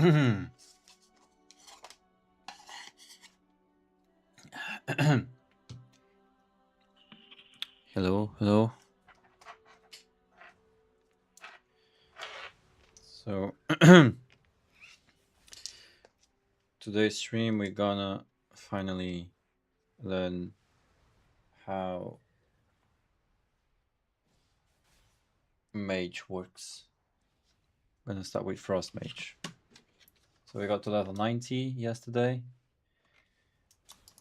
Hello, hello. So today's stream we're gonna finally learn how Mage works. I'm gonna start with Frost Mage. So we got to level 90 yesterday,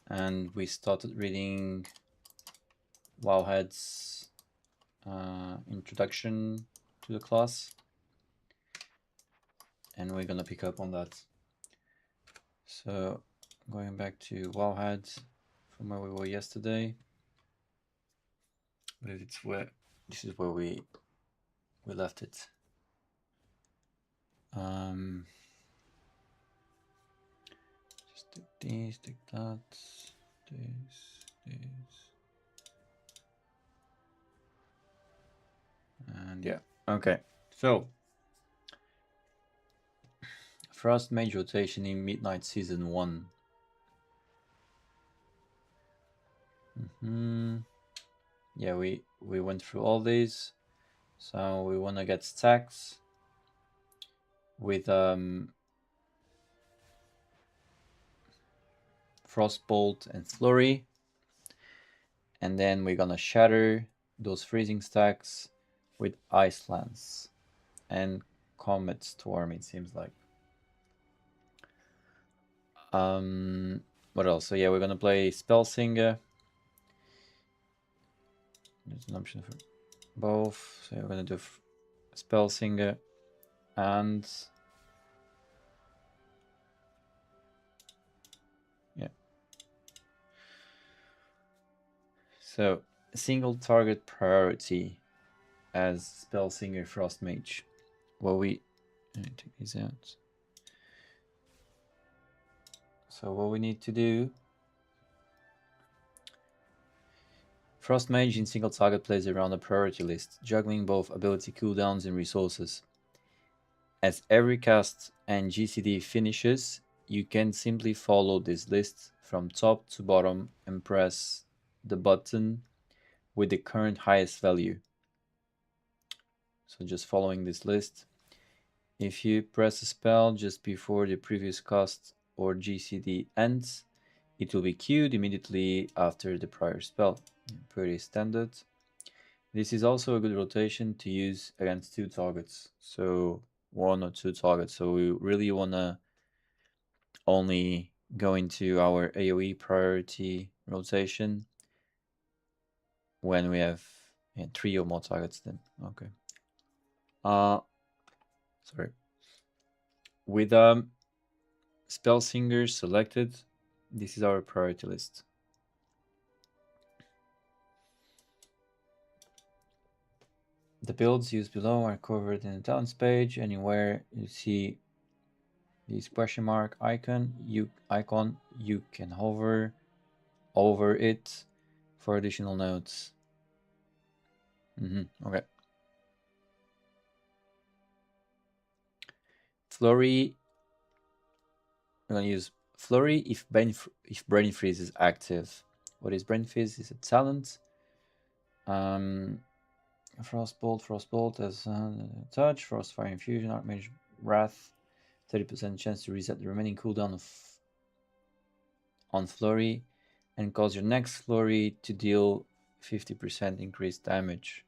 and we started reading Wowhead's introduction to the class, and we're gonna pick up on that. So going back to Wowhead from where we were yesterday, but this is where we left it. Just take these, take that, this, and yeah, okay. So Frost Mage rotation in Midnight Season 1. Yeah, we went through all these. So we want to get stacks with Frostbolt and Flurry, and then we're gonna shatter those freezing stacks with Ice Lance and Comet Storm, it seems like. What else? So yeah, we're gonna play Spell Singer. There's an option for both. So we're gonna do Spell Singer and yeah. So single target priority as Spell Singer Frost Mage. Well, let me take these out. So what we need to do, Frost Mage in single target plays around the priority list, juggling both ability cooldowns and resources. As every cast and GCD finishes, you can simply follow this list from top to bottom and press the button with the current highest value. So just following this list. If you press a spell just before the previous cast or GCD ends, it will be queued immediately after the prior spell. Pretty standard. This is also a good rotation to use against 2 targets. So 1 or 2 targets. So we really want to only go into our AoE priority rotation when we have 3 or more targets then. Okay. Sorry. With Spell Singer selected, this is our priority list. The builds used below are covered in the talents page. Anywhere you see this question mark icon, you can hover over it for additional notes. Okay. Flurry. I'm gonna use Flurry if Brain Freeze is active. What is Brain Freeze? Is a talent. Frostbolt as touch, Frostfire Infusion, Archmage Wrath, 30% chance to reset the remaining cooldown on Flurry, and cause your next Flurry to deal 50% increased damage.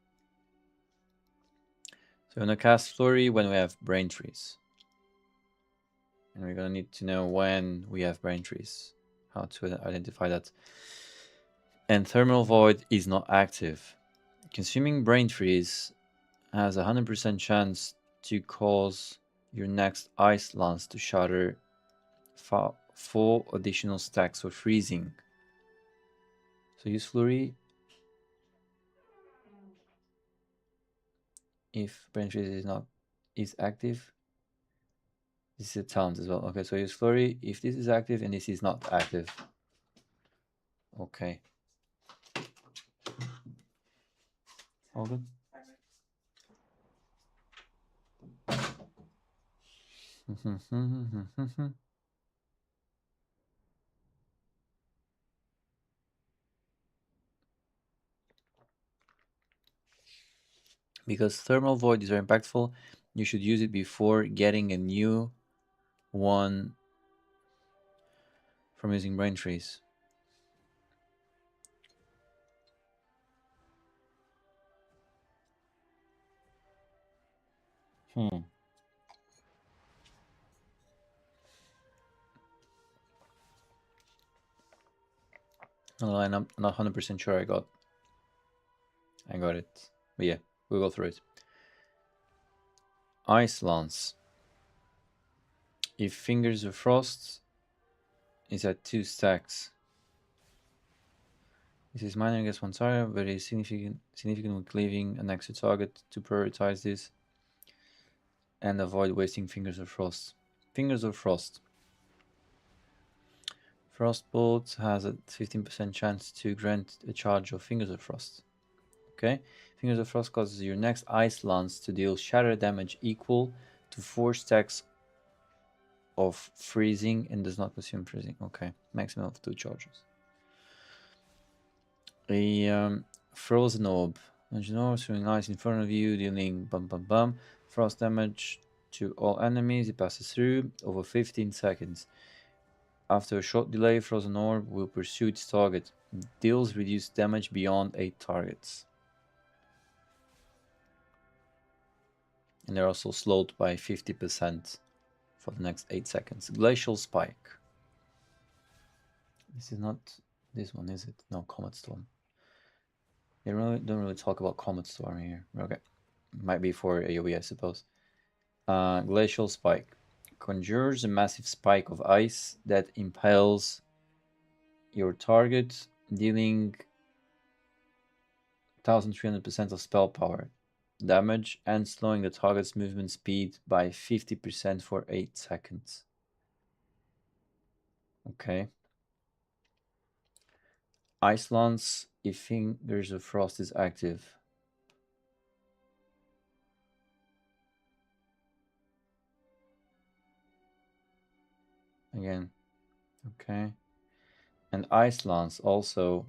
So we're gonna cast Flurry when we have Brain Freeze. And we're gonna need to know when we have Brain Freeze, how to identify that. And Thermal Void is not active. Consuming Brain Freeze has a 100% chance to cause your next Ice Lance to shatter 4 additional stacks of freezing. So use Flurry if Brain Freeze is active. This is a talent as well. Okay, so use Flurry if this is active and this is not active. Okay. All good. Because Thermal Void is very impactful, you should use it before getting a new one from using Brain Trees. Hmm. No, I'm not 100% sure I got it. But yeah, we'll go through it. Ice Lance. If Fingers of Frost is at 2 stacks. This is minor against one target, but is significant when cleaving an extra target to prioritize this and avoid wasting Fingers of Frost. Fingers of Frost. Frostbolt has a 15% chance to grant a charge of Fingers of Frost. Okay, Fingers of Frost causes your next Ice Lance to deal shatter damage equal to 4 stacks of freezing and does not consume freezing. Okay, maximum of 2 charges. A Frozen Orb. Frozen Orb throwing ice in front of you, dealing frost damage to all enemies. It passes through over 15 seconds. After a short delay, Frozen Orb will pursue its target. Deals reduced damage beyond 8 targets. And they're also slowed by 50% for the next 8 seconds. Glacial Spike. This is not this one, is it? No, Comet Storm. They don't really talk about Comet Storm here. Okay. Might be for AoE, I suppose. Glacial Spike. Conjures a massive spike of ice that impales your target, dealing 1300% of spell power damage and slowing the target's movement speed by 50% for 8 seconds. Okay. Ice Lance if Fingers of Frost is active. Again. Okay. And Ice Lance also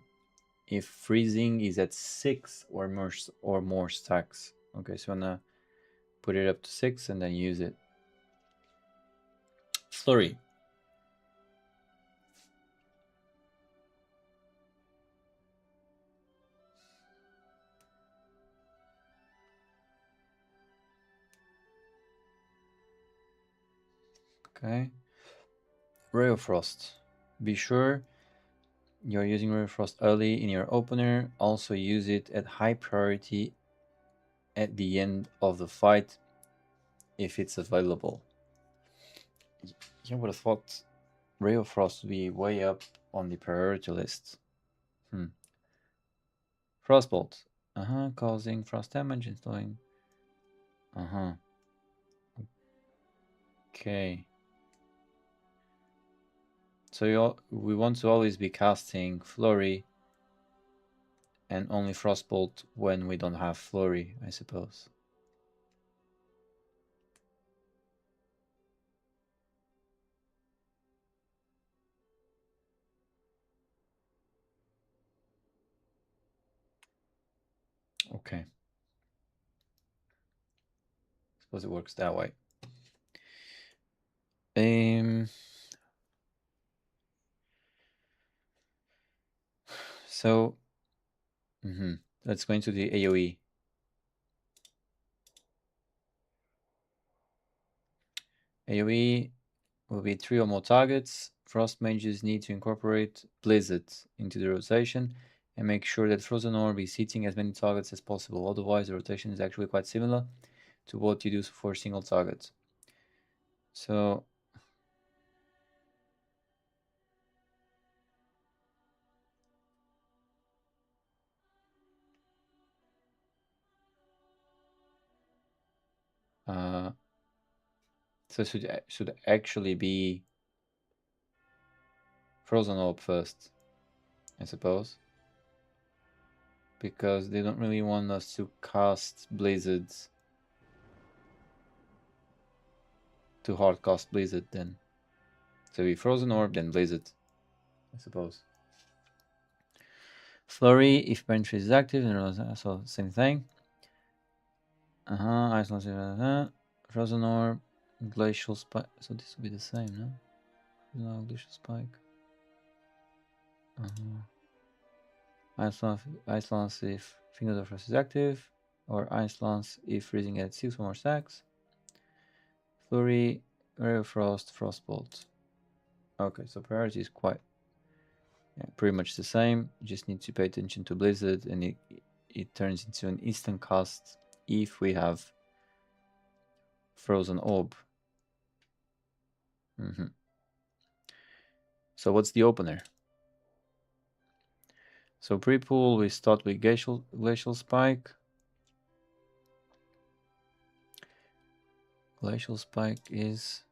if freezing is at 6 or more stacks. Okay, so I'm gonna put it up to 6 and then use it. Flurry. Okay. Ray of Frost. Be sure you're using Ray of Frost early in your opener. Also use it at high priority at the end of the fight if it's available. You would have thought Ray of Frost would be way up on the priority list. Frostbolt. Causing frost damage, installing. Okay. So we want to always be casting Flurry and only Frostbolt when we don't have Flurry, I suppose. Okay. Suppose it works that way. So let's go into the AoE. AoE will be 3 or more targets. Frost mages need to incorporate Blizzard into the rotation and make sure that Frozen Orb is hitting as many targets as possible. Otherwise, the rotation is actually quite similar to what you do for a single target. So so should actually be Frozen Orb first, I suppose, because they don't really want us to cast Blizzards to hard cast Blizzard then. So we Frozen Orb, then Blizzard, I suppose. Flurry, if Brain Freeze is active, so same thing. Iceland, Frozen Orb, Glacial Spike. So this will be the same, no? No, Glacial Spike. Ice Lance if Fingers of Frost is active, or Ice Lance if freezing at 6 or more stacks. Flurry, Ray of Frost, Frostbolt. Okay, so priority is quite pretty much the same. You just need to pay attention to Blizzard, and it turns into an instant cast if we have Frozen Orb. So what's the opener? So pre-pool, we start with Glacial Spike. Glacial Spike is...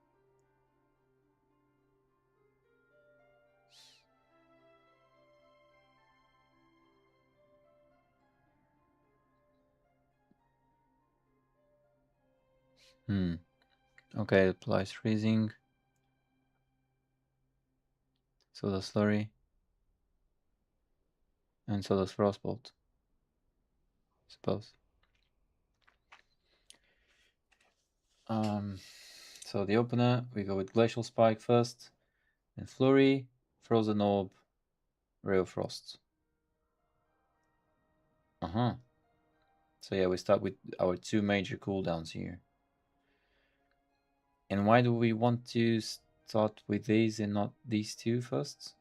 Okay, it applies freezing. So does Flurry. And so does Frostbolt, I suppose. So the opener, we go with Glacial Spike first, then Flurry, Frozen Orb, Ray of Frost. So yeah, we start with our 2 major cooldowns here. And why do we want to start with these and not these 2 first?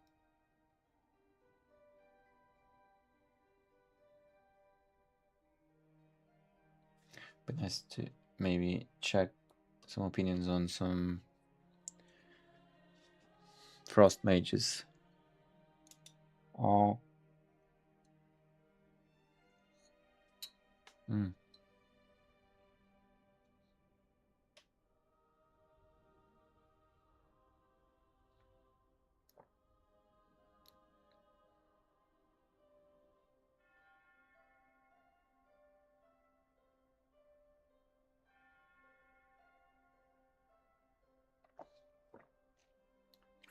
But nice to maybe check some opinions on some Frost Mages. Oh.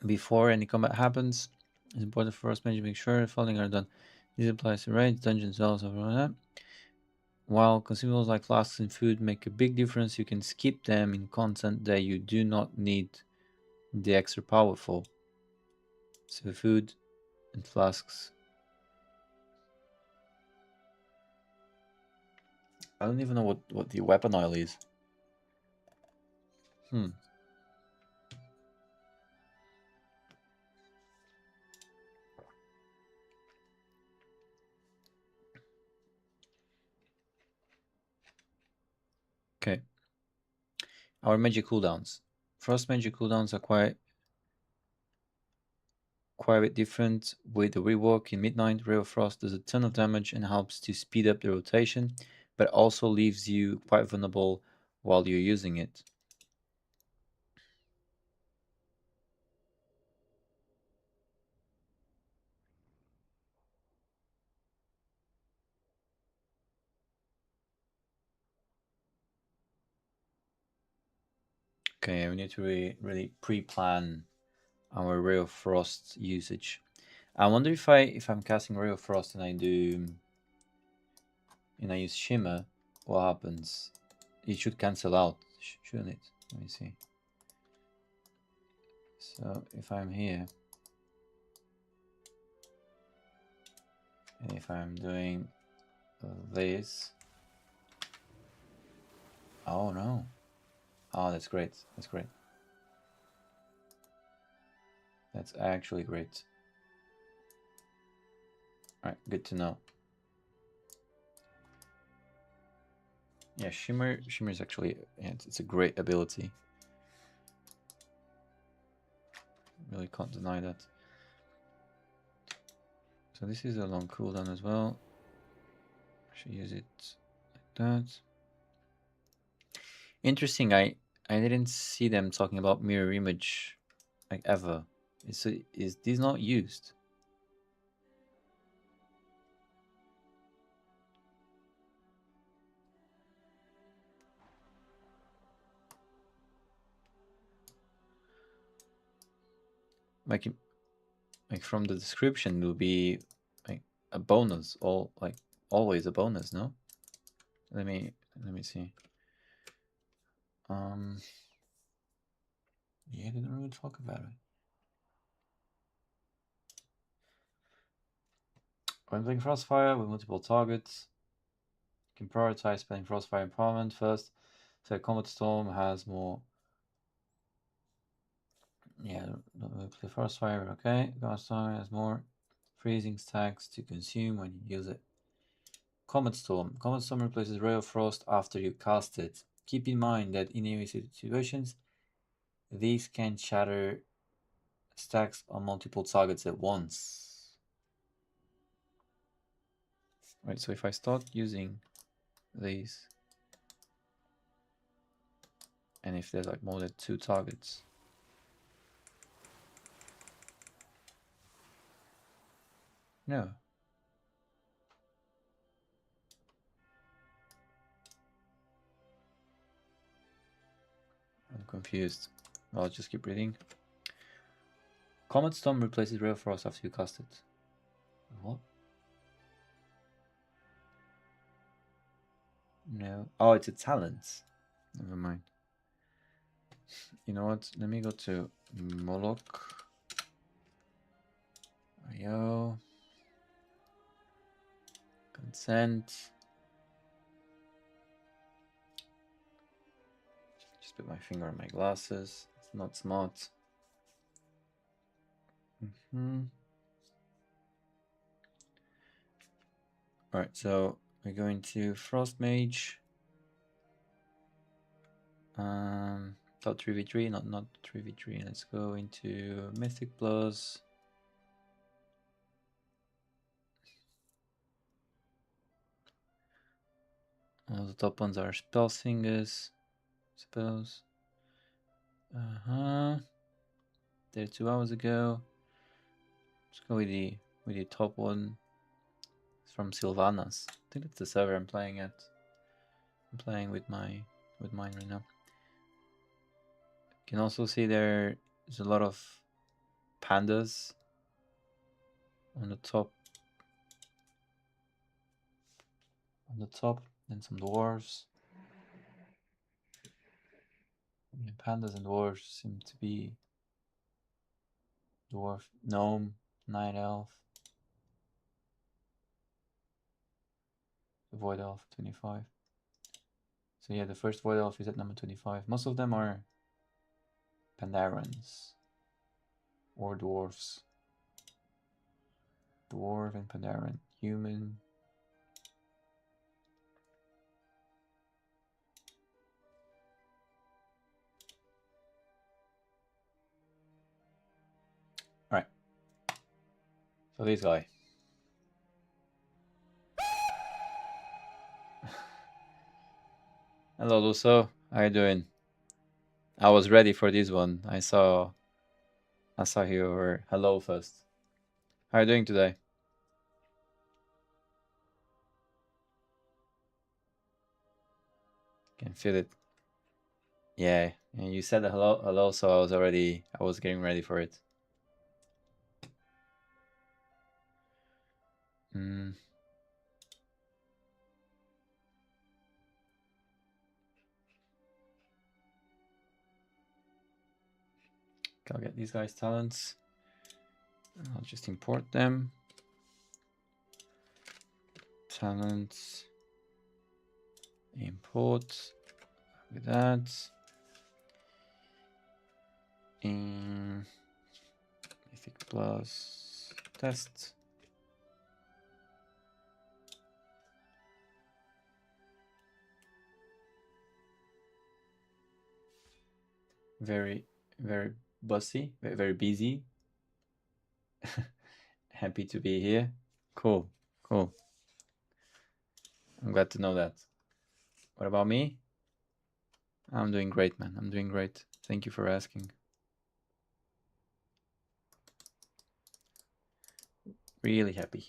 Before any combat happens, it's important for us to make sure the following are done. This applies to raids, dungeons, wells, that. While consumables like flasks and food make a big difference, you can skip them in content that you do not need the extra power for. So food and flasks. I don't even know what the weapon oil is. Okay. Our magic cooldowns. Frost magic cooldowns are quite a bit different. With the rework in Midnight, Ray of Frost does a ton of damage and helps to speed up the rotation, but also leaves you quite vulnerable while you're using it. Okay, we need to really pre-plan our Ray of Frost usage. I wonder if I'm casting Ray of Frost and I use Shimmer, what happens? It should cancel out, shouldn't it? Let me see. So if I'm here, and if I'm doing this, oh no. Oh, that's great. That's great. That's actually great. Alright, good to know. Yeah, Shimmer is actually, it's a great ability. Really can't deny that. So this is a long cooldown as well. I should use it like that. Interesting, I didn't see them talking about mirror image like ever. Is this not used? like from the description, it will be like a bonus, always a bonus, no? Let me see. Yeah, they don't really talk about it. When playing Frostfire with multiple targets, you can prioritize playing Frostfire Empowerment first. So Combat Storm has more. Yeah, play Frostfire, okay. Combat Storm has more freezing stacks to consume when you use it. Comet Storm. Comet Storm replaces Ray of Frost after you cast it. Keep in mind that in enemy situations, these can shatter stacks on multiple targets at once. Right, so if I start using these, and if there's like more than 2 targets, no. I'm confused. I'll just keep reading. Comet Storm replaces Ray of Frost after you cast it. What? No. Oh, it's a talent. Never mind. You know what? Let me go to Moloch. IO. Consent. Just put my finger on my glasses. It's not smart. Alright, so we're going to Frost Mage. Dot 3v3, not 3v3. Let's go into Mythic Plus. All the top ones are Spell Singers. Spells. There 2 hours ago. Let's go with the top one. It's from Sylvanas. I think that's the server I'm playing at. I'm playing with mine right now. You can also see there's a lot of pandas on the top. And some dwarves. Yeah, pandas and dwarves seem to be dwarf, gnome, night elf, the void elf 25. So yeah, the first void elf is at number 25. Most of them are Pandarans or dwarves. Dwarf and Pandaran. Human. Alright. So this guy. Hello Luso, how you doing? I was ready for this one. I saw you were hello first. How are you doing today? Can feel it. Yeah, and you said hello, so I was getting ready for it. I'll get these guys' talents. I'll just import them. Talents. Import. With that. In Mythic Plus test. Very, very bossy, very, very busy. Happy to be here. Cool. I'm glad to know that. What about me? I'm doing great, man. I'm doing great. Thank you for asking. Really happy.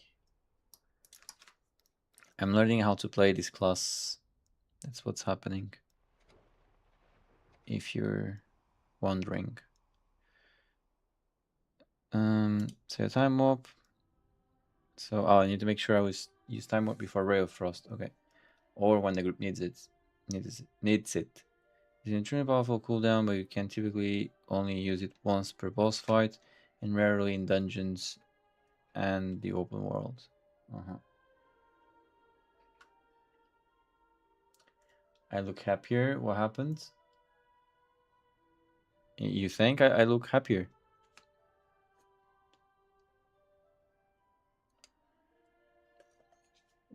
I'm learning how to play this class. That's what's happening. If you're wondering. Say a time warp. So I need to make sure I use time warp before Ray of Frost. Okay. Or when the group needs it. Needs it. It's an extremely powerful cooldown, but you can typically only use it once per boss fight, and rarely in dungeons and the open world. I look happier. What happens? You think I look happier?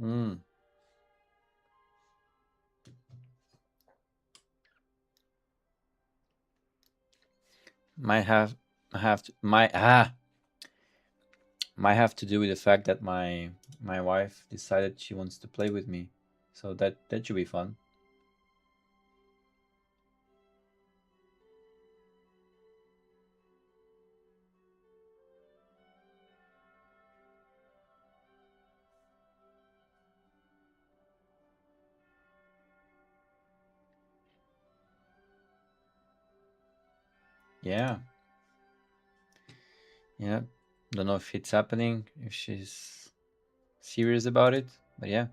Mm. Might have to might have to do with the fact that my wife decided she wants to play with me, so that should be fun. Yeah, yeah. Don't know if it's happening, if she's serious about it, but yeah,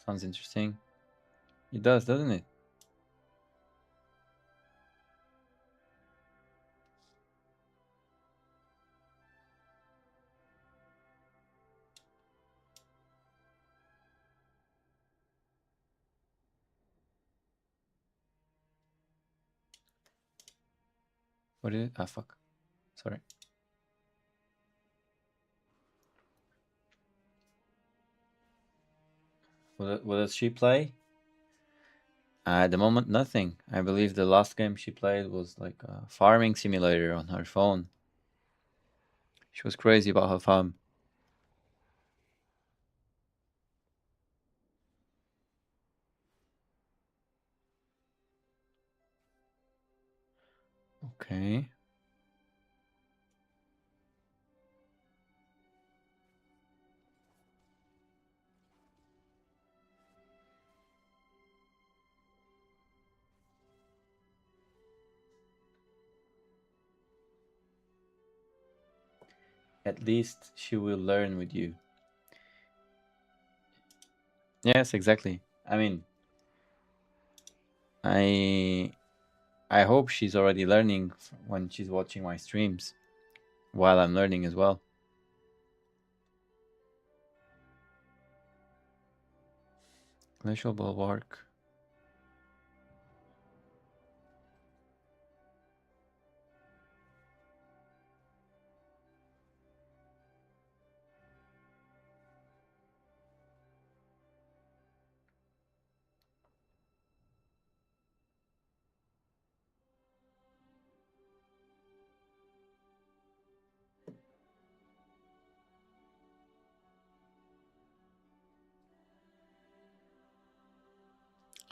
sounds interesting. It does, doesn't it? What is it? Ah, fuck. Sorry. What does she play? At the moment, nothing. I believe the last game she played was like a farming simulator on her phone. She was crazy about her farm. Okay. At least she will learn with you. Yes, exactly. I mean, I I hope she's already learning when she's watching my streams while I'm learning as well. Glacial Bulwark.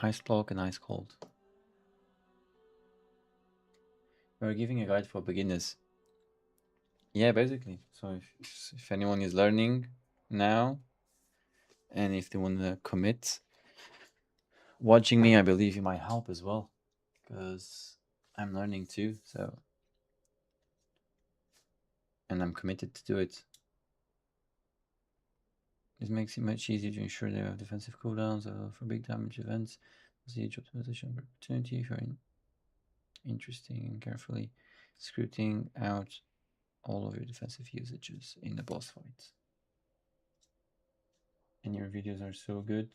Ice Cloak and Ice Cold. We're giving a guide for beginners. Yeah, basically. So if anyone is learning now, and if they want to commit, watching me, I believe it might help as well, because I'm learning too. So, and I'm committed to do it. This makes it much easier to ensure they have defensive cooldowns for big damage events. Siege optimization opportunity if you're interesting and carefully scripting out all of your defensive usages in the boss fights. And your videos are so good.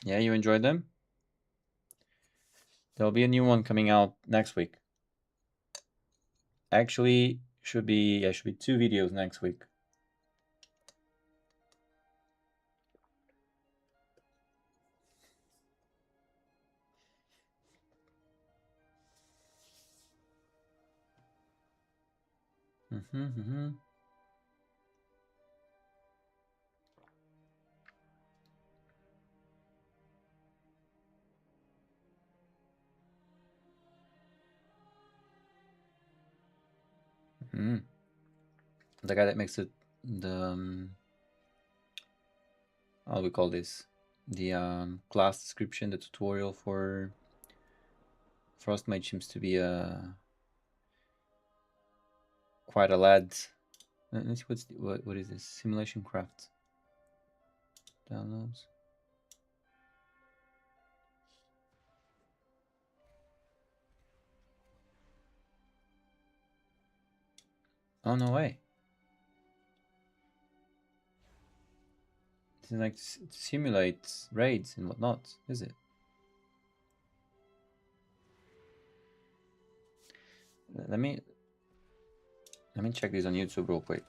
Yeah, you enjoyed them? There'll be a new one coming out next week. Actually, should be 2 videos next week. Mm-hmm, mm-hmm. Mm-hmm. The guy that makes it the how do we call this? The class description, the tutorial for Frost Mage seems to be a quite a lad. Let's see what is this? Simulation craft. Downloads. Oh no way. This is like simulates raids and whatnot, is it? Let me check this on YouTube real quick.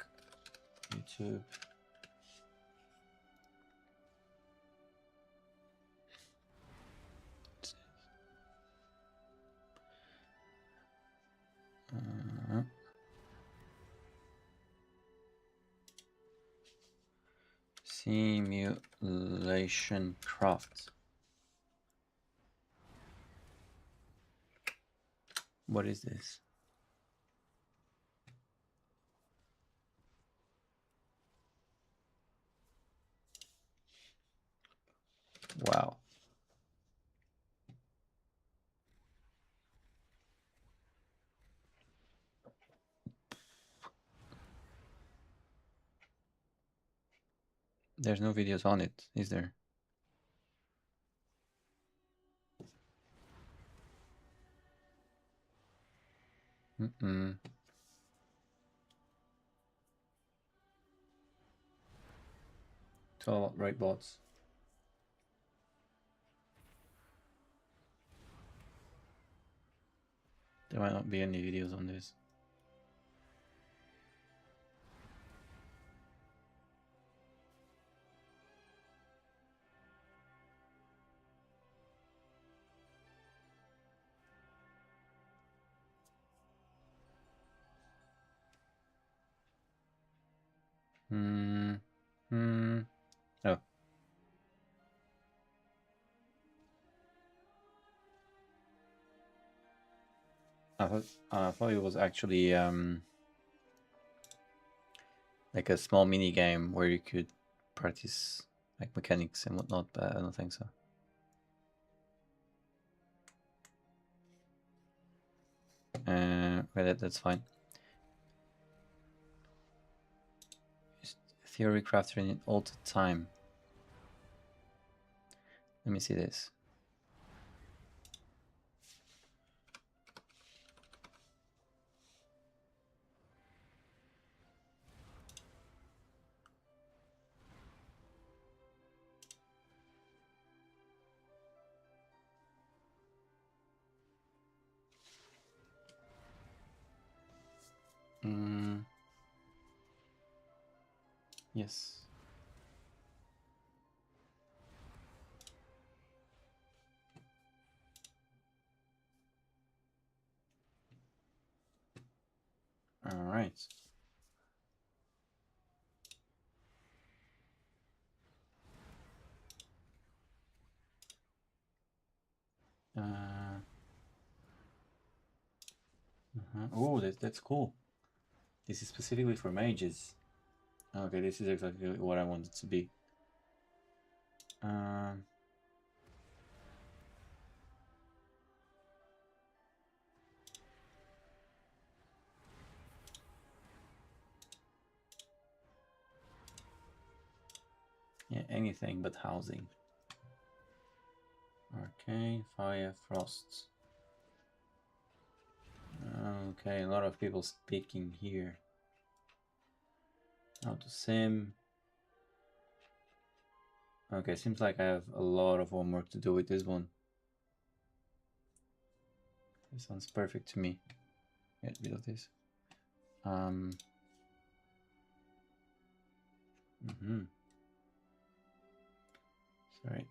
YouTube. Simulation craft. What is this? Wow. There's no videos on it, is there? Mm-mm. It's all about right bots. There might not be any videos on this. Oh. I thought it was actually like a small mini game where you could practice like mechanics and whatnot, but I don't think so. Okay, that's fine. Theory crafter in altered time. Let me see this. Yes. All right. Oh, that's cool. This is specifically for mages. Okay, this is exactly what I wanted to be. Yeah, anything but housing. Okay, fire, frost. Okay, a lot of people speaking here. How to sim. Okay, seems like I have a lot of homework to do with this one. This sounds perfect to me. Get rid of this. Sorry.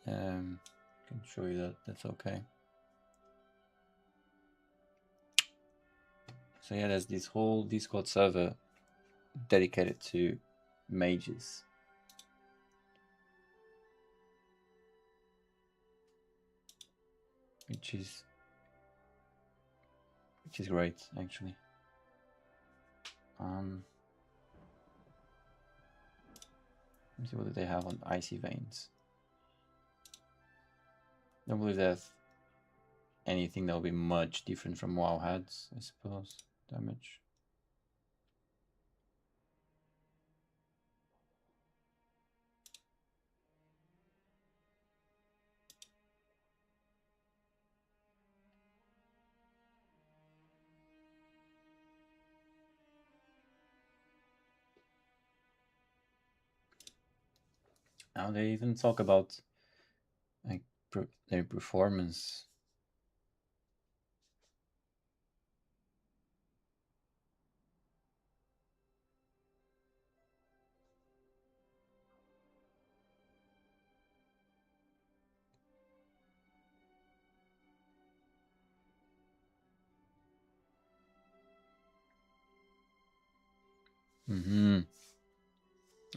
Can show you that. That's okay. So yeah, there's this whole Discord server dedicated to mages. Which is great, actually. Let's see what they have on Icy Veins. Don't believe they have anything that will be much different from WoW heads, I suppose. Damage. Now they even talk about like their performance.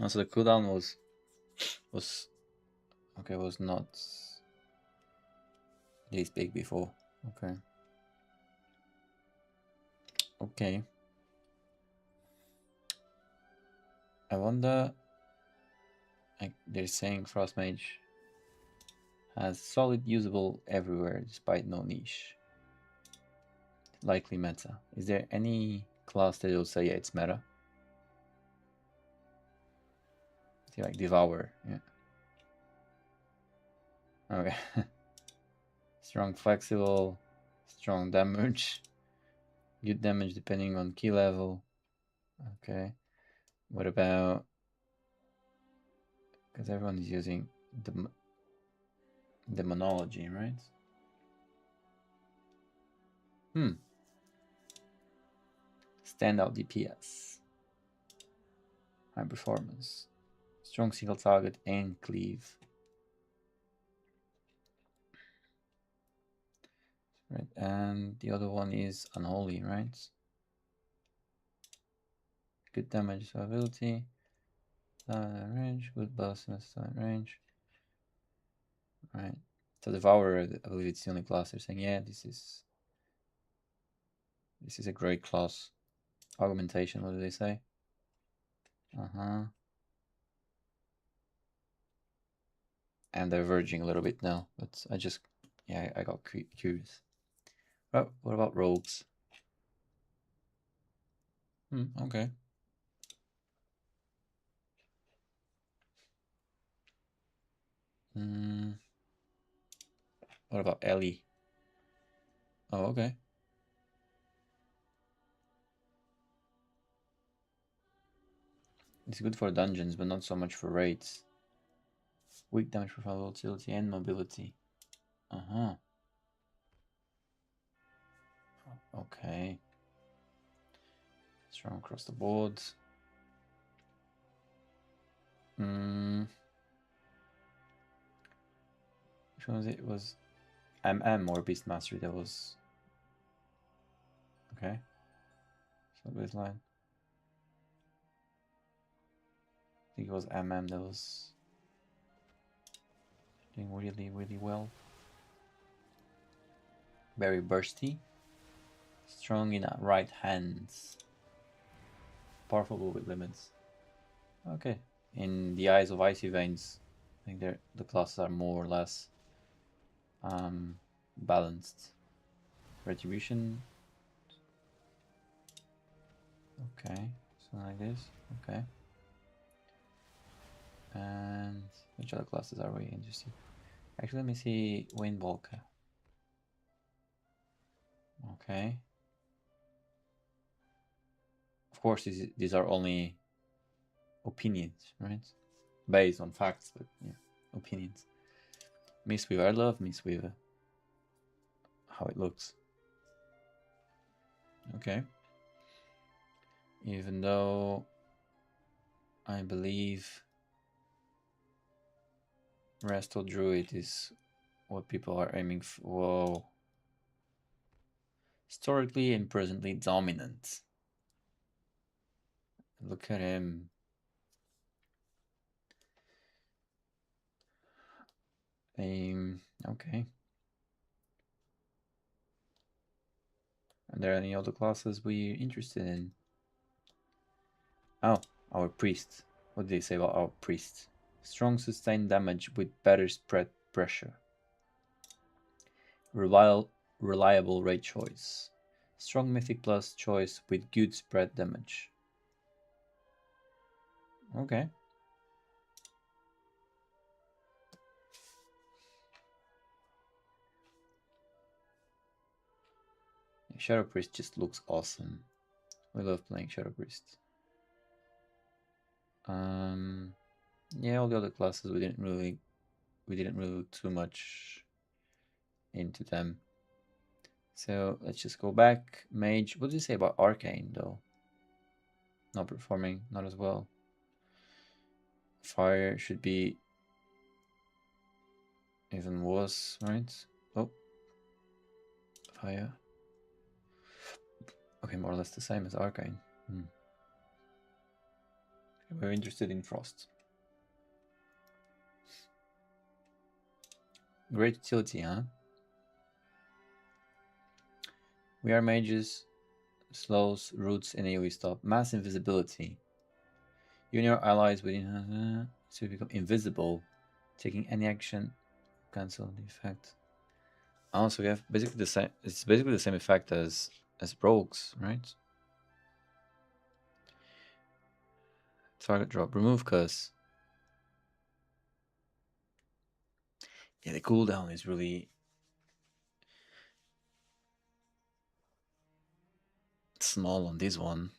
Also, the cooldown was okay. Was not this big before. Okay. Okay. I wonder. Like they're saying, Frost Mage has solid usable everywhere despite no niche. Likely meta. Is there any class that will say yeah, it's meta? See, like Devour, yeah. Okay. Strong flexible, strong damage, good damage depending on key level. Okay. What about, because everyone is using the demonology, right? Standout DPS. High performance. Strong single target and cleave. Right, and the other one is unholy, right? Good damage survivability. Range, good boss range. Right. So Devourer, I believe it's the only class they're saying, yeah, this is a great class. Augmentation, what do they say? And they're verging a little bit now, but I just, yeah, I got curious. Oh, what about robes? Okay. What about Ellie? Oh, okay. It's good for dungeons, but not so much for raids. Weak damage profile, volatility, and mobility. Okay. Strong across the board. Which one was it? It was MM or Beast Mastery that was... Okay. So baseline. I think it was MM that was doing really, really well. Very bursty. Strong in right hands. Powerful with limits. Okay. In the eyes of Icy Veins, I think the classes are more or less balanced. Retribution. Okay. Something like this. Okay. And which other classes are we interested? Actually, let me see Windwalker. Okay. Of course, these are only opinions, right? Based on facts, but yeah, opinions. Mistweaver, I love Mistweaver. How it looks. Okay. Even though I believe Resto Druid is what people are aiming for. Whoa. Historically and presently dominant. Look at him. Okay. Are there any other classes we're interested in? Oh, our priest. What did they say about our priest? Strong sustained damage with better spread pressure. reliable raid choice. Strong mythic plus choice with good spread damage. Okay. Shadow Priest just looks awesome. We love playing Shadow Priest. Yeah, all the other classes we didn't really look too much into them. So let's just go back. Mage. What did you say about Arcane though? Not performing, not as well. Fire should be even worse, right? Oh, fire. Okay, more or less the same as Arcane. We're interested in Frost. Great utility, huh? We are mages. Slows, roots, and AoE stop. Mass invisibility. You and your allies within to become invisible. Taking any action, cancel the effect. Also, we have basically the same. It's basically the same effect as rogues, right? Target drop. Remove curse. Yeah, the cooldown is really small on this one.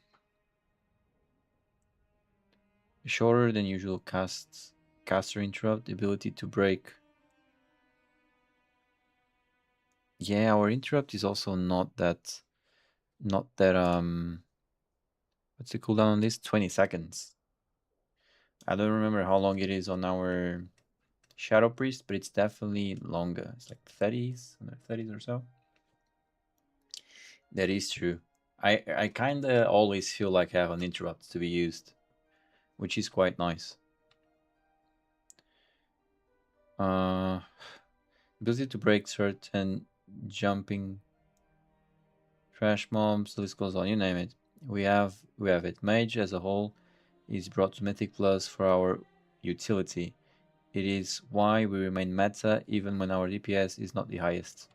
Shorter than usual caster interrupt. The ability to break. Yeah, our interrupt is also not that what's the cooldown on this? 20 seconds. I don't remember how long it is on our Shadow Priest, but it's definitely longer. It's like 30s, 30s or so. That is true. I kind of always feel like I have an interrupt to be used, which is quite nice. Ability to break certain jumping trash mobs. The list goes on. You name it. We have it. Mage as a whole is brought to Mythic Plus for our utility. It is why we remain meta even when our DPS is not the highest.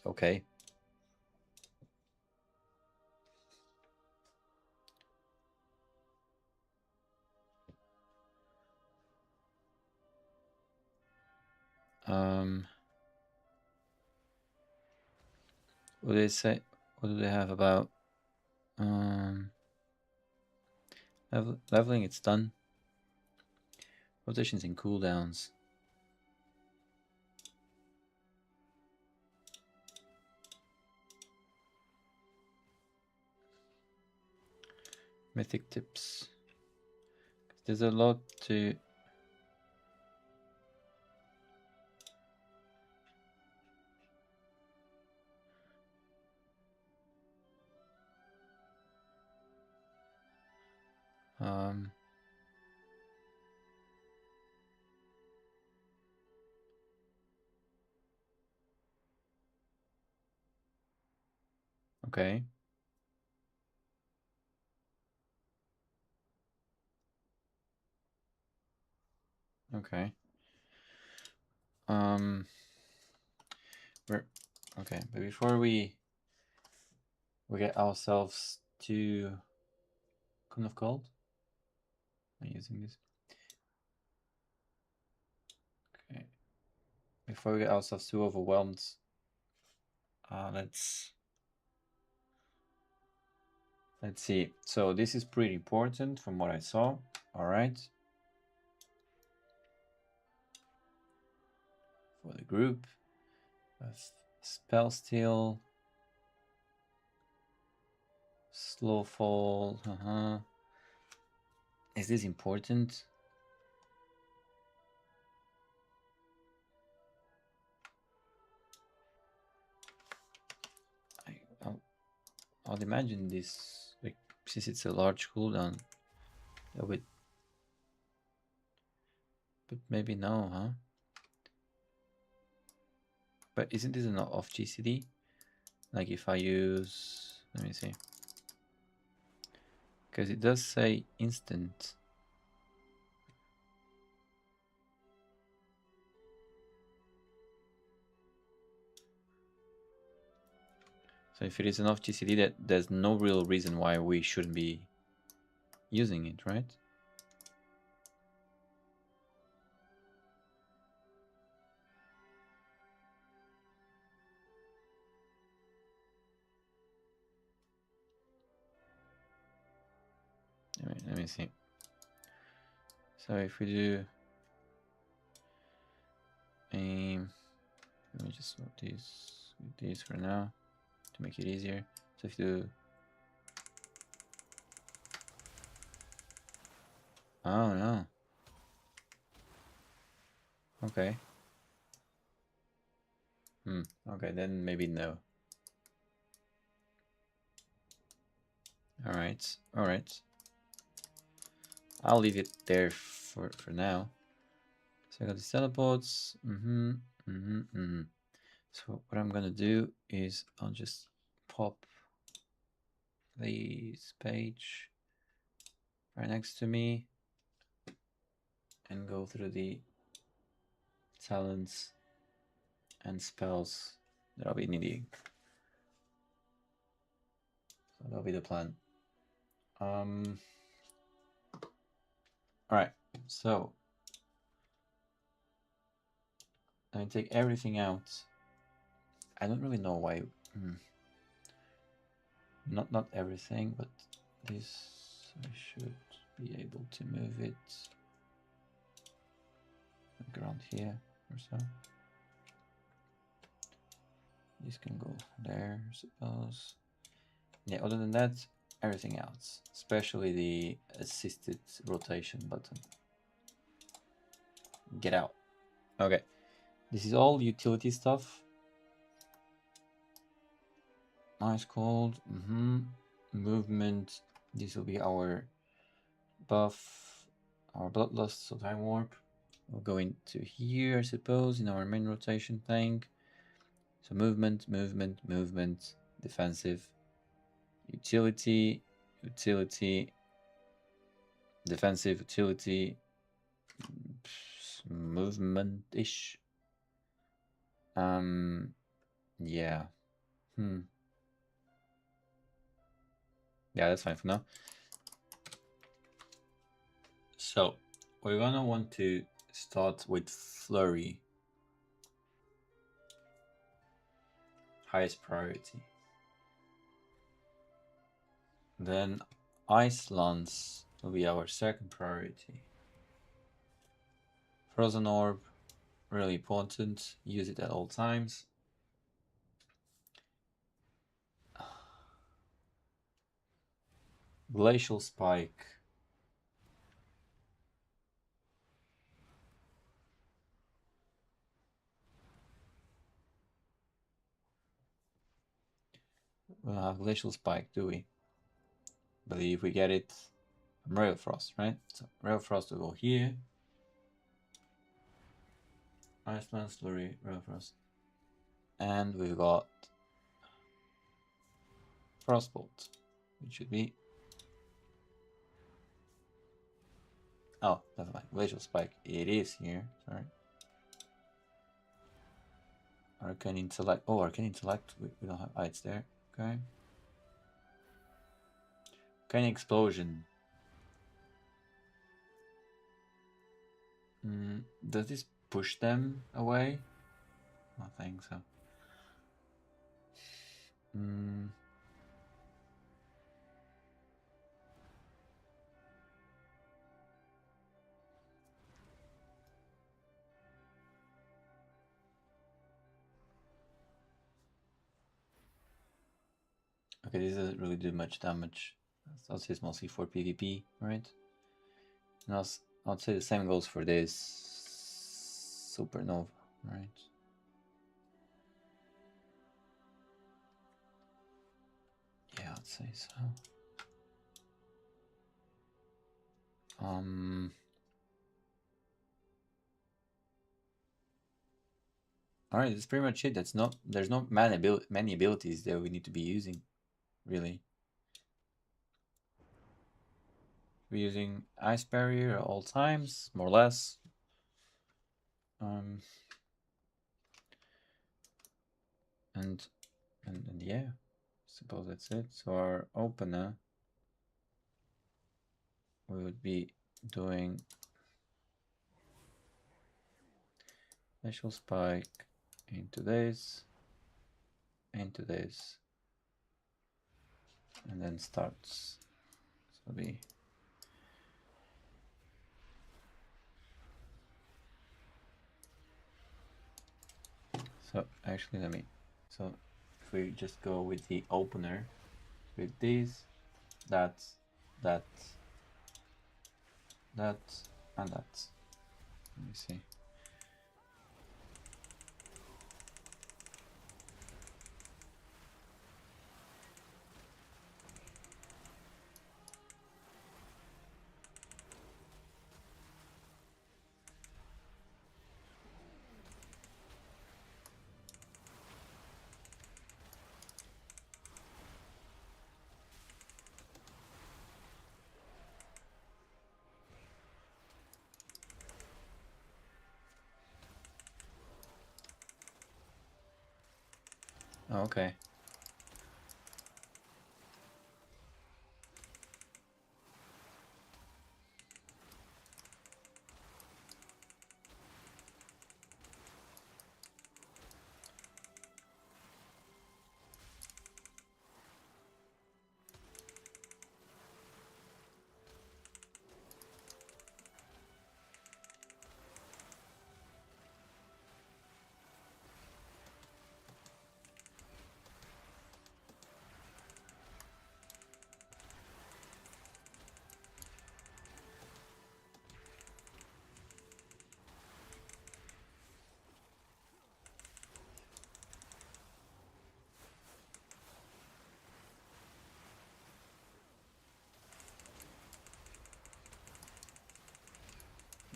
Okay. What do they say? What do they have about leveling? It's done. Rotations and cooldowns. Mythic tips. There's a lot to. Okay. Okay. We're okay, but before we get ourselves too kind of cold. I'm using this. Okay. Before we get ourselves too overwhelmed, let's see. So this is pretty important from what I saw. All right. For the group, spell steal, slow fall. Is this important? I'd imagine this, like, since it's a large cooldown, that would, but maybe no, huh? But isn't this not off GCD? Like if I use, let me see, because it does say instant. So if it is enough GCD, that there's no real reason why we shouldn't be using it, right? Let me see. So if we do let me just sort these with these for now to make it easier. So if you do, oh no, okay, okay, then maybe no. All right. I'll leave it there for now. So I got these teleports. So what I'm gonna do is I'll just pop this page right next to me and go through the talents and spells that I'll be needing. So that'll be the plan. All right, so I take everything out. I don't really know why. Not everything, but this I should be able to move it like around here or so. This can go there, I suppose. Yeah, other than that, everything else, especially the assisted rotation button. Get out. Okay, this is all utility stuff. Ice cold. Movement. This will be our buff, our bloodlust, so time warp. We'll go into here, I suppose, in our main rotation thing. So movement, defensive, utility, defensive, utility, movement-ish. Yeah. Yeah, that's fine for now. So we're gonna want to start with Flurry. Highest priority. Then Ice Lance will be our second priority. Frozen Orb, really important. Use it at all times. Glacial Spike. We don't have Glacial Spike, do we? Believe we get it from Rail Frost, right? So Rail Frost will go here. Iceland, Slurry, Rail Frost. And we've got Frostbolt, which should be... Oh, never mind. Glacial Spike. It is here. Sorry. Arcane Intellect. Oh, Arcane Intellect. We don't have... Ah, it's there. Okay. Arcane Explosion. Does this push them away? I think so. Okay, this doesn't really do much damage. I'll say it's mostly for PvP, right? And I'll say the same goes for this Supernova, right? Yeah, I'd say so. Alright, that's pretty much it. There's not many abilities that we need to be using, really. We're using Ice Barrier at all times, more or less. And yeah. Suppose that's it. So our opener, we would be doing initial spike into this, and then starts. So be so actually so if we just go with the opener with this, that, and that. Let me see. Oh, okay.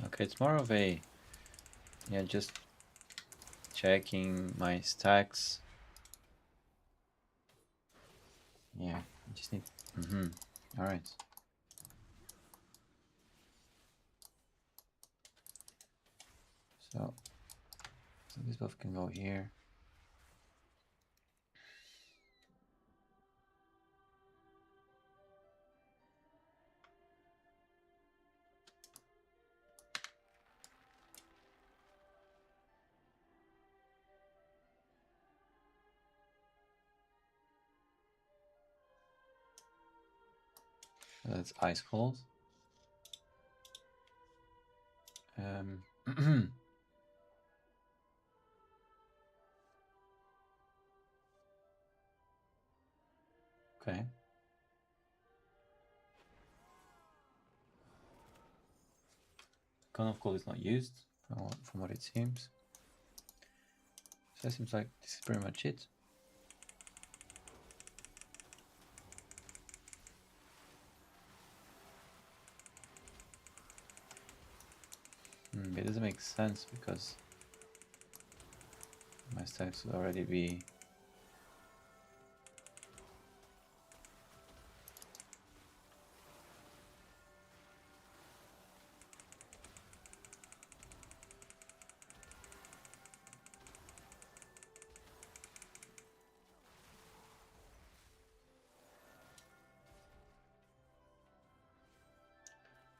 Okay, it's more of a, yeah, just checking my stacks. Yeah, I just need, all right. So this buff can go here. That's ice cold. Okay. Cone of Cold is not used, from what it seems. So it seems like this is pretty much it. It doesn't make sense because my stacks would already be...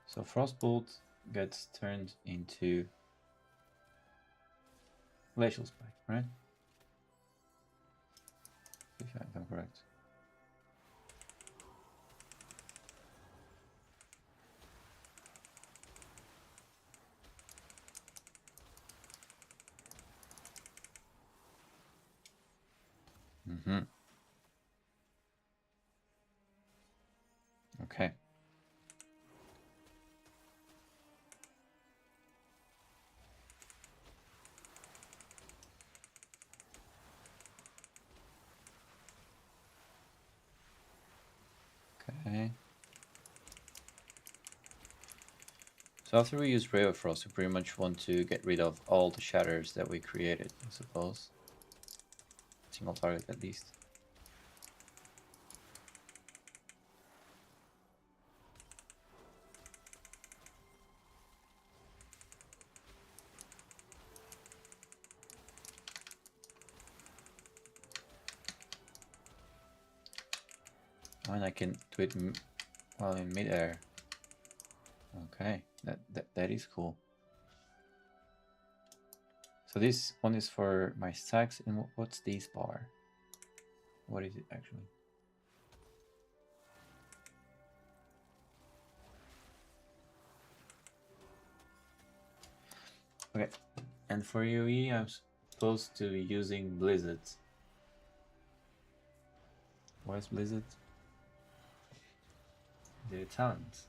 So Frostbolt gets turned into Glacial Spike, right? If I'm correct. Okay. Okay. So after we use Ray of Frost, we pretty much want to get rid of all the shatters that we created, I suppose. Single target at least. And I can do it while in midair. Okay, that is cool. So this one is for my stacks, and what's this bar? What is it actually? Okay, and for UE, I'm supposed to be using Blizzard. Why is Blizzard? The talent.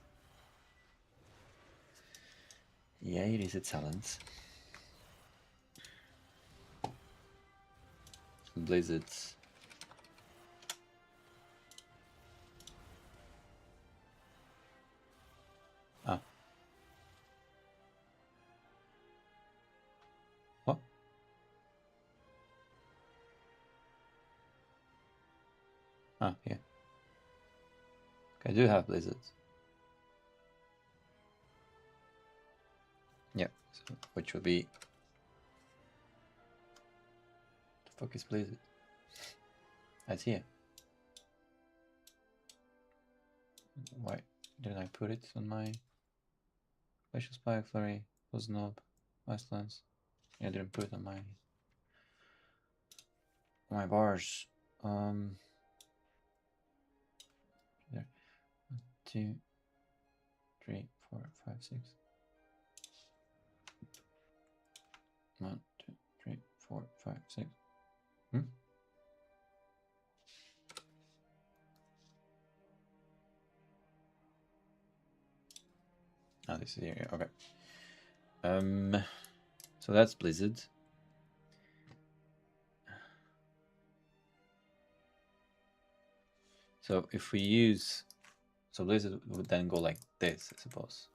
Yeah, it is a talent. Blizzard. Ah. What? Ah, yeah. Okay, I do have Blizzard. Yeah, so which would be... The fuck is Blizzard? That's here. Why didn't I put it on my... Glacial Spike, Flurry, Knob, Icelands? Yeah, I didn't put it on my bars. There. 1, 2, 3, 4, 5, 6. 1, 2, 3, 4, 5, 6. Hmm? Oh, this is here. Okay. So that's Blizzard. So if we use... So Blizzard would then go like this, I suppose.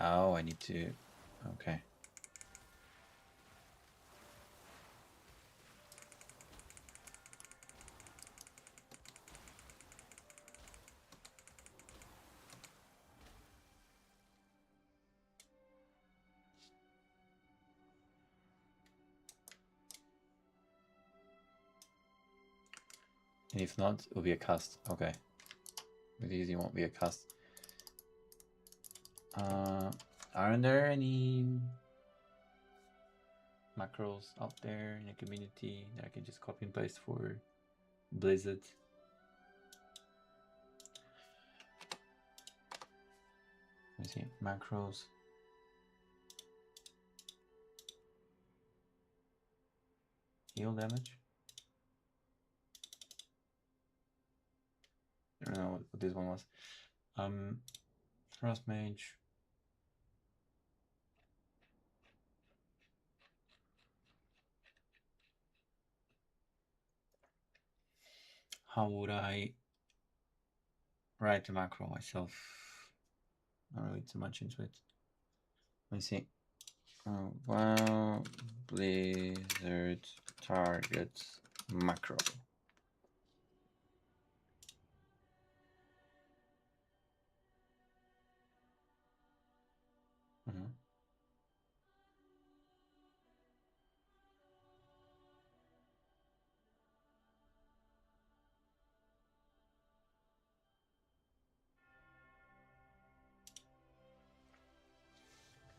Oh, I need to... Okay. And if not, it will be a cast. Okay. With these, it won't be a cast. Aren't there any macros out there in the community that I can just copy and paste for Blizzard? Let's see, macros. Heal damage? I don't know what this one was. Frost Mage. How would I write a macro myself? Not really too much into it. Let me see. WoW Blizzard target macro.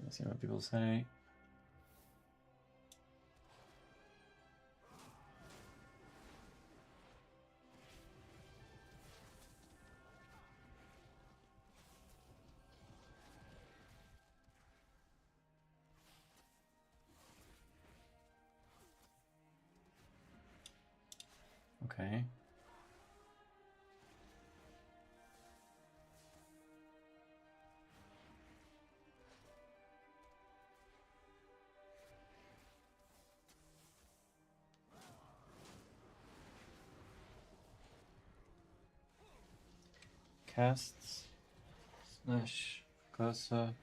Let's see what people say. Okay. Casts slash casa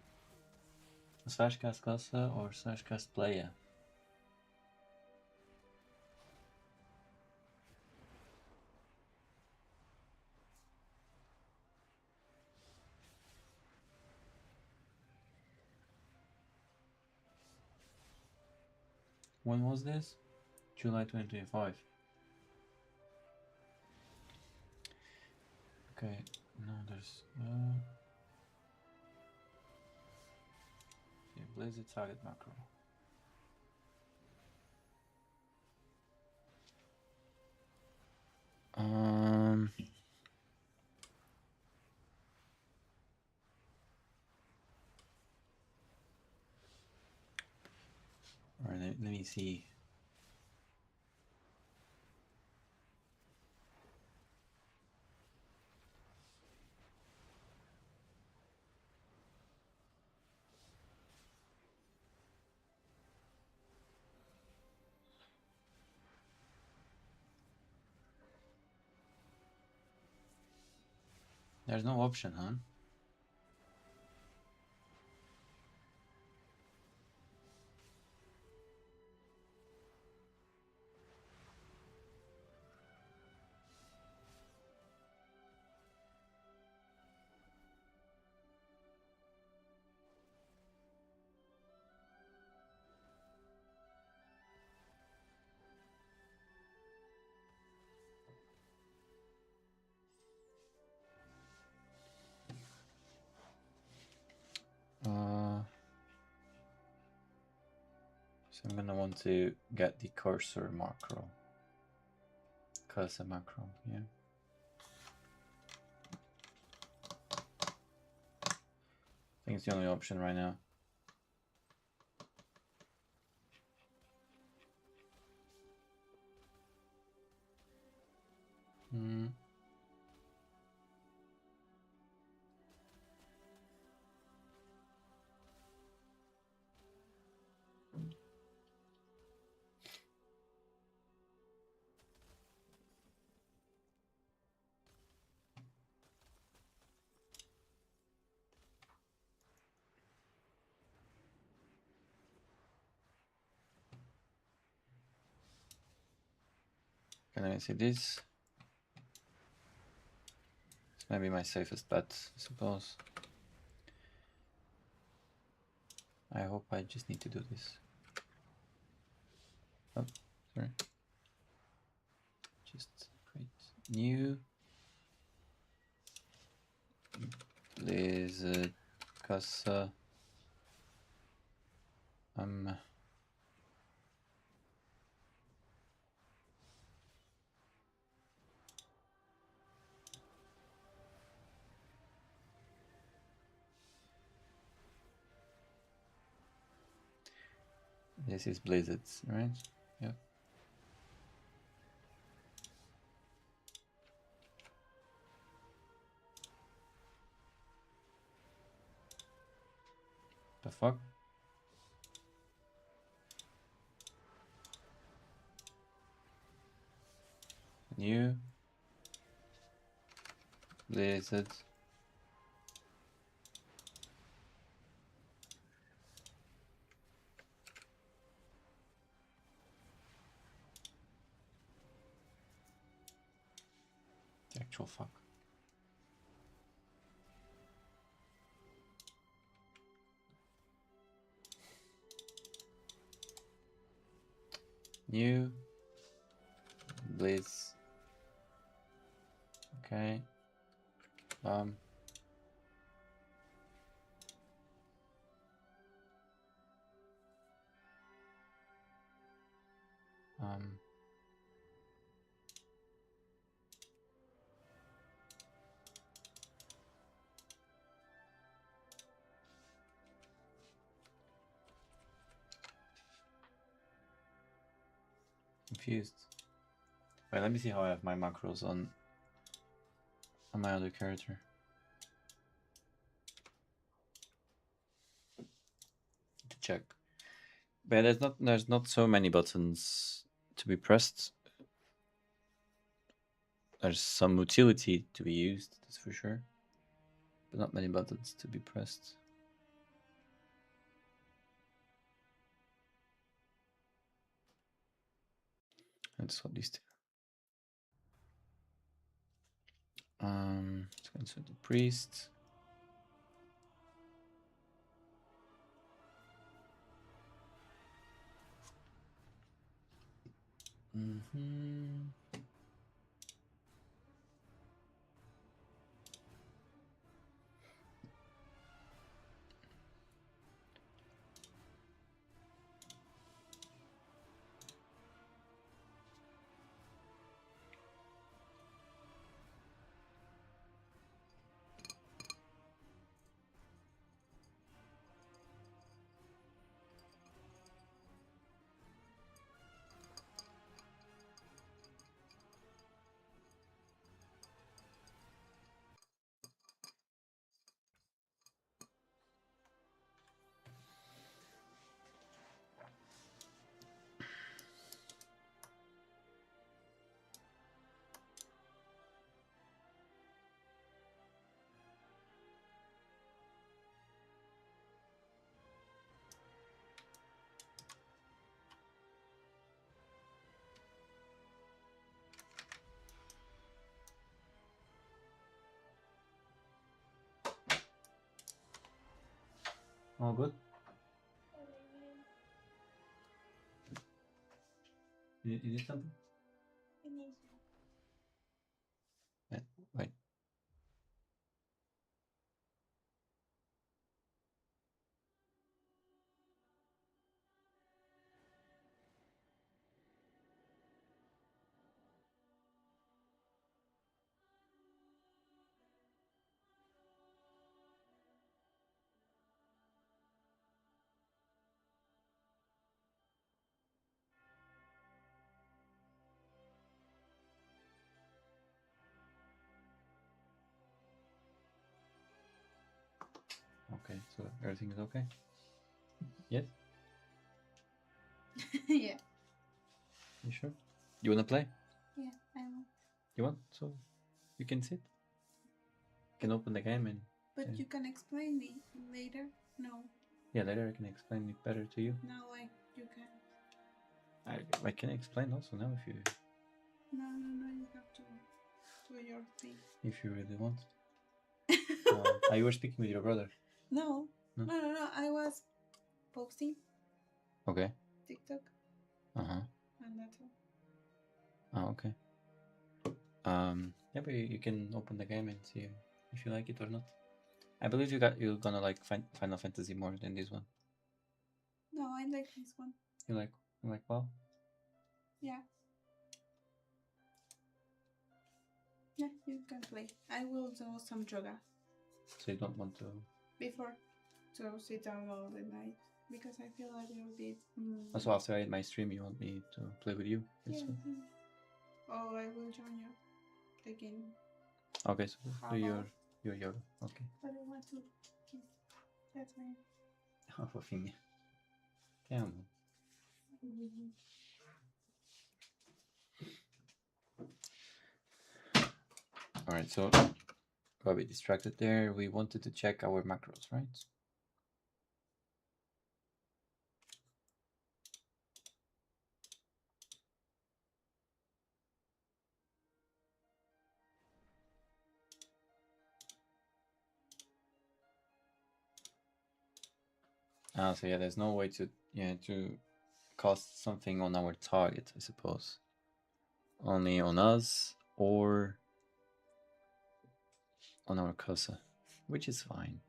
slash cast casa or slash cast player. When was this? July 2025. Okay, no, there's yeah, Blizzard target macro. All right, let me see. There's no option, huh? So I'm gonna want to get the cursor macro. Cursor macro, yeah. I think it's the only option right now. Can I see this? This might be my safest bet, I suppose. I hope I just need to do this. Oh, sorry. Just create new. Blizzard Casa. This is Blizzard's, right? Yeah. The fuck? New Blizzard. The actual fuck. New Blizz. Okay. Um. Confused. Wait, let me see how I have my macros on my other character. To check. But there's not so many buttons to be pressed. There's some utility to be used, that's for sure. But not many buttons to be pressed. Let's swap these two. Let's go insert the priest. Mm-hmm. All good? You need something? Yeah, wait. Okay, so everything is okay? Yes? Yeah. You sure? You wanna play? Yeah, I will. You want? So you can sit. You can open the game and. But Yeah. you can explain me later? No. Yeah, later I can explain it better to you. No, like you can. I can explain also now if you No, you have to do your thing. if you really want. You were speaking with your brother. No. No? No. I was posting Okay. TikTok Uh-huh. and that's all. Oh, okay. Yeah, but you can open the game and see if you like it or not. I believe you're gonna like Final Fantasy more than this one. No, I like this one. You like WoW? Yeah. Yeah, you can play. I will do some yoga So you don't want to. before to sit down all the night because I feel a little bit. Also, after I end my stream, you want me to play with you? Yeah. Oh, I will join you again. Okay, so do your How yoga. Okay. But I want to kiss. That's my. Oh, fofinha. Te amo. All right, so got a bit distracted there. We wanted to check our macros, right? So yeah, there's no way to cost something on our target, I suppose. Only on us or on our Kosa, which is fine.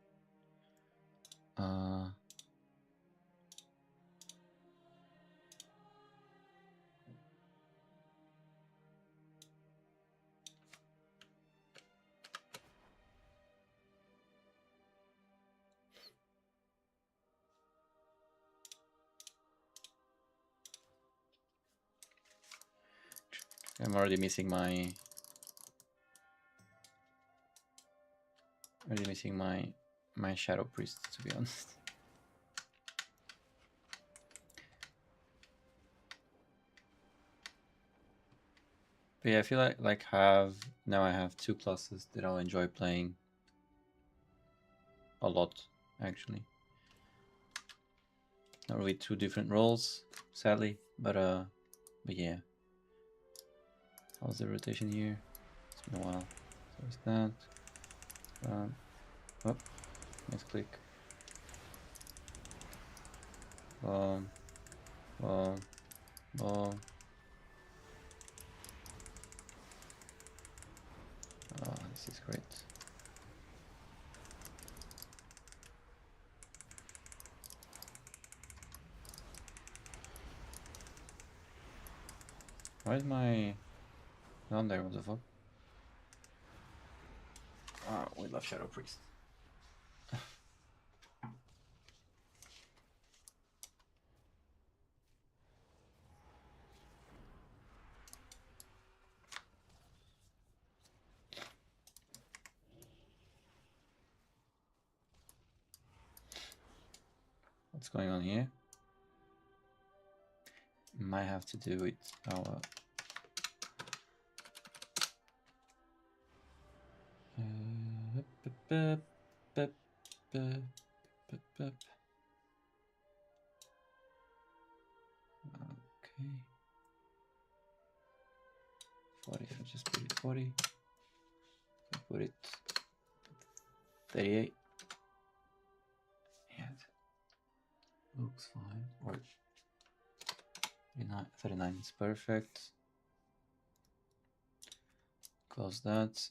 I'm already missing my Shadow Priest, to be honest. But yeah, I feel like now I have two classes that I'll enjoy playing a lot, actually. Not really two different roles, sadly, but yeah. How's the rotation here? It's been a while. So it's that. Oh, nice click. Boom, boom, boom. This is great. Why is my down there? What the fuck? Ah, we love Shadow Priest. What's going on here? Might have to do with our okay. 40, I'll just put it 40. I'll put it 38. Yeah, it looks fine. Or 39 is perfect. Close that.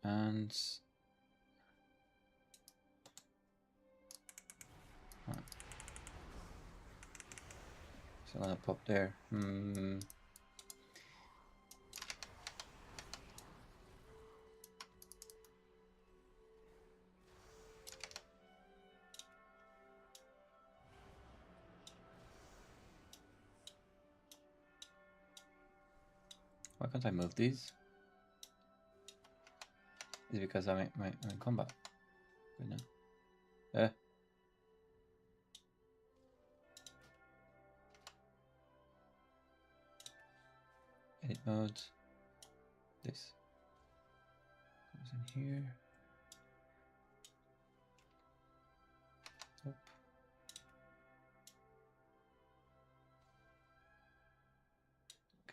And so I'm gonna pop there. Why can't I move these? Is it because I'm in combat? Good now. Edit mode. This goes in here. Oh.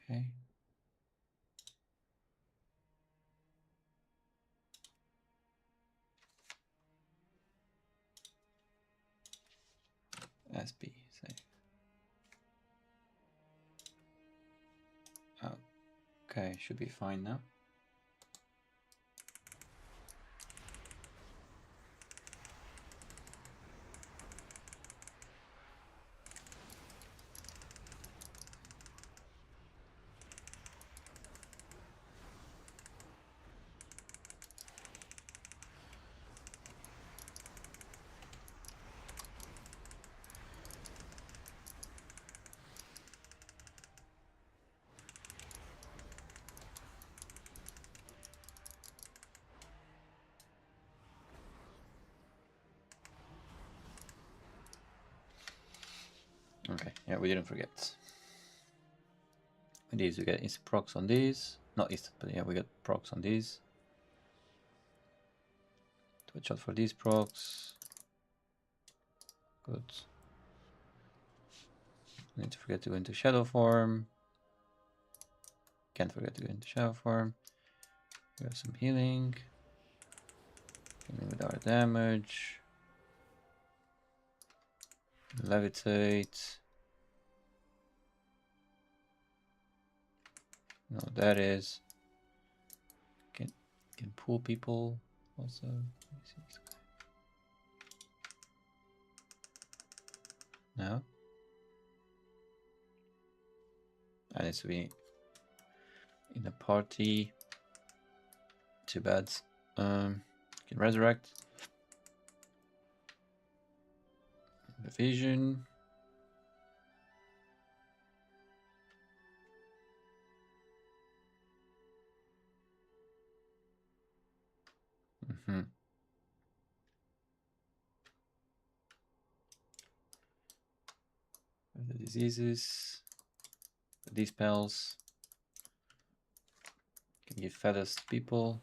Okay. SB, say. Okay, should be fine now. Okay, yeah, we didn't forget. With these, we get instant procs on these. Not instant, but yeah, we get procs on these. Watch out for these procs. Good. Need to forget to go into shadow form. Can't forget to go into shadow form. We have some healing. Healing with our damage. Levitate. No, that is. Can pull people also. No. I need to be in a party. Too bad. Can resurrect. The vision. The diseases. These spells. Can give feathers to people.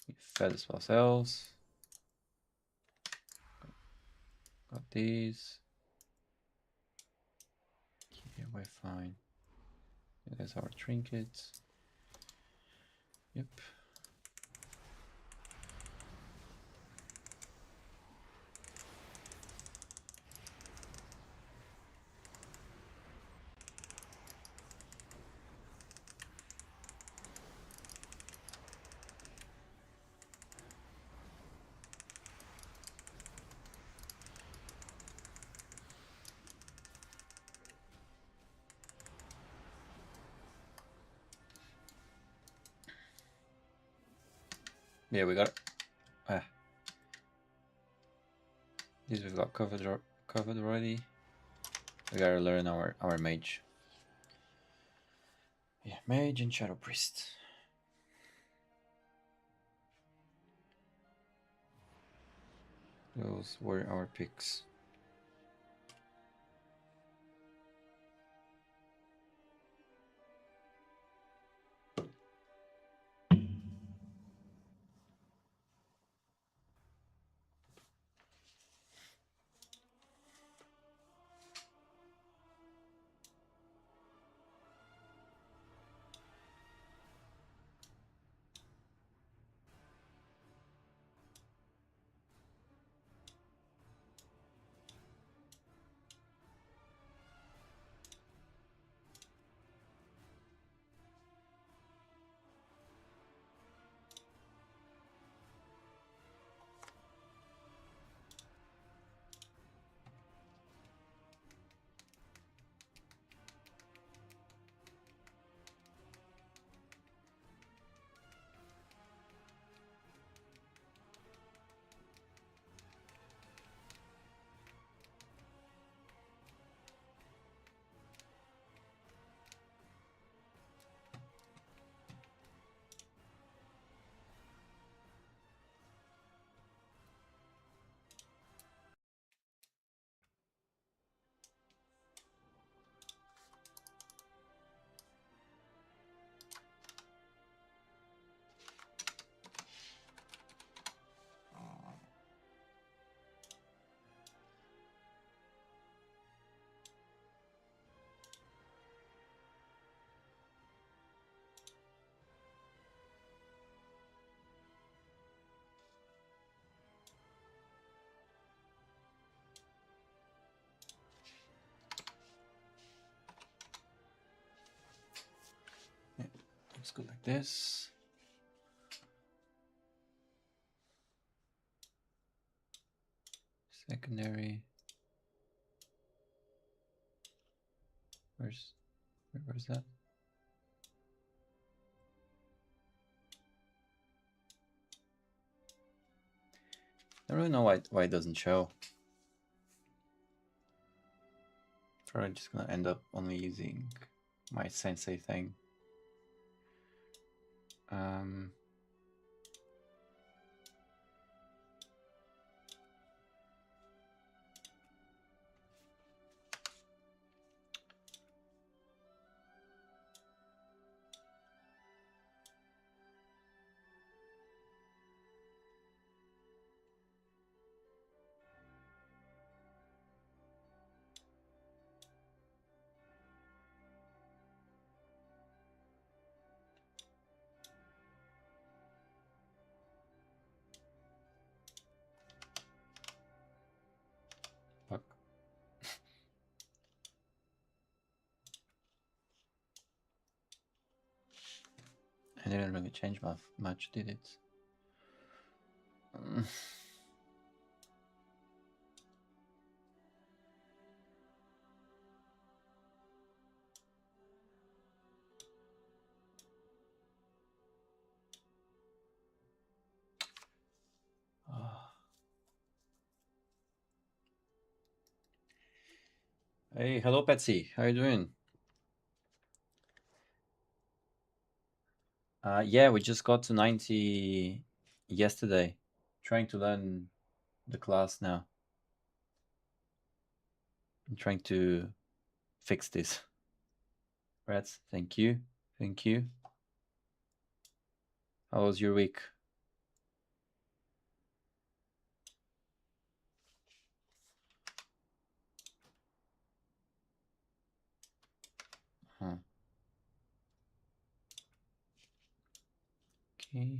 Give feathers to ourselves. Got these. Yeah, we're fine. There's our trinkets. Yep. Yeah, we got this. We've got covered already. We gotta learn our mage. Yeah, mage and shadow priest. Those were our picks. Yeah, looks good like this. Secondary. Where's that? I don't really know why it doesn't show. Probably just gonna end up only using my sensei thing. Fuck. I didn't really change much, did it? Oh. Hey, hello, Patsy. How you doing? Yeah, we just got to 90 yesterday. Trying to learn the class now. I'm trying to fix this. Rats, thank you. Thank you. How was your week? Huh. Okay.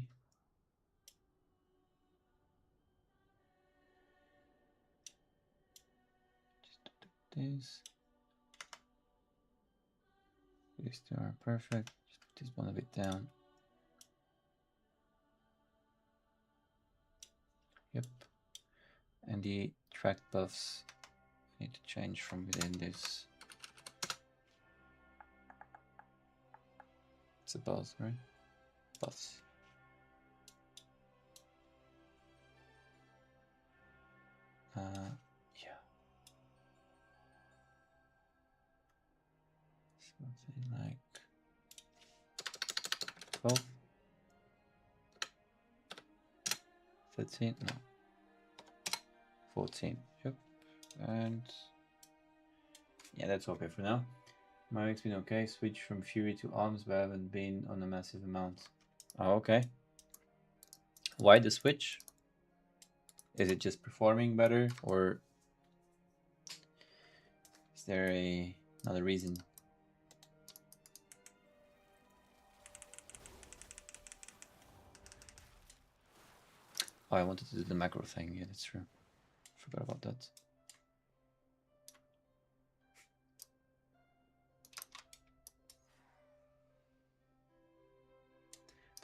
Just do this. These two are perfect. Just put this one a bit down. Yep. And the track buffs need to change from within this. It's a buff, right? Buffs. Yeah. Something like 12, 13, no, 14. Yep. And yeah, that's okay for now. Marik's been okay. Switch from Fury to Arms, but I haven't been on a massive amount. Oh, okay. Why the switch? Is it just performing better, or is there another reason? Oh, I wanted to do the macro thing. Yeah, that's true. Forgot about that.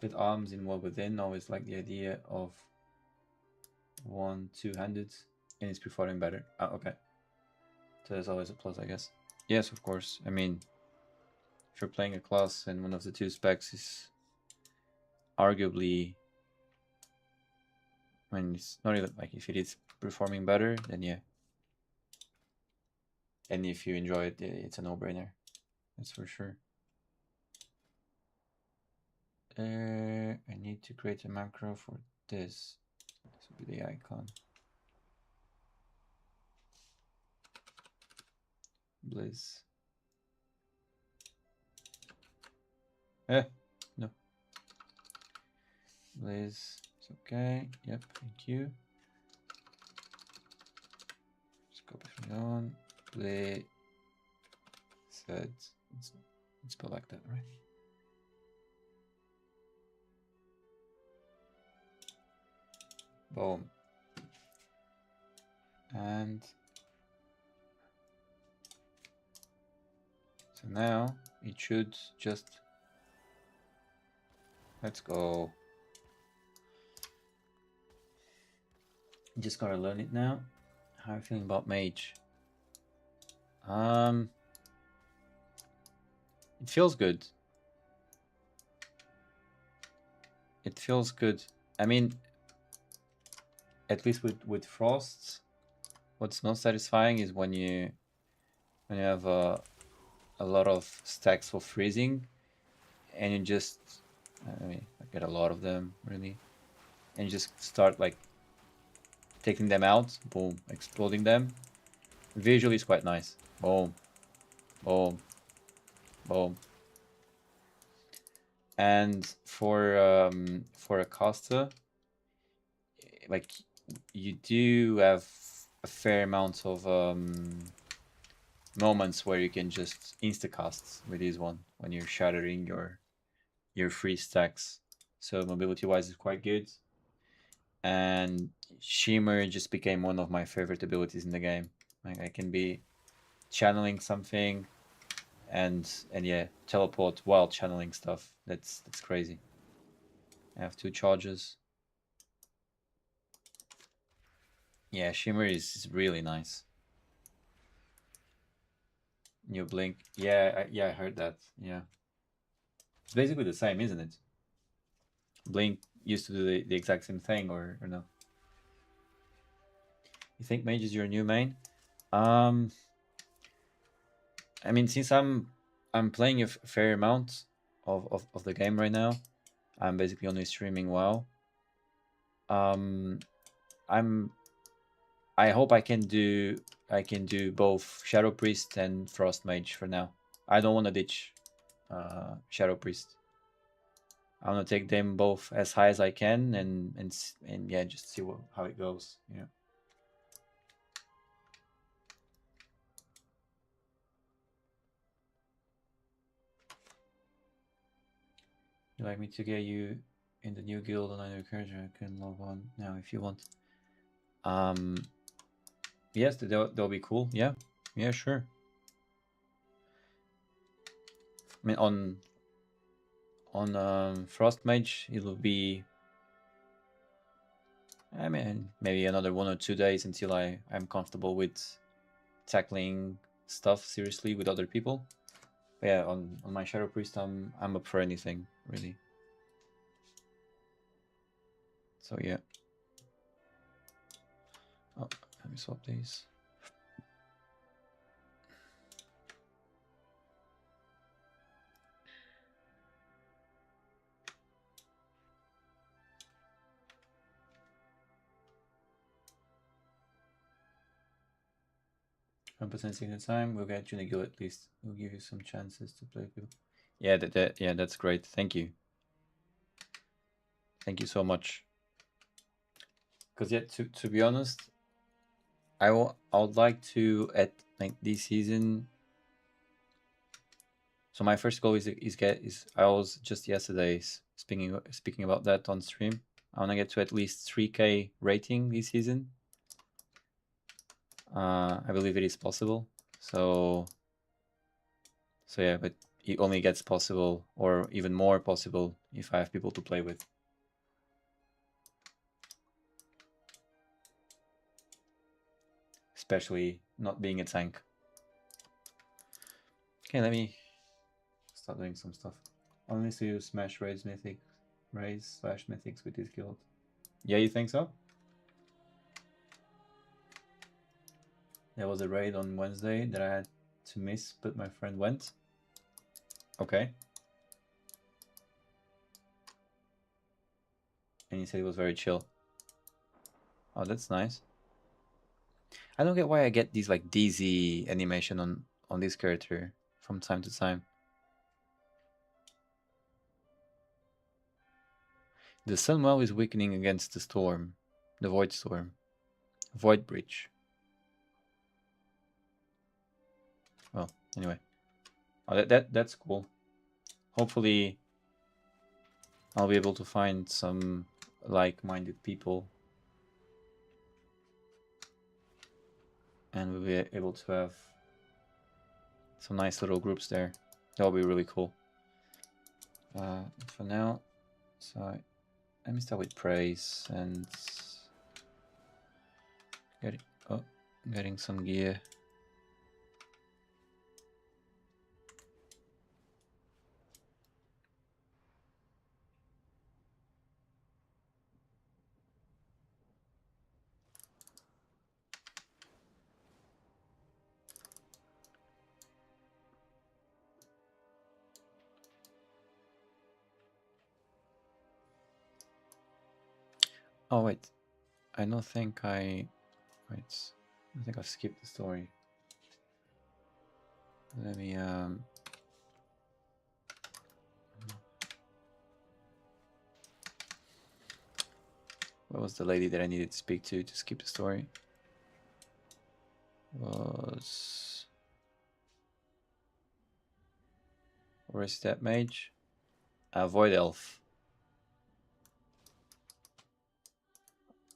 With arms in what within, always like the idea of one two-handed, and it's performing better. Oh, okay. So that's always a plus, I guess. Yes, of course. I mean, if you're playing a class and one of the two specs is arguably, I mean, it's not even like if it is performing better, then yeah. And if you enjoy it, it's a no-brainer. That's for sure. I need to create a macro for this. This will be the icon. Blizz. No. Blizz. It's okay. Yep, thank you. Just copy from the on. Blizz. Said. It's spelled like that, right? Boom. And so now it should just, let's go. Just gotta learn it now. How are you feeling about Mage? It feels good. It feels good. I mean, at least with Frost, what's not satisfying is when you have a lot of stacks for freezing, and you just, I mean, I get a lot of them really, and you just start like taking them out, boom, exploding them. Visually, it's quite nice. Boom, boom, boom. And for a caster, like you do have a fair amount of moments where you can just instacast with this one when you're shattering your free stacks. So mobility wise is quite good. And Shimmer just became one of my favorite abilities in the game. Like I can be channeling something and yeah, teleport while channeling stuff. That's crazy. I have 2 charges. Yeah, Shimmer is really nice. New Blink. Yeah, I heard that. Yeah. It's basically the same, isn't it? Blink used to do the exact same thing, or no? You think Mage is your new main? I mean, since I'm playing a fair amount of the game right now, I'm basically only streaming WoW. I hope I can do both Shadow Priest and Frost Mage for now. I don't want to ditch Shadow Priest. I want to take them both as high as I can, and yeah, just see how it goes. Yeah. You like me to get you in the new guild and I encourage you, I can log on now if you want. Yes, that'll be cool. Yeah. Yeah, sure. I mean, on Frost Mage, it'll be, I mean, maybe another 1 or 2 days until I'm comfortable with tackling stuff seriously with other people. But yeah, on my Shadow Priest, I'm up for anything really. So yeah. Oh, Let me swap these. % signature time. We'll get you in a guild at least. We'll give you some chances to play people. Yeah, that's great. Thank you. Thank you so much. Because yeah, to be honest, I would like to at like this season. So my first goal is I was just yesterday speaking about that on stream. I want to get to at least 3K rating this season. I believe it is possible. So yeah, but it only gets possible or even more possible if I have people to play with. Especially not being a tank. Okay, let me start doing some stuff. Only to use Smash Raids Mythics /Mythics with this guild. Yeah, you think so? There was a raid on Wednesday that I had to miss, but my friend went. Okay. And he said it was very chill. Oh, that's nice. I don't get why I get these like DZ animation on this character from time to time. The Sunwell is weakening against the storm, the Void Storm, Void Bridge. Well, anyway, oh, that's cool. Hopefully, I'll be able to find some like-minded people, and we'll be able to have some nice little groups there. That'll be really cool. For now, so let me start with praise and getting some gear. Oh wait, I don't think I think I've skipped the story. Let me what was the lady that I needed to speak to skip the story? Was where is that mage? Void Elf.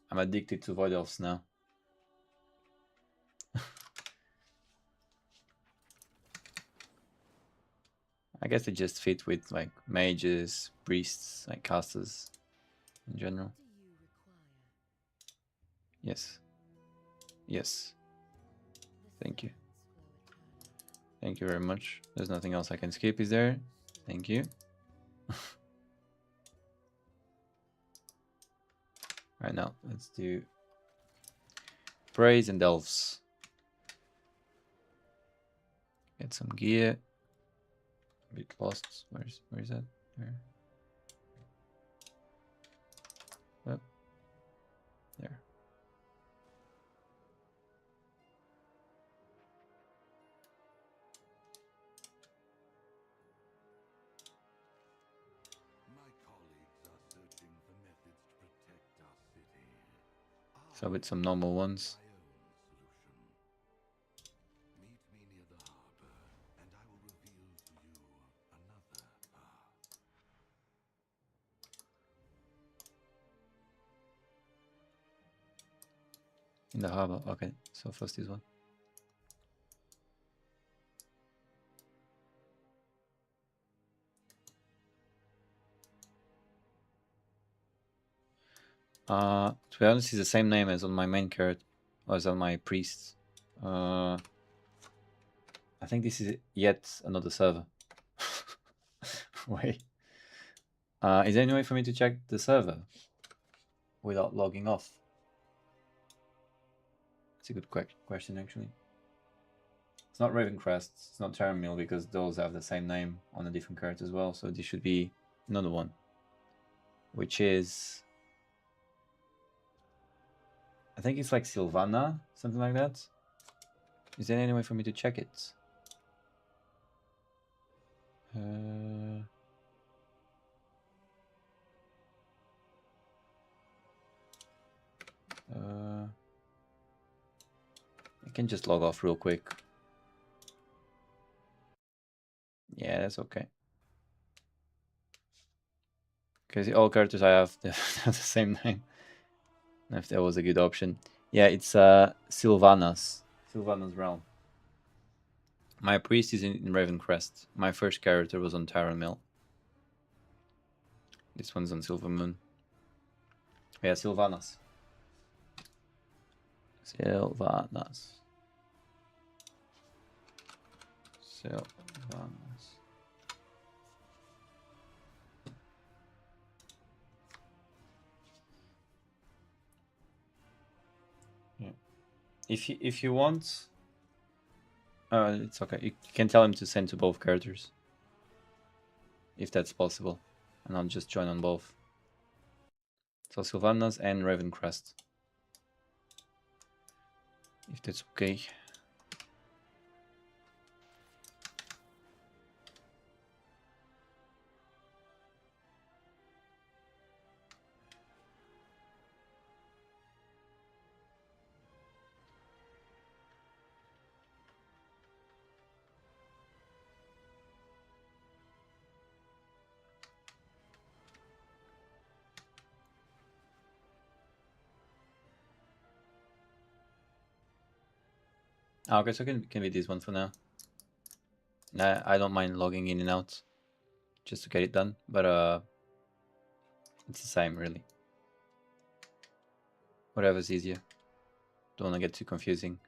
I'm addicted to Void Elves now. I guess they just fit with like mages, priests, like casters in general. Yes. Yes. Thank you. Thank you very much. There's nothing else I can skip, is there? Thank you. Right now, let's do praise and elves. Get some gear. A bit lost. Where is that? There. Oh. There. So with some normal ones. In the harbor. Okay, so first this one. To be honest, it's the same name as on my main character, as on my priest. I think this is yet another server. Wait. Is there any way for me to check the server without logging off? It's a good question, actually. It's not Ravencrest, it's not Terramil, because those have the same name on a different card as well, so this should be another one. Which is... I think it's like Sylvana, something like that. Is there any way for me to check it? I can just log off real quick. Yeah, that's okay. Because all characters I have, they have the same name. If that was a good option. Yeah, it's Sylvanas. Sylvanas Realm. My priest is in Ravencrest. My first character was on Terramil. This one's on Silvermoon. Yeah, Sylvanas. Sylvanas. Sylvanas. Yeah. If you want, it's okay. You can tell him to send to both characters, if that's possible, and I'll just join on both. So Sylvanas and Ravencrest, if that's okay. Okay, so can be this one for now. I don't mind logging in and out, just to get it done. But it's the same really. Whatever's easier. Don't want to get too confusing.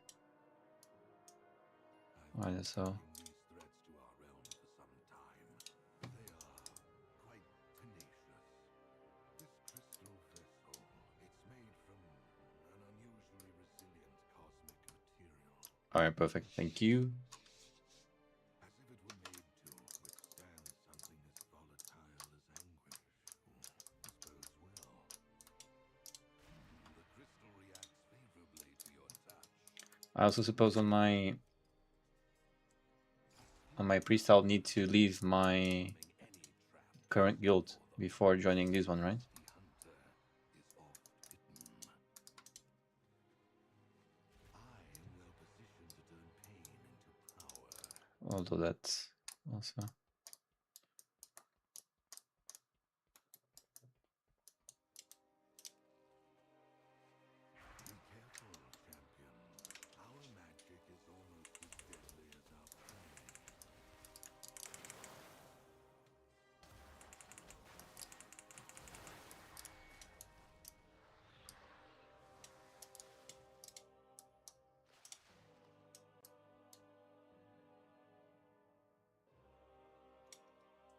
Alright, so. Alright, perfect. Thank you. I also suppose on my priest I'll need to leave my current guild before joining this one, right? Although that's also...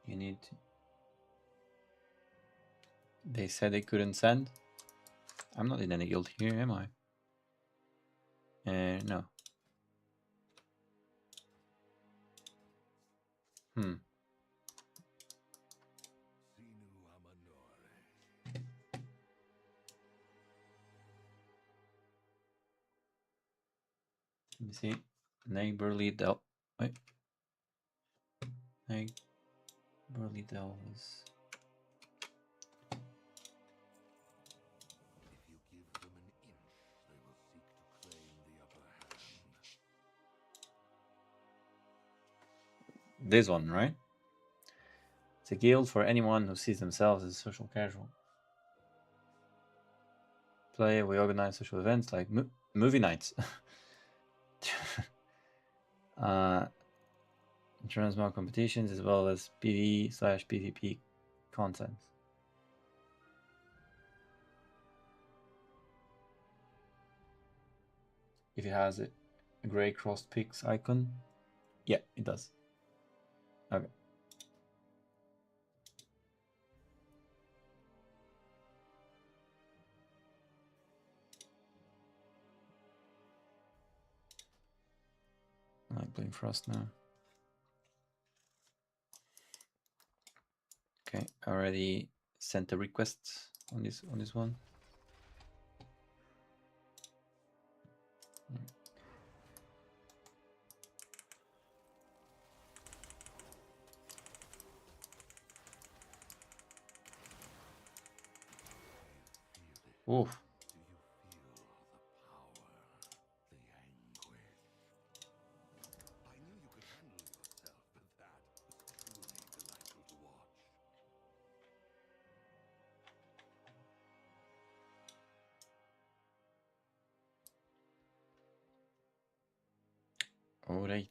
You need to... They said they couldn't send. I'm not in any guild here, am I? No. Let me see. Neighborly Del... Wait. Neighborly Delves. This one, right? It's a guild for anyone who sees themselves as social casual. We organize social events like movie nights. Transmog competitions as well as PvE/PvP content. If it has a gray crossed pics icon, yeah, it does. Okay. not playing Frost now. Okay, I already sent a request on this one. Oof. All right.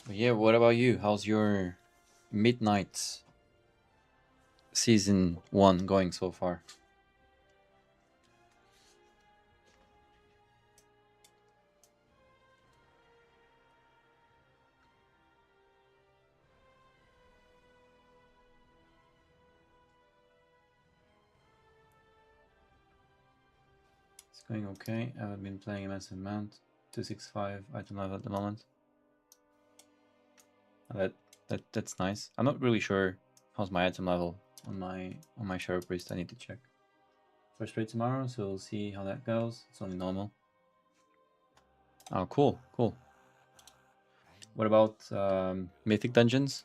Yeah, what about you? How's your Midnight Season 1 going so far? It's going okay. I haven't been playing a massive amount. 265 item level at the moment. That's nice. I'm not really sure how's my item level on my Shadow Priest. I need to check. First raid tomorrow, so we'll see how that goes. It's only normal. Oh, cool. What about Mythic Dungeons?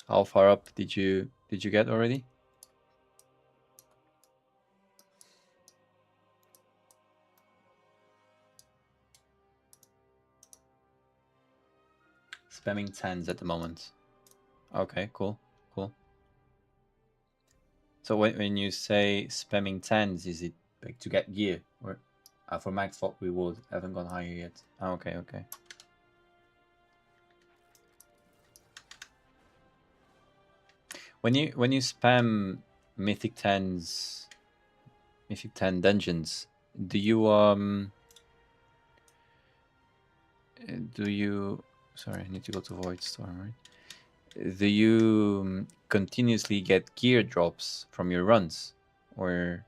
How far up did you get already? Spamming 10s at the moment. Okay, cool. So when you say spamming 10s, is it like to get gear? Or for max fault reward, haven't gone higher yet. Oh, okay. When you spam Mythic 10s, Mythic 10 dungeons, do you sorry, I need to go to Void Storm, right? Do you continuously get gear drops from your runs, or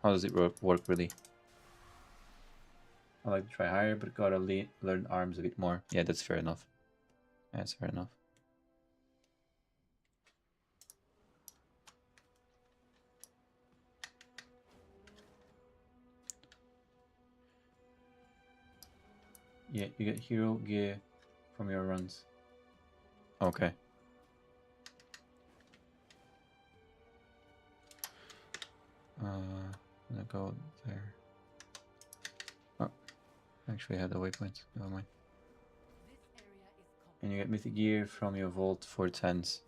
how does it work really? I like to try higher, but gotta learn arms a bit more. Yeah, that's fair enough. That's fair enough. Yeah, you get hero gear from your runs. Okay. I'm gonna go there. Oh, actually I had a waypoint. Never mind. And you get mythic gear from your vault for 10s.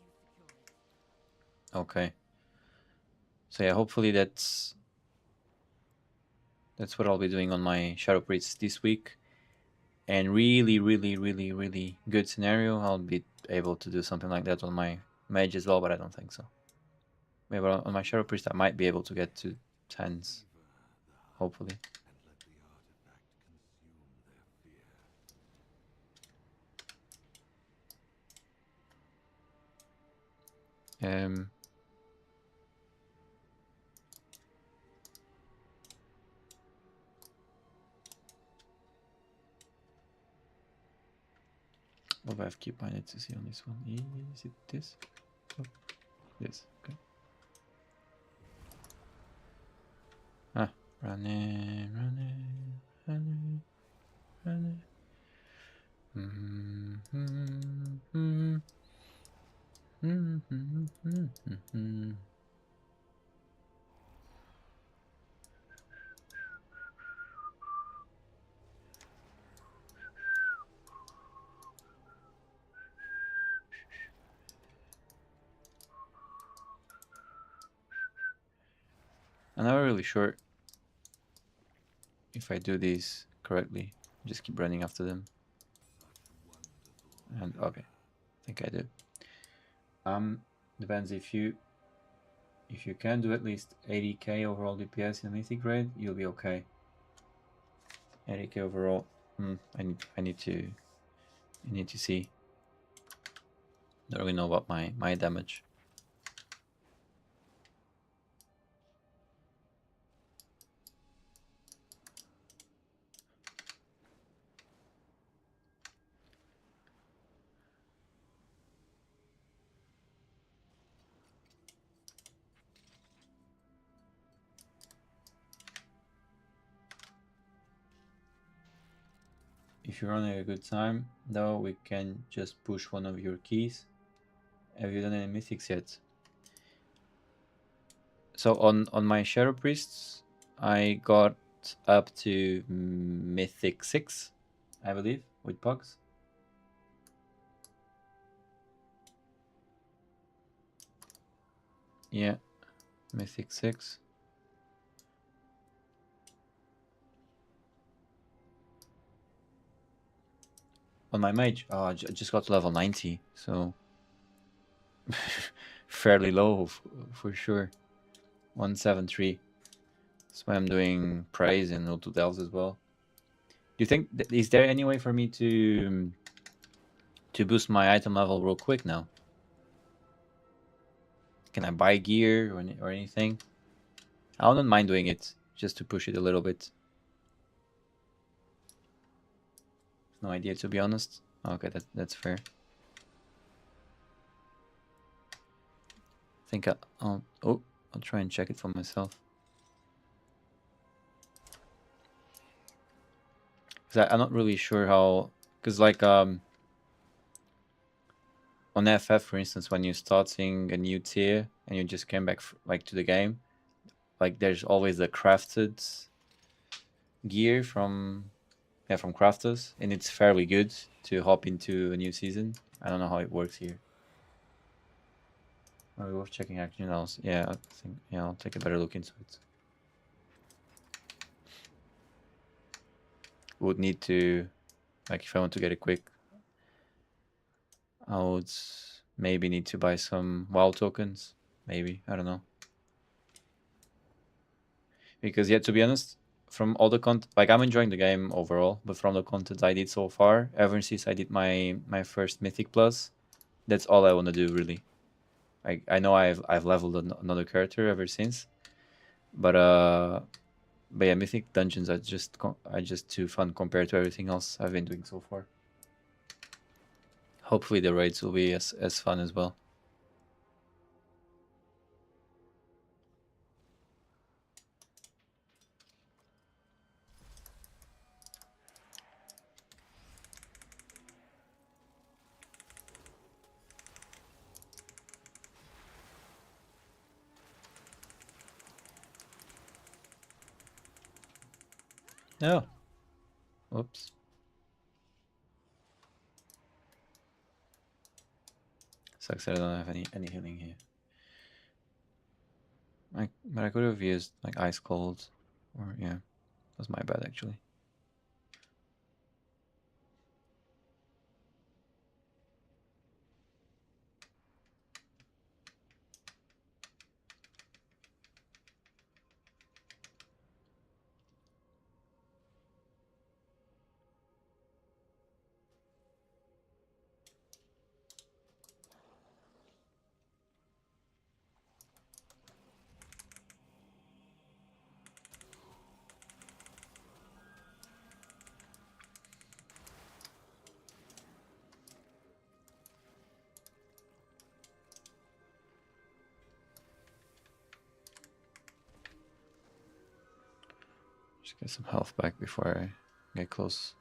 Okay. So yeah, hopefully that's what I'll be doing on my Shadow Priest this week. And really good scenario, I'll be able to do something like that on my Mage as well, but I don't think so. Maybe on my Shadow Priest I might be able to get to 10s. Hopefully. What do I have keep I need to see on this one? Is it this? Oh, this, okay. Ah, running. I'm not really sure if I do these correctly. Just keep running after them. And okay, I think I do. Depends if you If you can do at least 80k overall DPS in a mythic grade, you'll be okay. 80k overall. I need to see. Don't really know about my damage. If you're running a good time, though, we can just push one of your keys. Have you done any mythics yet? So on my Shadow Priests, I got up to Mythic 6, I believe, with pugs. Yeah, Mythic 6. On my mage, oh, I just got to level 90, so fairly low for sure. 173. That's why I'm doing praise and auto delves as well. Do you think is there any way for me to boost my item level real quick now? Can I buy gear or anything? I wouldn't mind doing it just to push it a little bit. No idea, to be honest. Okay, that's fair. I think I'll try and check it for myself. Because I'm not really sure how. Because like on FF, for instance, when you start seeing a new tier and you just came back like to the game, like there's always the crafted gear from crafters, and it's fairly good to hop into a new season. I don't know how it works here. Maybe worth checking actually now. Yeah, I think I'll take a better look into it. Would need to, like, if I want to get it quick, I would maybe need to buy some WoW tokens. Maybe, I don't know. Because yeah, to be honest, from all the content, like I'm enjoying the game overall, but from the content I did so far, ever since I did my first Mythic Plus, that's all I want to do really. I know I've leveled another character ever since, but yeah, Mythic Dungeons are just too fun compared to everything else I've been doing so far. Hopefully the raids will be as fun as well. Oh, whoops. Sucks that I don't have any healing here. But I could have used like ice cold, or yeah, that's my bad actually. Just get some health back before I get close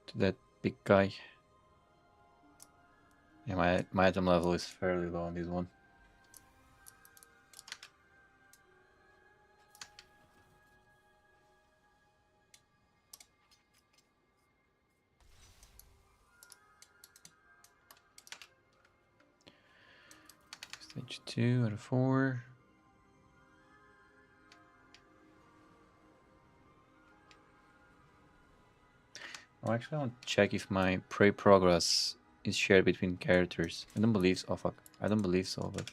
to that big guy. Yeah, my item level is fairly low on this one. Stage 2 out of 4. Oh, actually, I want to check if my prey progress is shared between characters. I don't believe so. Oh, fuck. I don't believe so, but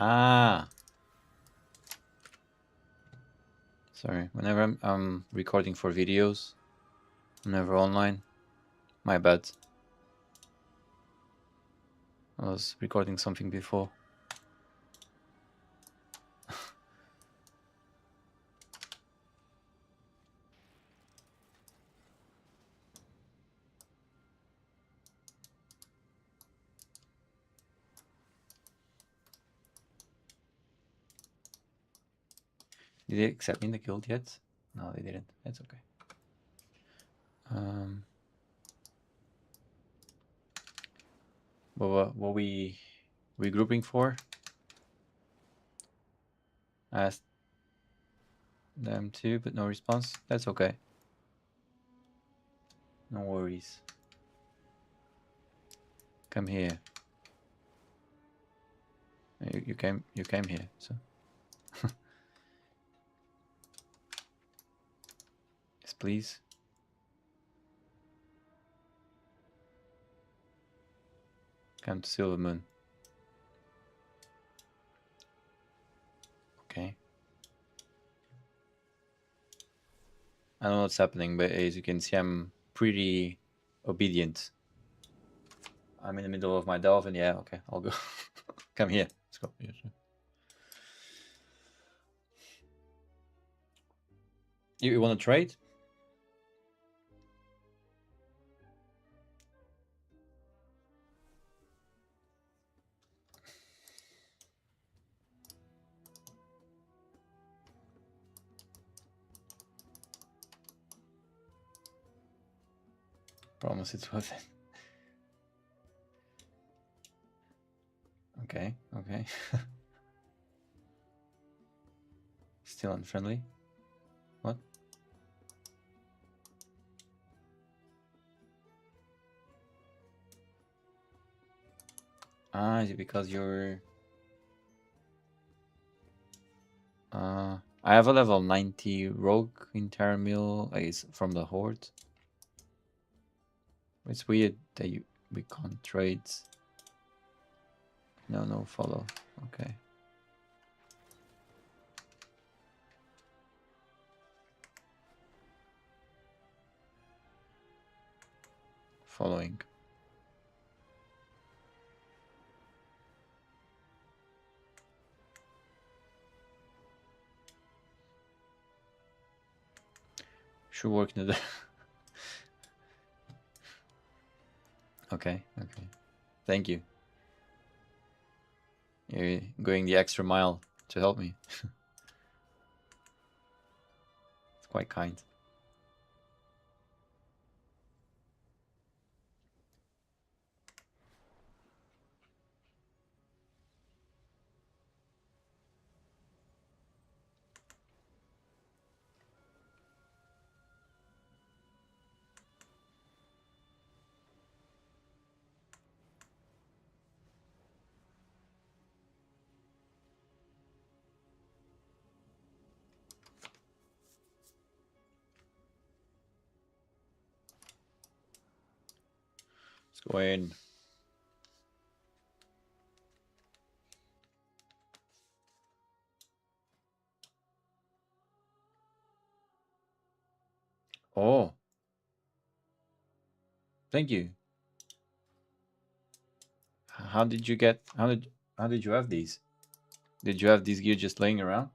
Ah. Sorry. Whenever I'm recording for videos, I'm never online. My bad. I was recording something before. Did they accept me in the guild yet? No, they didn't. That's okay. What we regrouping for? I asked them too, but no response. That's okay. No worries. Come here. You came here, so yes, please. Come to Silver Moon. Okay. I don't know what's happening, but as you can see, I'm pretty obedient. I'm in the middle of my delve, and yeah, okay, I'll go. Come here. Let's go. Yeah, sure. You want to trade? Promise it's worth it. Okay, okay. Still unfriendly. What? Ah, is it because you're... I have a level 90 rogue in Terramil, it's from the Horde. It's weird that we can't trade. No follow. Okay. Following. Should work in the... Okay, okay. Thank you. You're going the extra mile to help me. It's quite kind. Let's go in. Oh, thank you. How did you get... How did you have these? Did you have these gear just laying around?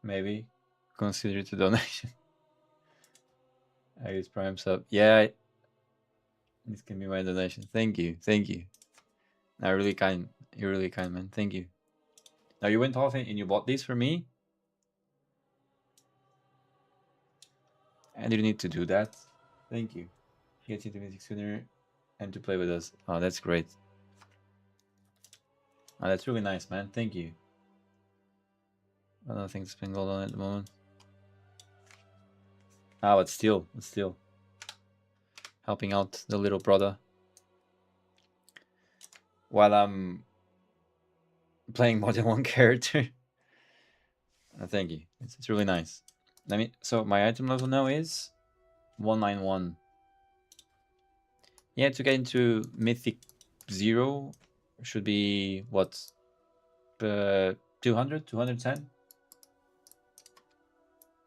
Maybe. Consider it a donation. I use Prime sub. Yeah, this can be my donation. Thank you. Thank you. You're really kind, man. Thank you. Now you went off and you bought these for me? And you need to do that. Thank you. Get into music sooner and to play with us. Oh, that's great. Oh, that's really nice, man. Thank you. I don't think it's been going on at the moment. Ah, but still, helping out the little brother while I'm playing more than one character. Thank you. It's really nice. So my item level now is 191. Yeah, to get into Mythic 0 should be what? 200, 210?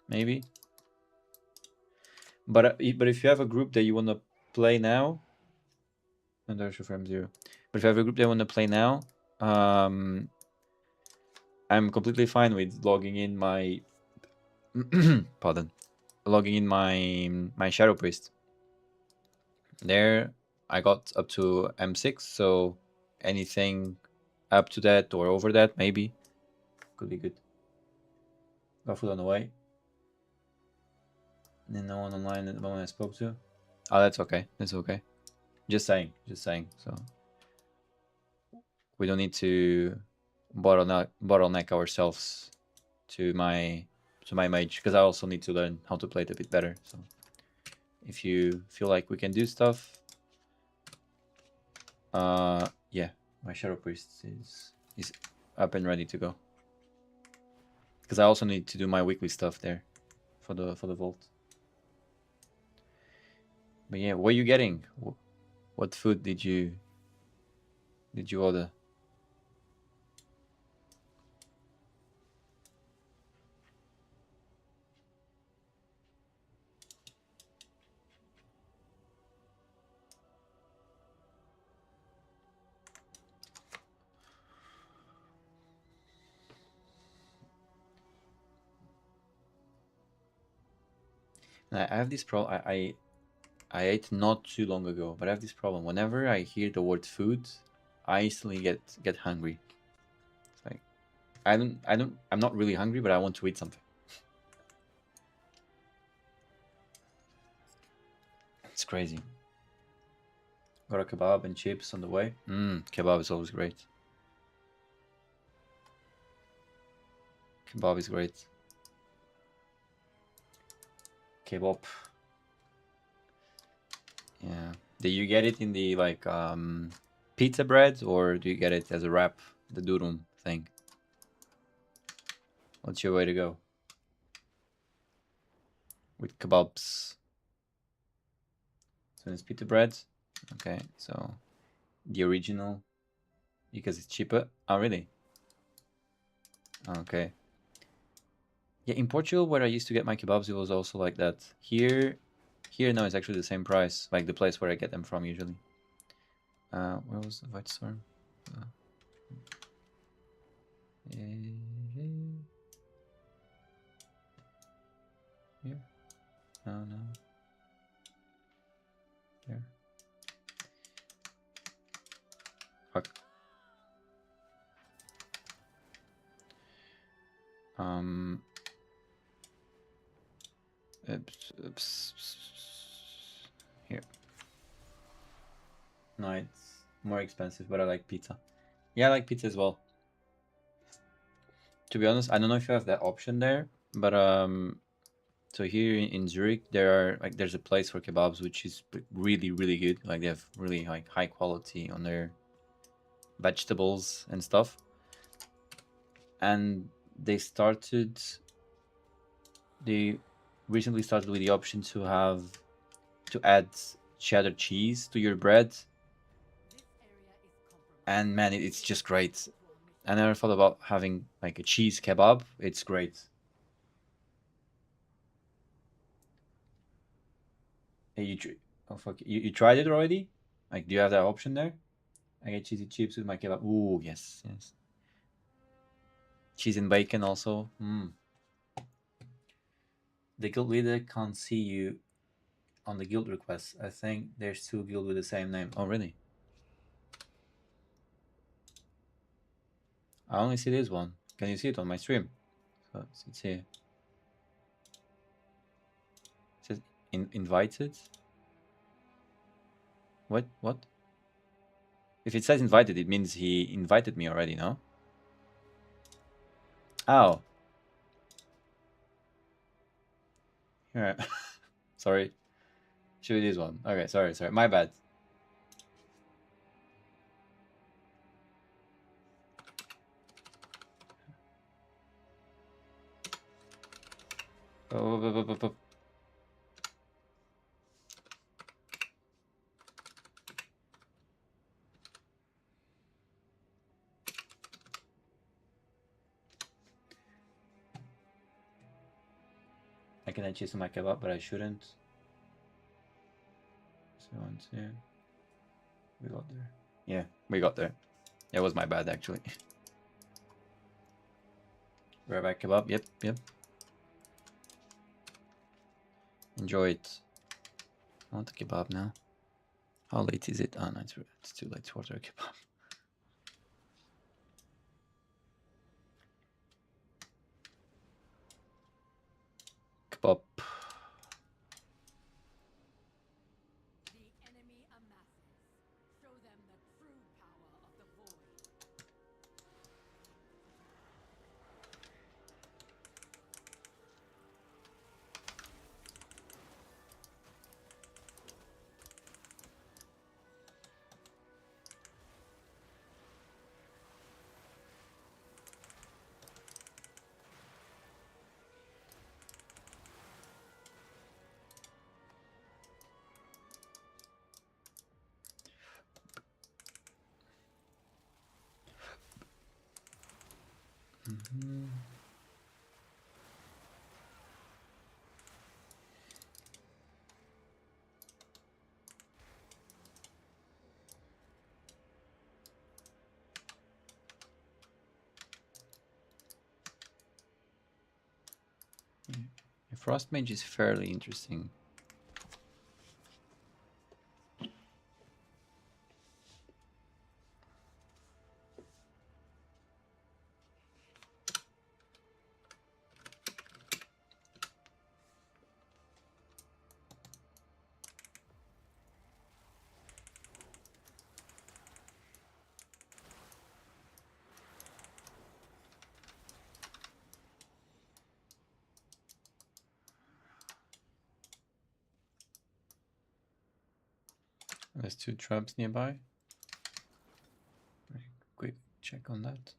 Maybe. But if you have a group that you want to play now, and there's your frame 0. But if you have a group that want to play now, I'm completely fine with logging in my pardon, logging in my Shadow Priest. There, I got up to M6, so anything up to that or over that maybe could be good. Got food on the way. And then no one online at the moment I spoke to. Oh, that's okay. That's okay. Just saying. Just saying. So we don't need to bottleneck ourselves to my mage, because I also need to learn how to play it a bit better. So if you feel like we can do stuff, yeah, my Shadow Priest is up and ready to go. Because I also need to do my weekly stuff there for the vault. But yeah, what are you getting? What food did you order? I have this problem. I ate not too long ago, but I have this problem. Whenever I hear the word food, I instantly get hungry. It's like I'm not really hungry, but I want to eat something. It's crazy. Got a kebab and chips on the way. Kebab is always great. Kebab is great. Kebab. Yeah. Do you get it in the like pizza bread, or do you get it as a wrap, the durum thing? What's your way to go with kebabs? So it's pita bread. Okay, so the original, because it's cheaper. Oh, really? Okay. Yeah, in Portugal, where I used to get my kebabs, it was also like that. Here, no, it's actually the same price, like the place where I get them from usually. Where was the White Storm? Here? No. Here. Fuck. Oops. Here. No, it's more expensive, but I like pizza. Yeah, I like pizza as well. To be honest, I don't know if you have that option there, but so here in Zurich there's a place for kebabs which is really really good. Like they have really high quality on their vegetables and stuff. And they recently started with the option to add cheddar cheese to your bread. And man, it's just great. I never thought about having like a cheese kebab. It's great. Hey, you tried it already? Like, do you have that option there? I get cheesy chips with my kebab. Ooh, yes. Cheese and bacon also. The guild leader can't see you on the guild request. I think there's 2 guilds with the same name. Oh, really? I only see this one. Can you see it on my stream? So it's here. It says invited. What? If it says invited, it means he invited me already, no? Oh. Here. Sorry. Should be this one. Okay, sorry. My bad. Up. I can chase my kebab, but I shouldn't. So 1, 2. We got there. Yeah, we got there. It was my bad, actually. We're back kebab. Yep. Enjoy it. I want a kebab now. How late is it? Oh, no, it's too late to order a kebab. Kebab. The enemy amasses. Show them the true power of the void. Frost Mage is fairly interesting. There's 2 traps nearby. Very quick check on that.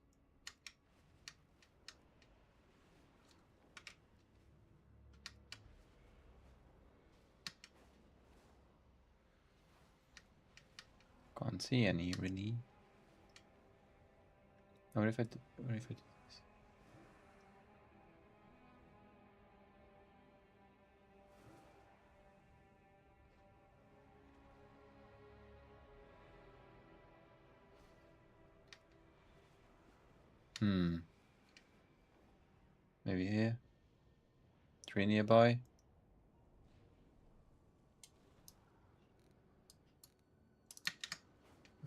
Can't see any really. What if I do this? Maybe here. 3 nearby.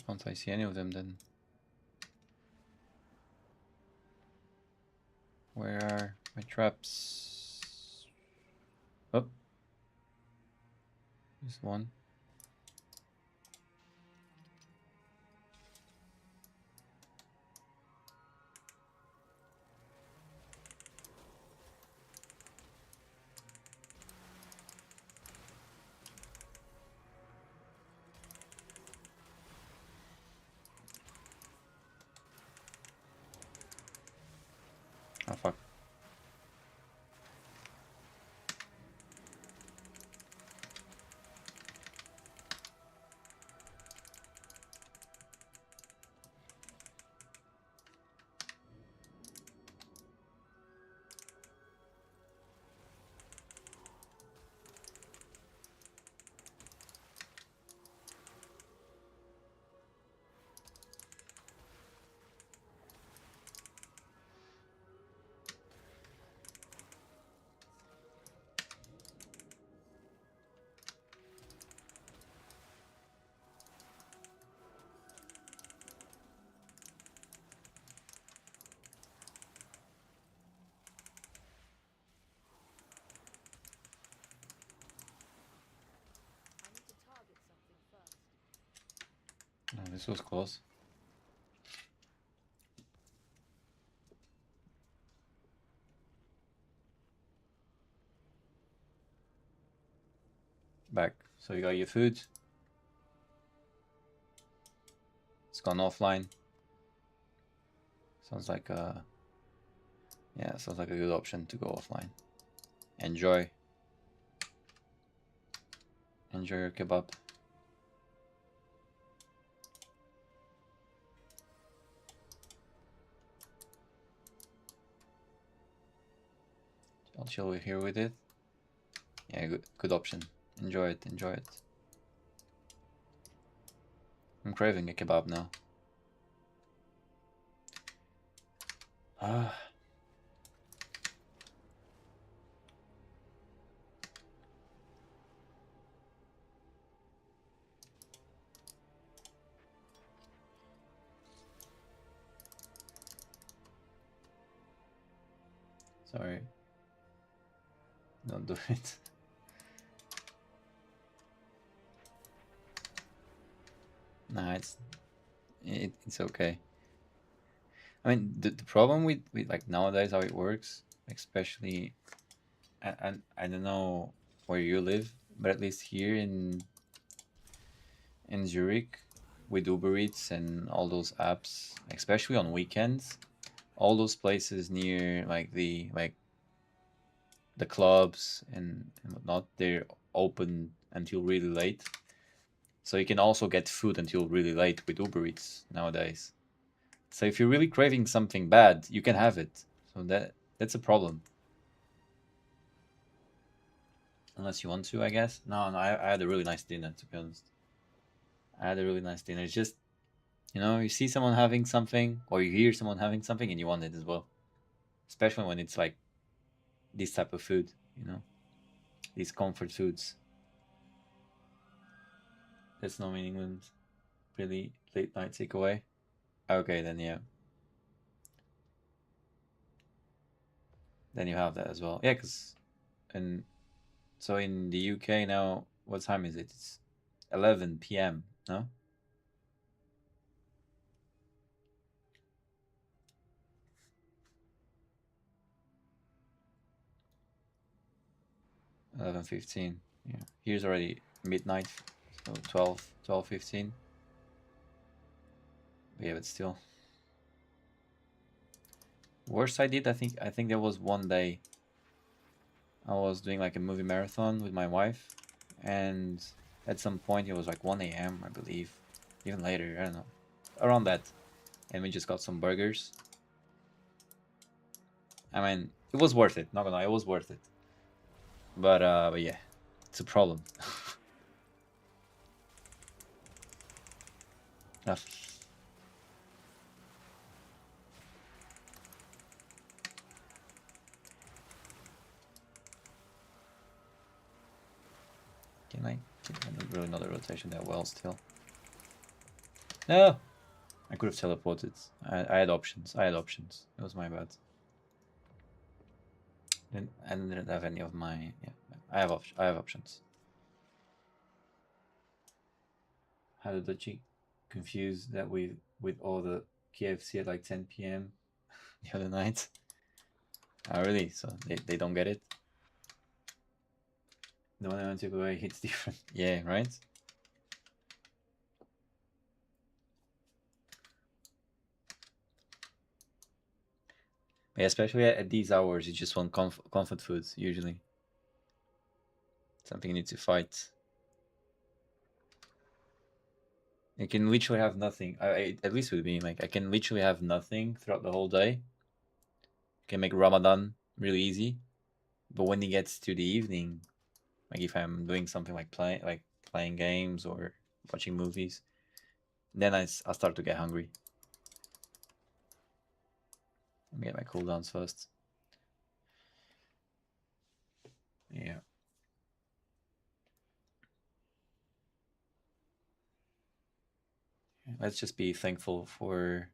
Can't I see any of them then? Where are my traps? Oh. There's one. Oh fuck. I need to target something first. Oh, this was close. Back. So you got your food. It's gone offline. Sounds like a... Yeah, sounds like a good option to go offline. Enjoy. Enjoy your kebab. I'll chill here with it. Yeah, good option. Enjoy it, enjoy it. I'm craving a kebab now. Ah. Sorry. Don't do it. Nah, it's okay. I mean, the problem with like nowadays how it works, especially, and I don't know where you live, but at least here in Zurich, with Uber Eats and all those apps, especially on weekends, all those places near like the clubs and whatnot, they're open until really late. So you can also get food until really late with Uber Eats nowadays. So if you're really craving something bad, you can have it. So that's a problem. Unless you want to, I guess. No, I had a really nice dinner, to be honest. I had a really nice dinner. It's just, you see someone having something, or you hear someone having something, and you want it as well. Especially when it's like this type of food, these comfort foods. That's no in England. Really late night takeaway. Okay, then yeah. Then you have that as well. Yeah, and so in the UK now, what time is it? It's 11 p.m. No, 11:15. Yeah, here's already midnight, so 12:15. But yeah, but still. Worst I did, I think there was one day I was doing like a movie marathon with my wife, and at some point it was like 1 a.m. I believe, even later, I don't know, around that, and we just got some burgers. I mean, it was worth it. Not gonna lie, it was worth it. But yeah, it's a problem. Ah, can I don't really know the rotation that well still. No, I could have teleported. I had options. I had options. It was my bad. I didn't have any of my. Yeah, I have options. How did Dutchie confuse that with all the KFC at like 10 p.m. the other night? Oh, really? So they don't get it? The one I went to go away hits different. Yeah, right? Yeah, especially at these hours, you just want comfort foods, usually. Something you need to fight. You can literally have nothing. At least with me, like I can literally have nothing throughout the whole day. Can make Ramadan really easy. But when it gets to the evening, like if I'm doing something like playing games or watching movies, then I start to get hungry. Let me get my cooldowns first. Yeah. Let's just be thankful for.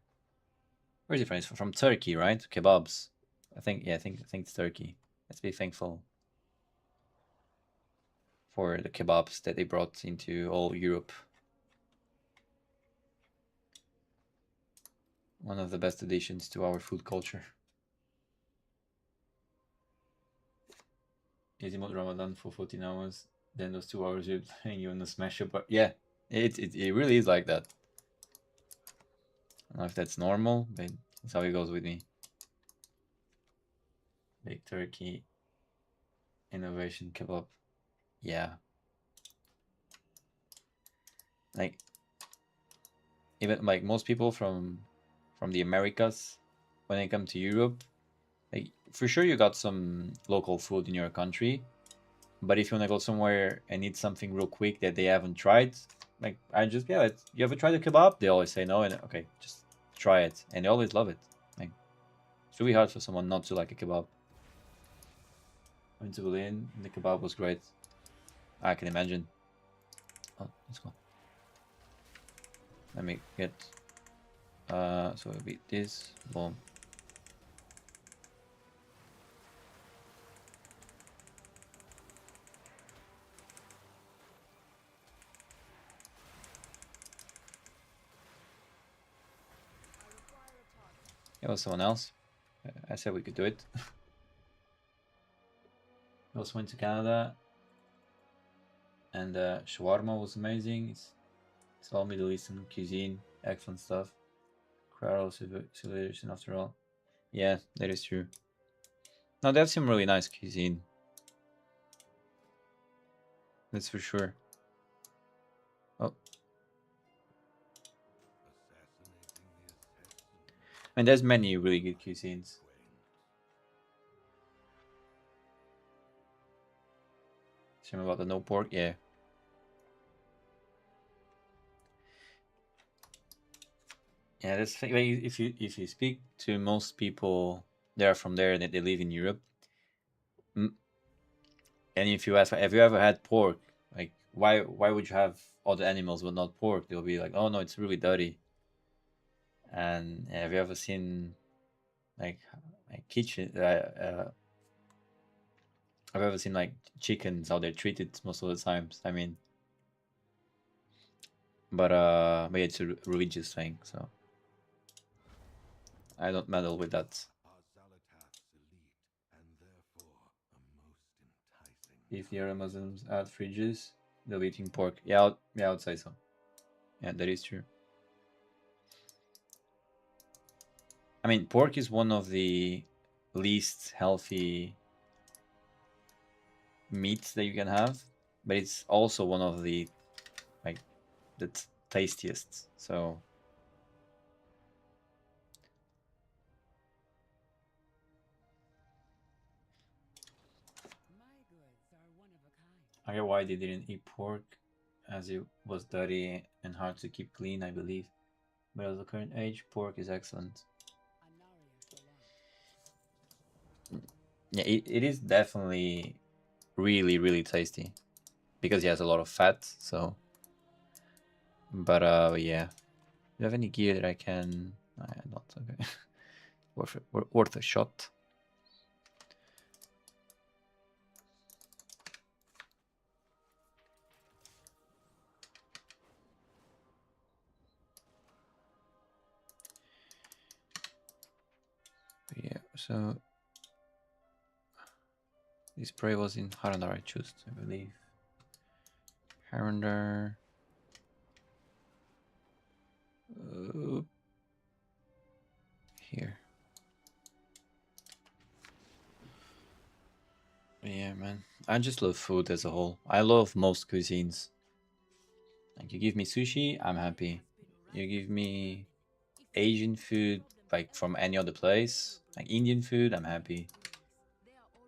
Where's it from? Turkey, right? Kebabs. I think it's Turkey. Let's be thankful for the kebabs that they brought into all Europe. One of the best additions to our food culture. Easy mode Ramadan for 14 hours. Then those 2 hours you're playing, you want to smash it. But yeah, it really is like that. I don't know if that's normal, but that's how it goes with me. Big turkey. Innovation kebab. Yeah. Like even like most people from the Americas, when they come to Europe, like for sure you got some local food in your country, but if you want to go somewhere and eat something real quick that they haven't tried, like I just yeah, you ever tried a kebab? They always say no, and okay, just try it, and they always love it. Like it's really hard for someone not to like a kebab. Went to Berlin, the kebab was great. I can imagine. Oh, let's go. Let me get. So it'll be this. Boom. It was someone else. I said we could do it. We also went to Canada, and shawarma was amazing. It's all Middle Eastern cuisine, excellent stuff. Crowd civilization after all. Yeah, that is true. No, they have some really nice cuisine. That's for sure. Oh. And there's many really good cuisines. Same about the no pork, yeah. Yeah, that's the thing. Like, if you speak to most people, they are from there and they live in Europe. And if you ask, have you ever had pork? Like, why would you have other animals but not pork? They'll be like, oh no, it's really dirty. And have you ever seen like kitchen? I've ever seen like chickens how they're treated most of the times. I mean, but yeah, it's a religious thing, so I don't meddle with that. If the other Muslims add fridges, they'll be eating pork. Yeah, I would say so. Yeah, that is true. I mean, pork is one of the least healthy meats that you can have, but it's also one of the like the tastiest. So My goods are one of a kind. I get why they didn't eat pork, as it was dirty and hard to keep clean, I believe. But at the current age, pork is excellent. Yeah, it is definitely really, really tasty because it has a lot of fat. So, but yeah. Do you have any gear that I can? Not okay. Worth a shot. Yeah. So this spray was in Harandar I chose, I believe. Harandar. Here. Yeah, man. I just love food as a whole. I love most cuisines. Like you give me sushi, I'm happy. You give me Asian food, like from any other place, like Indian food, I'm happy.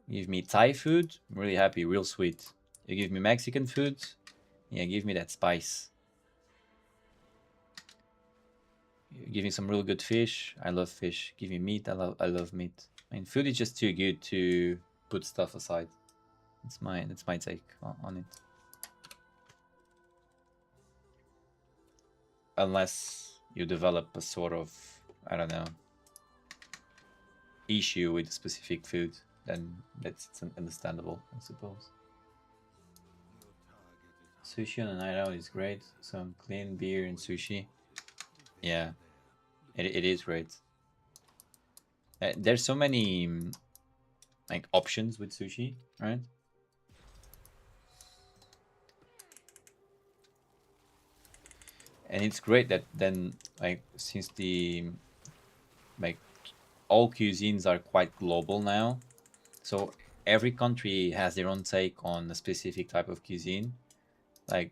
You give me Thai food, I'm really happy, real sweet. You give me Mexican food, yeah, give me that spice. You give me some real good fish, I love fish. Give me meat, I love meat. I mean, food is just too good to put stuff aside. That's my take on it. Unless you develop a sort of, I don't know, issue with specific food, then that's understandable, I suppose. Sushi on a night out is great. Some clean beer and sushi. Yeah, it is great. There's so many like options with sushi, right? And it's great that then like since the like all cuisines are quite global now, so every country has their own take on a specific type of cuisine. Like,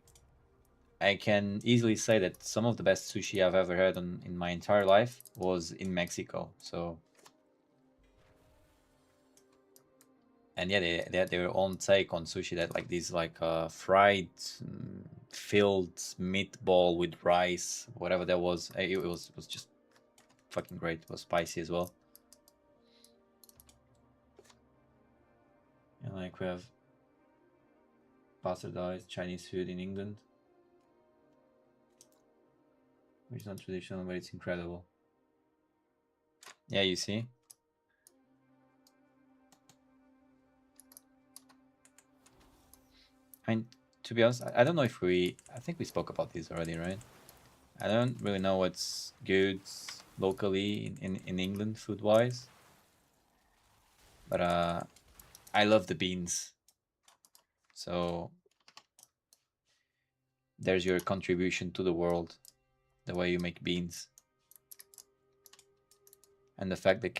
I can easily say that some of the best sushi I've ever had in my entire life was in Mexico. So, and yeah, they had their own take on sushi. That like these like fried filled meatball with rice, whatever that was. It was just fucking great. It was spicy as well. And like we have bastardized Chinese food in England, which is not traditional, but it's incredible. Yeah, you see. I mean, to be honest, I don't know if I think we spoke about this already, right? I don't really know what's good locally in England food-wise. But I love the beans. So there's your contribution to the world, the way you make beans. And the fact that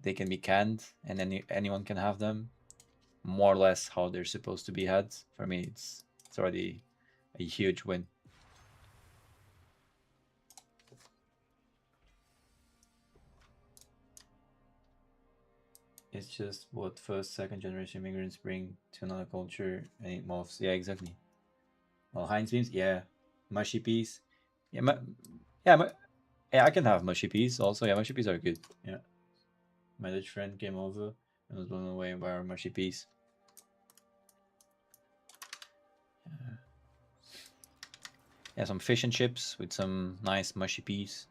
they can be canned and anyone can have them, more or less how they're supposed to be had. For me, it's already a huge win. It's just what first, second generation immigrants bring to another culture, and it morphs. Yeah, exactly. Well, Heinz beans, yeah. Mushy peas, yeah. Yeah, yeah. I can have mushy peas also. Yeah, mushy peas are good. Yeah. My Dutch friend came over and was blown away by our mushy peas. Yeah, some fish and chips with some nice mushy peas.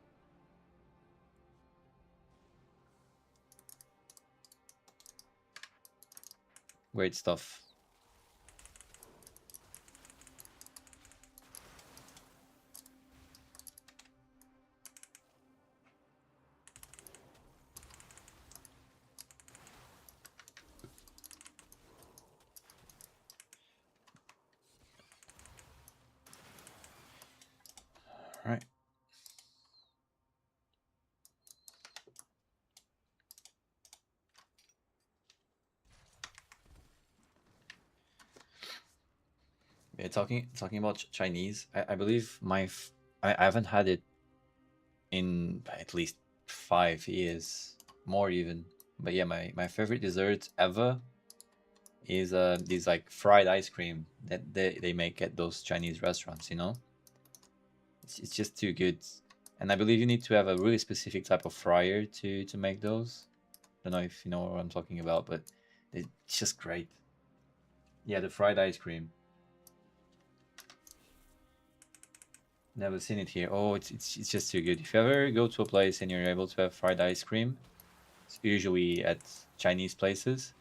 Great stuff. All right. Yeah, talking about Chinese. I believe I haven't had it in at least 5 years, more even. But yeah, my favorite dessert ever is these like fried ice cream that they make at those Chinese restaurants. You know, it's just too good. And I believe you need to have a really specific type of fryer to make those. I don't know if you know what I'm talking about, but it's just great. Yeah, the fried ice cream. Never seen it here. Oh, it's just too good. If you ever go to a place and you're able to have fried ice cream, it's usually at Chinese places.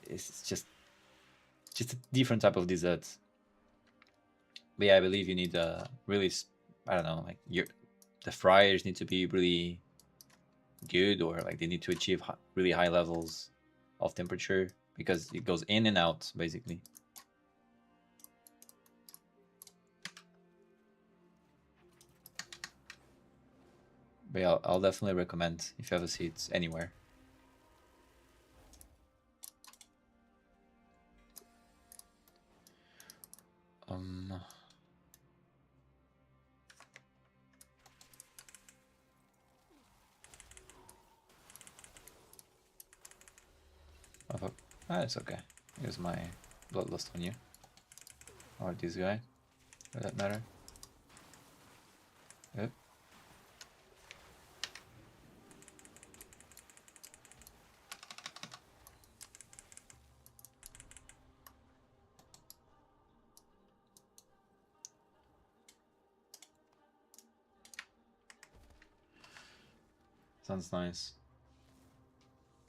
It's just a different type of dessert. But yeah, I believe you need a really, I don't know, like the fryers need to be really good, or like they need to achieve really high levels of temperature because it goes in and out basically. But yeah, I'll definitely recommend if you ever see it anywhere. Um, it's okay. Here's my bloodlust on you. Or this guy, for that matter. Yep. Sounds nice.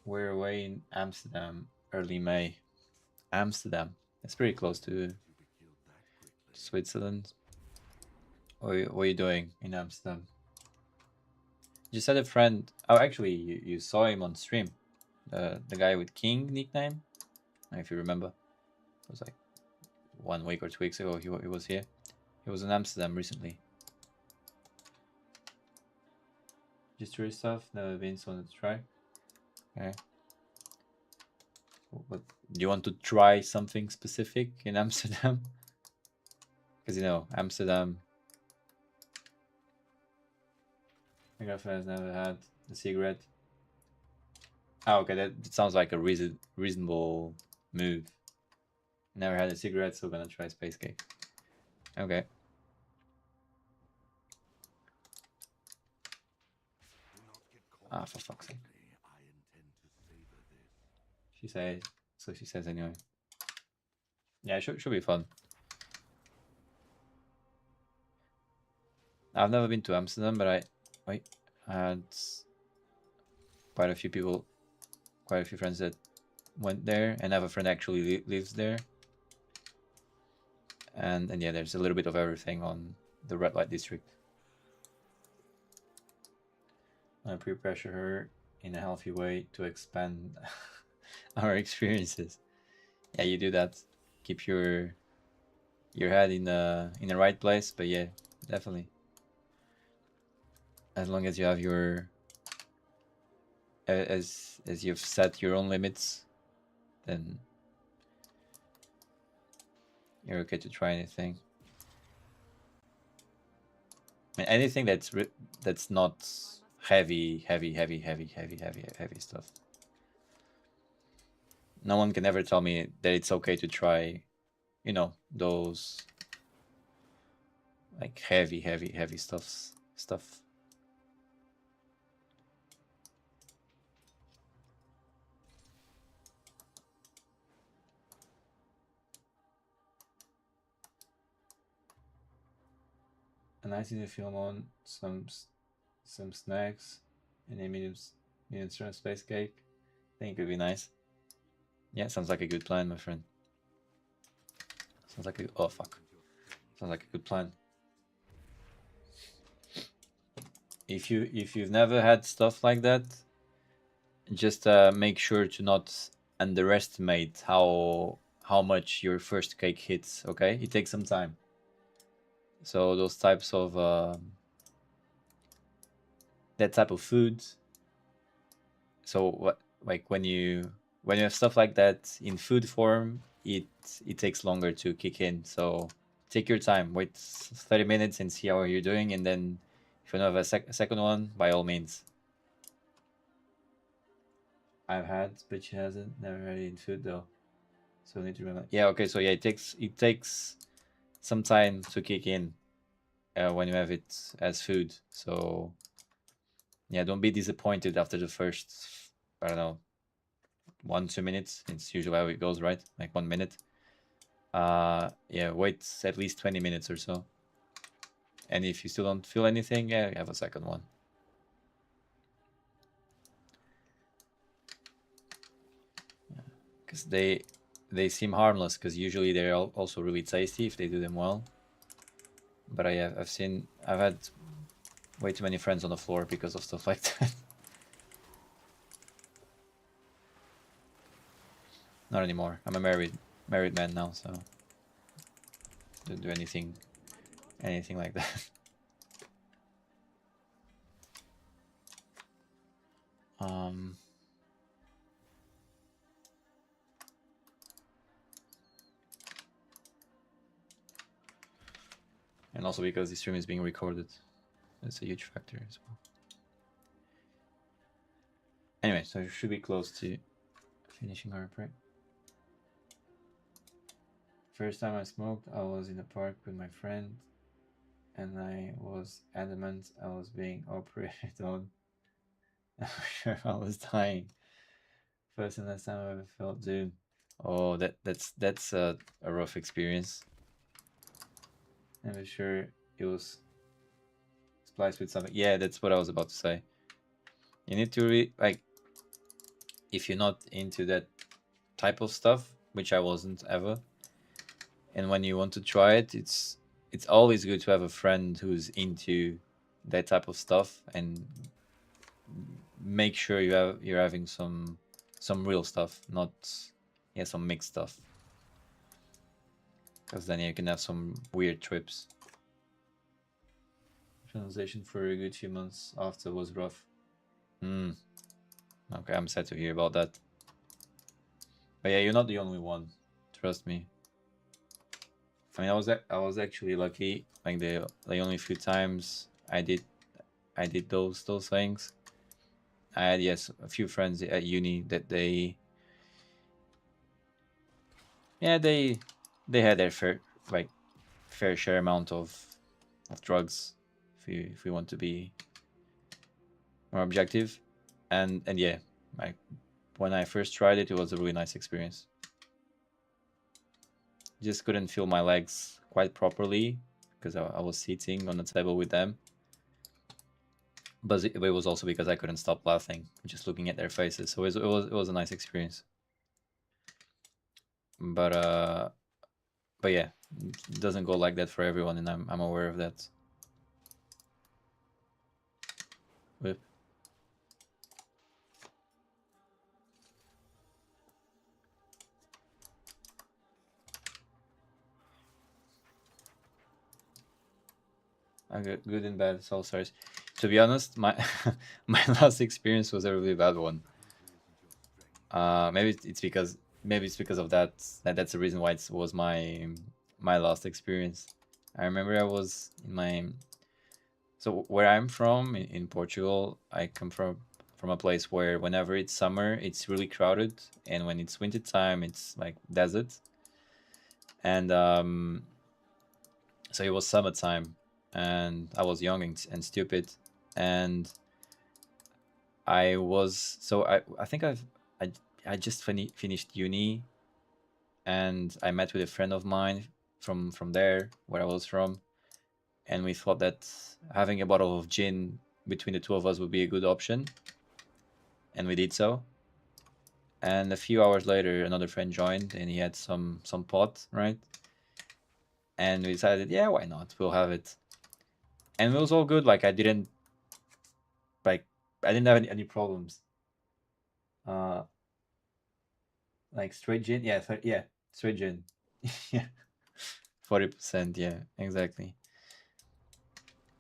We're away in Amsterdam early May. Amsterdam. It's pretty close to Switzerland. What are you doing in Amsterdam? You said a friend. Oh, actually, you saw him on stream. The guy with King nickname. If you remember, it was like 1 week or 2 weeks ago. He was here. He was in Amsterdam recently. Just tourist stuff. Never been, so wanted to try. Okay. What do you want to try something specific in Amsterdam? Because you know Amsterdam. My girlfriend has never had a cigarette. Oh, okay, that sounds like a reasonable move. Never had a cigarette, so gonna try space cake. Okay. Ah, for fuck's sake. She says. So she says anyway. Yeah, should be fun. I've never been to Amsterdam, but I had quite a few friends that went there, and I have a friend actually lives there. And yeah, there's a little bit of everything on the red light district. I pre-pressure her in a healthy way to expand our experiences. Yeah, you do that. Keep your head in the right place, but yeah, definitely. As long as you have your as you've set your own limits, then you're okay to try anything. I mean, anything that's not heavy stuff. No one can ever tell me that it's okay to try, you know, those like heavy stuff. A nice easy film on some snacks and a medium strength space cake. I think it would be nice. Yeah, sounds like a good plan, my friend. Sounds like oh fuck. Sounds like a good plan. If you've never had stuff like that, just make sure to not underestimate how much your first cake hits. Okay, it takes some time. So those types of that type of food. So what, like when you have stuff like that in food form, it takes longer to kick in. So take your time, wait 30 minutes and see how you're doing, and then if you have a second one, by all means. I've had, but she hasn't. Never had it in food though. So need to remember. Yeah, okay. So yeah, it takes some time to kick in when you have it as food. So yeah, don't be disappointed after the first, I don't know, 1-2 minutes. It's usually how it goes, right? Like 1 minute. Yeah, wait at least 20 minutes or so. And if you still don't feel anything, yeah, you have a second one. Because they seem harmless, because usually they're also really tasty if they do them well. But I've had way too many friends on the floor because of stuff like that. Not anymore. I'm a married man now, so don't do anything like that. And also because the stream is being recorded, that's a huge factor as well. Anyway, so you should be close to finishing our prep. First time I smoked, I was in the park with my friend, and I was adamant I was being operated on. I'm sure I was dying. First and last time I ever felt doom. Oh, that's a rough experience. I'm sure it was spliced with something. Yeah, that's what I was about to say. You need to like, if you're not into that type of stuff, which I wasn't ever, and when you want to try it, it's always good to have a friend who's into that type of stuff, and make sure you're having some real stuff, not some mixed stuff, because then you can have some weird trips. Translation for a good few months after was rough. Okay, I'm sad to hear about that. But yeah, you're not the only one. Trust me. I mean, I was actually lucky. Like the only few times I did those things. I had, yes, a few friends at uni that they had their fair share amount of drugs, if we want to be more objective, and yeah, like when I first tried it, it was a really nice experience. Just couldn't feel my legs quite properly because I was sitting on the table with them, but it was also because I couldn't stop laughing just looking at their faces. So it was a nice experience. But yeah, it doesn't go like that for everyone, and I'm aware of that. Whip. Good and bad soul stories. To be honest, my my last experience was a really bad one. Maybe it's because of that. That's the reason why it was my last experience. I remember I was in my so where I'm from in Portugal. I come from a place where whenever it's summer, it's really crowded, and when it's winter time, it's like desert. And so it was summertime, and I was young and stupid, and I think I I just finished uni, and I met with a friend of mine from there where I was from, and we thought that having a bottle of gin between the two of us would be a good option, and we did so. And a few hours later, another friend joined, and he had some pot, right? And we decided, yeah, why not? We'll have it, and it was all good. Like I didn't have any problems. Uh, like straight gin, yeah, yeah, straight gin, yeah, 40%, yeah, exactly.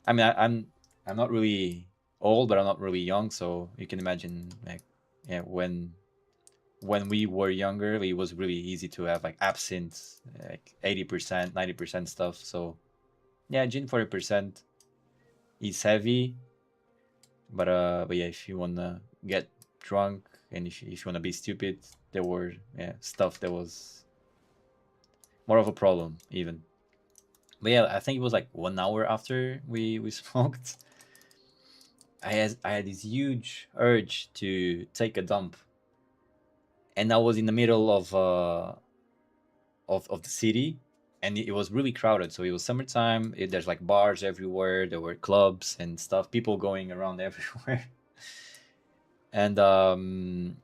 I mean, I'm not really old, but I'm not really young, so you can imagine, like, yeah, when we were younger, it was really easy to have like absinthe, like 80%, 90% stuff. So yeah, gin 40% is heavy, but yeah, if you wanna get drunk and if you wanna be stupid, there were, yeah, stuff that was more of a problem even. But yeah, I think it was like 1 hour after we smoked. I had this huge urge to take a dump, and I was in the middle of the city, and it was really crowded. So it was summertime. There's like bars everywhere. There were clubs and stuff. People going around everywhere, and and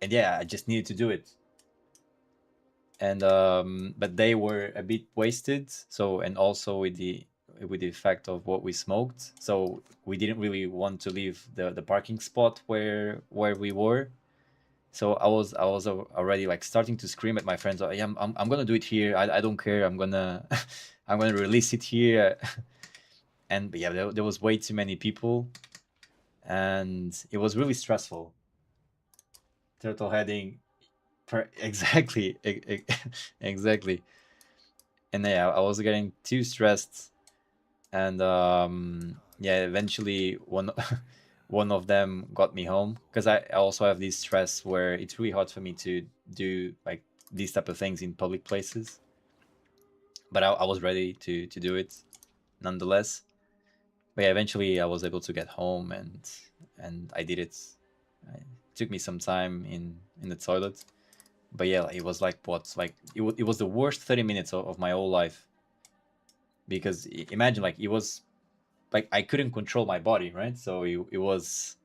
yeah, I just needed to do it. And but they were a bit wasted. So, and also with the effect of what we smoked, so we didn't really want to leave the parking spot where we were. So I was already like starting to scream at my friends. Oh, yeah, I'm gonna do it here. I don't care. I'm gonna I'm gonna release it here. And but yeah, there was way too many people, and it was really stressful. Turtle heading, exactly, exactly. And yeah, I was getting too stressed, and yeah, eventually one of them got me home, because I also have this stress where it's really hard for me to do like these type of things in public places. But I was ready to do it nonetheless. But yeah, eventually I was able to get home, and I did it. It took me some time in the toilet, but yeah, it was like what, like it was the worst 30 minutes of my whole life, because imagine, like, it was like I couldn't control my body, right? So it was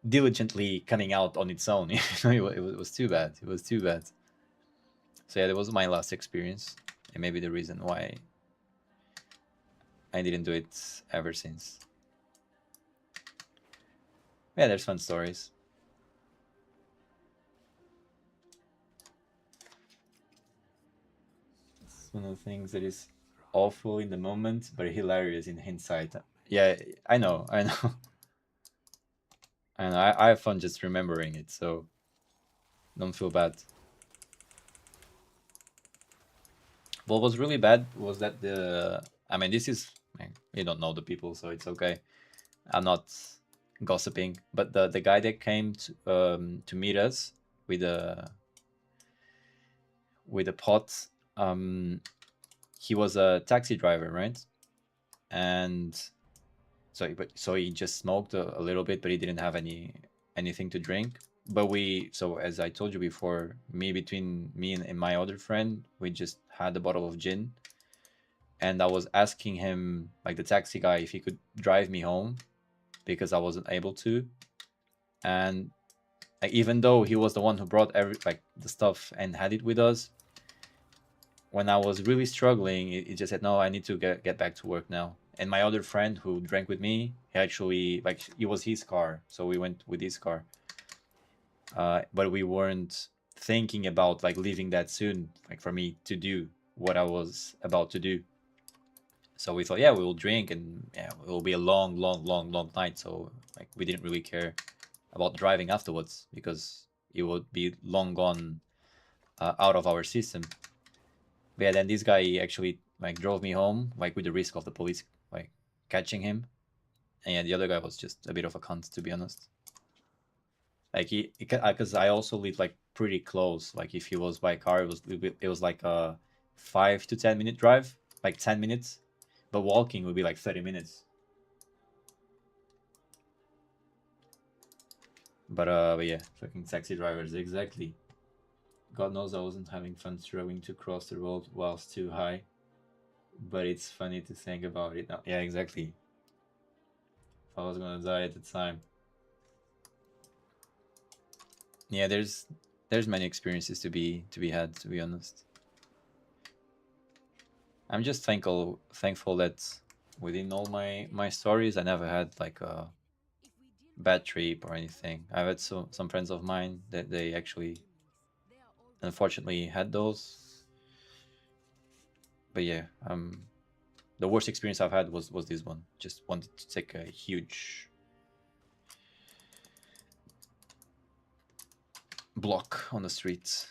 diligently coming out on its own. It was too bad. It was too bad. So yeah, that was my last experience, and maybe the reason why I didn't do it ever since. Yeah, there's fun stories. It's one of the things that is awful in the moment, but hilarious in hindsight. Yeah, I know, I know. And I have fun just remembering it. So Don't feel bad. What was really bad was that I mean, this is, you don't know the people, so it's okay. I'm not gossiping, but the guy that came to meet us with a pot, he was a taxi driver, right? And so he just smoked a little bit, but he didn't have anything to drink. But so as I told you before, between me and my other friend, we just had a bottle of gin, and I was asking him, like the taxi guy, if he could drive me home because I wasn't able to. And even though he was the one who brought the stuff and had it with us, when I was really struggling, he just said, "No, I need to get back to work now." And my other friend who drank with me, he actually, it was his car, so we went with his car. But we weren't thinking about leaving that soon, for me to do what I was about to do. So we thought, yeah, we will drink, and yeah, it will be a long, long, long, long night. So we didn't really care about driving afterwards because it would be long gone out of our system. But yeah, then this guy actually drove me home with the risk of the police catching him, and yeah, the other guy was just a bit of a cunt, to be honest. Because I also live pretty close. If he was by car, it was like a 5 to 10 minute drive, 10 minutes, but walking would be 30 minutes. But yeah, fucking taxi drivers, exactly. God knows I wasn't having fun struggling to cross the road whilst too high. But it's funny to think about it now. Yeah, exactly. If I was gonna die at the time. Yeah, there's many experiences to be had, to be honest. I'm just thankful that within all my stories, I never had a bad trip or anything. I've had some friends of mine that they actually unfortunately had those. But yeah, the worst experience I've had was this one. Just wanted to take a huge block on the streets.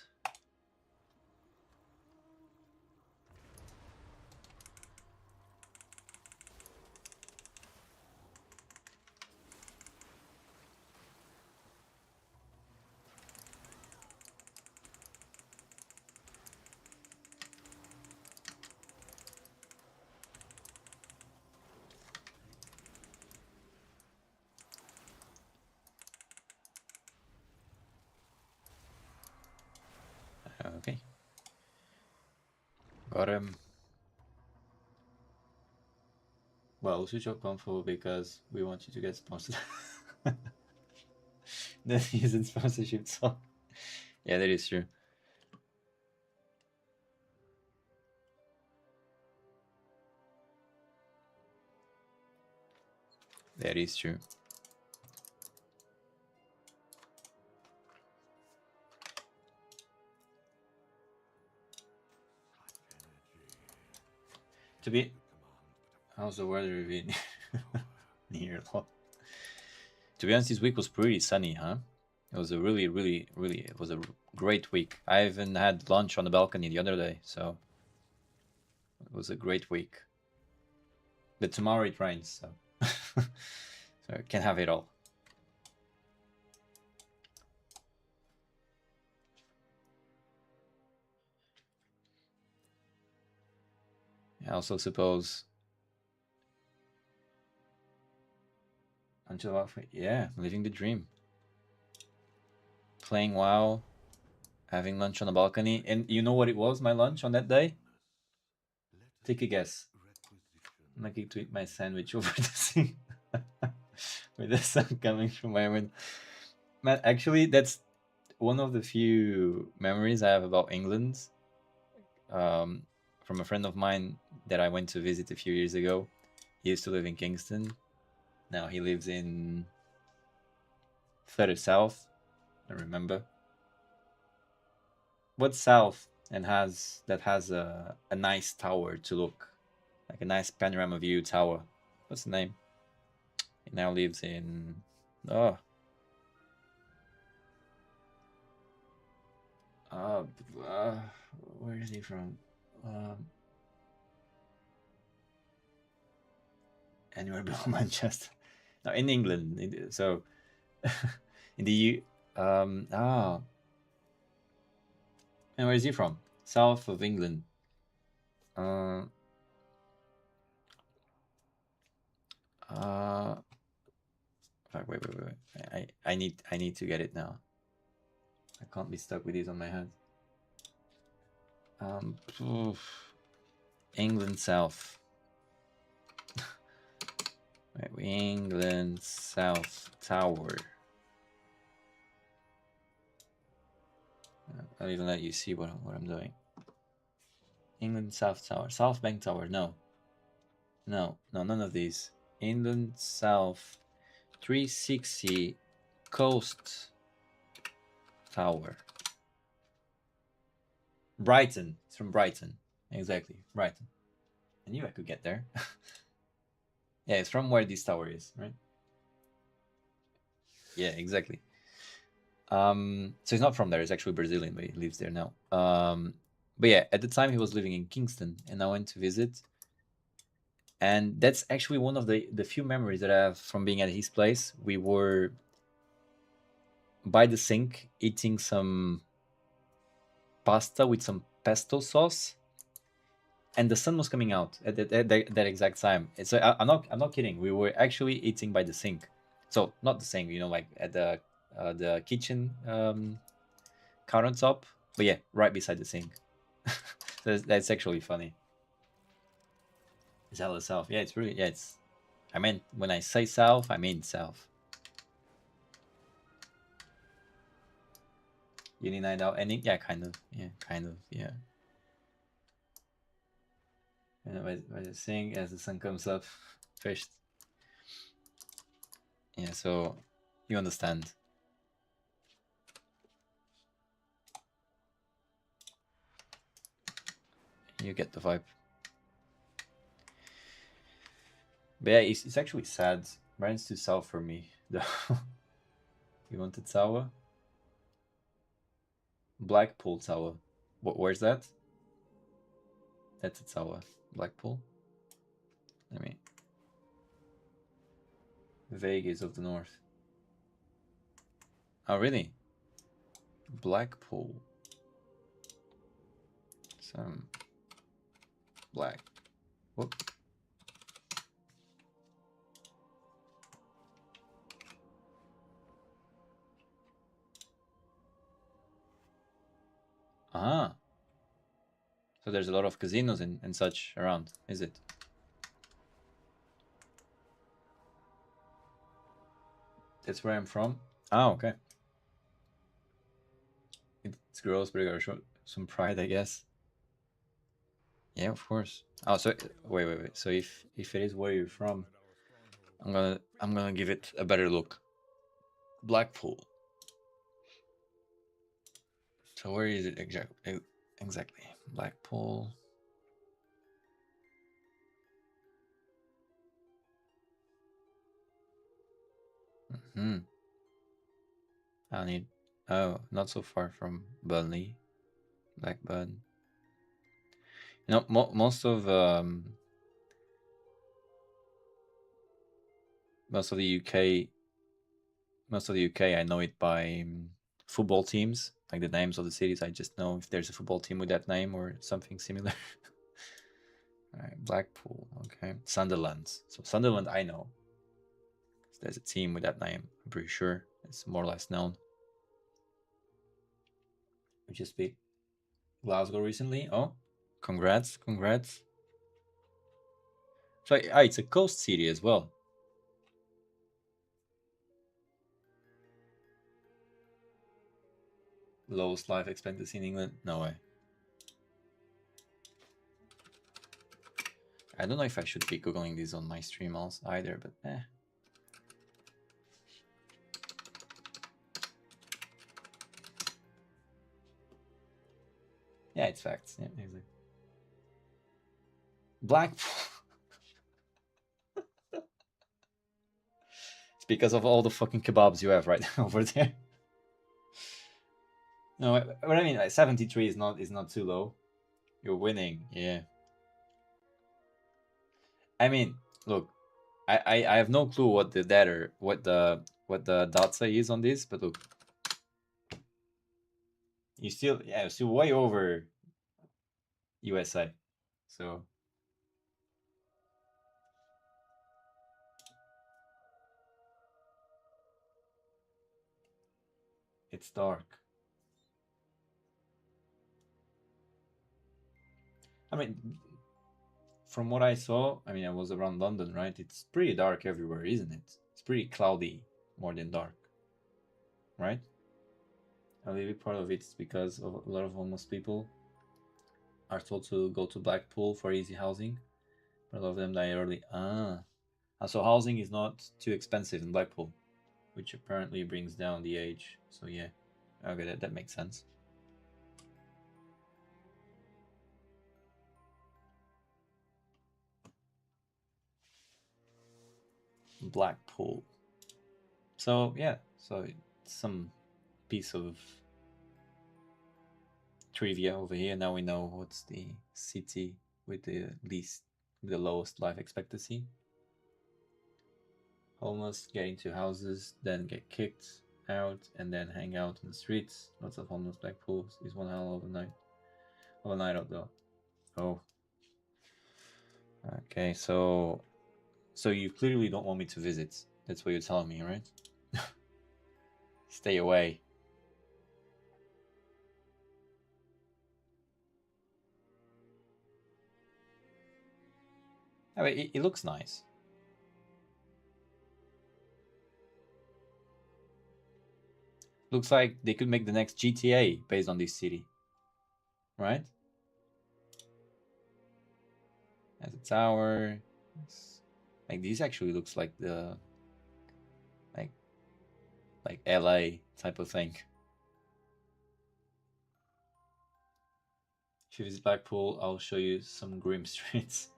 Okay. Got him. Well, switch up Confo because we want you to get sponsored. Then isn't sponsorship, so yeah, that is true. That is true. To be, how's the weather been near? To be honest, this week was pretty sunny, huh? It was a really, really, really, it was a great week. I even had lunch on the balcony the other day, so it was a great week. But tomorrow it rains, so so I can have it all. I also suppose until yeah, living the dream. Playing WoW, having lunch on the balcony, and you know what it was, my lunch on that day? Take a guess. I'm going to eat my sandwich over the sea with the sun coming from my window. Man, actually, that's one of the few memories I have about England. From a friend of mine that I went to visit a few years ago. He used to live in Kingston. Now he lives in further south. I remember. What's south and has a nice tower to look, like a nice panorama view tower? What's the name? He now lives in Uh, where is he from? Anywhere below Manchester. No, in England. So in the U. And where is he from? South of England. Uh. Fuck, wait. I need to get it now. I can't be stuck with these on my head. England South. Wait, England South Tower. I'll even let you see what I'm doing. England South Tower. South Bank Tower. No, none of these. England South 360 Coast Tower. Brighton. It's from Brighton. Exactly, Brighton. I knew I could get there. Yeah, it's from where this tower is, right? Yeah, exactly. So he's not from there. He's actually Brazilian, but he lives there now. But yeah, at the time he was living in Kingston, and I went to visit. And that's actually one of the few memories that I have from being at his place. We were by the sink eating some pasta with some pesto sauce, and the sun was coming out at that exact time. So I'm not kidding. We were actually eating by the sink. So not the sink, like at the kitchen countertop, but yeah, right beside the sink. So that's actually funny. It's hella south. Yeah, it's really it's. I mean, when I say south, I mean south. Uni night out ending? Yeah, kind of. Yeah. And by the sink as the sun comes up, first. Yeah, so you understand. You get the vibe. But yeah, it's actually sad. Brian's too south for me. You wanted sour? Blackpool Tower. Where's that? That's a tower. Blackpool. I mean, Vegas of the North. Oh, really? Blackpool. Some black. Whoop. Ah. So there's a lot of casinos and such around, is it? That's where I'm from. Ah, okay. It's gross, but I gotta show some pride, I guess. Yeah, of course. Oh, so wait. So if it is where you're from, I'm gonna give it a better look. Blackpool. So where is it exactly? Exactly. Blackpool. Hmm. I need. Oh, not so far from Burnley, Blackburn. Most of most of the UK, I know it by football teams, like the names of the cities. I just know if there's a football team with that name or something similar. All right, Blackpool. Okay, Sunderland. So Sunderland, I know. There's a team with that name. I'm pretty sure it's more or less known. We just beat Glasgow recently. Oh, congrats. So it's a coast city as well. Lowest life expectancy in England? No way. I don't know if I should be googling this on my stream also either, but yeah, it's facts. Yeah, exactly. Blackpool. It's because of all the fucking kebabs you have right over there. No, what I mean, like 73 is not too low. You're winning, yeah. I mean, look, I have no clue what the data, what the data is on this, but look, you still, yeah, still way over USA. So it's dark. I mean, from what I saw, I mean, I was around London, right? It's pretty dark everywhere, isn't it? It's pretty cloudy more than dark, right? A little bit part of it's because of a lot of homeless people are told to go to Blackpool for easy housing, but a lot of them die early. So housing is not too expensive in Blackpool, which apparently brings down the age. So yeah, okay, that makes sense. Blackpool. So yeah, so some piece of trivia over here. Now we know what's the city with the lowest life expectancy. Homeless get into houses, then get kicked out, and then hang out in the streets. Lots of homeless Blackpools is one hell of a night. Of a night out though. Oh. Okay, so you clearly don't want me to visit. That's what you're telling me, right? Stay away. I mean, it looks nice. Looks like they could make the next GTA based on this city, right? As a tower, like this actually looks like the like LA type of thing. If you visit Blackpool, I'll show you some grim streets.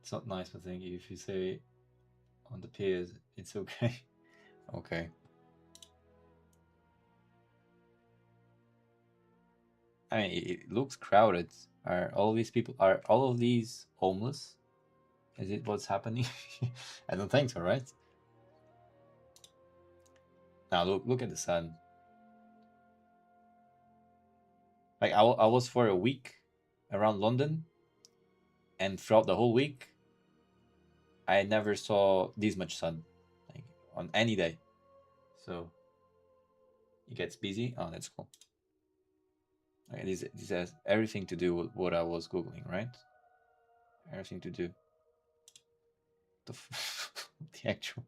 It's not nice, I think. If you say on the piers, it's okay. Okay. I mean, it looks crowded. Are all of these homeless? Is it what's happening? I don't think so, right? Now look at the sun. Like I was for a week around London, and throughout the whole week, I never saw this much sun, like on any day. So it gets busy. Oh, that's cool. Okay, this has everything to do with what I was googling, right? Everything to do. The the actual.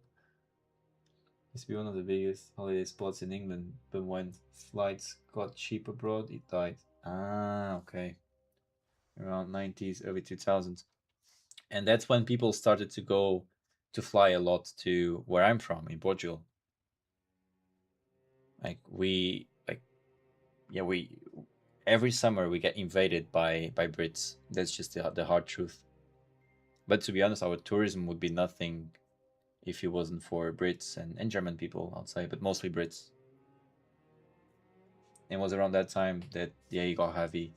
Used to be one of the biggest holiday spots in England, but when flights got cheap abroad, it died. Ah, okay. Around 90s, early 2000s. And that's when people started to go to fly a lot to where I'm from in Portugal. Like we every summer we get invaded by Brits. That's just the hard truth. But to be honest, our tourism would be nothing if it wasn't for Brits and German people outside, but mostly Brits. It was around that time that it got heavy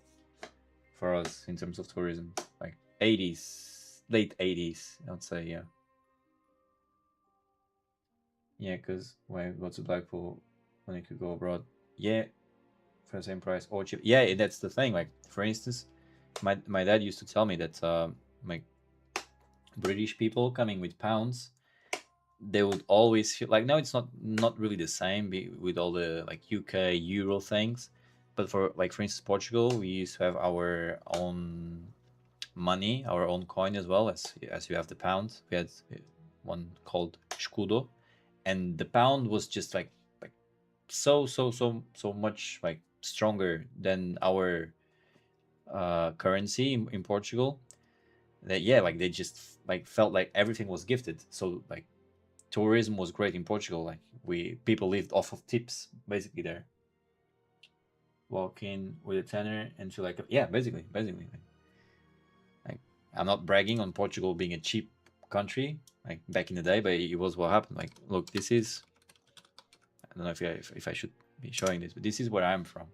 for us in terms of tourism, like 80s, late 80s, I'd say, yeah. Yeah, because when I go to Blackpool, when I could go abroad, yeah, for the same price or cheap. Yeah, that's the thing. Like, for instance, my dad used to tell me that like British people coming with pounds, they would always feel like, now it's not really the same with all the like UK Euro things, but for like for instance Portugal, we used to have our own money, our own coin as well as you have the pound. We had one called escudo, and the pound was just like so much like stronger than our currency in Portugal, that yeah, like they just like felt like everything was gifted. So like tourism was great in Portugal. Like people lived off of tips basically there. Walk in with a tenner and feel like, yeah, basically. Like, I'm not bragging on Portugal being a cheap country like back in the day, but it was what happened. Like, look, this is don't know if I should be showing this, but this is where I'm from.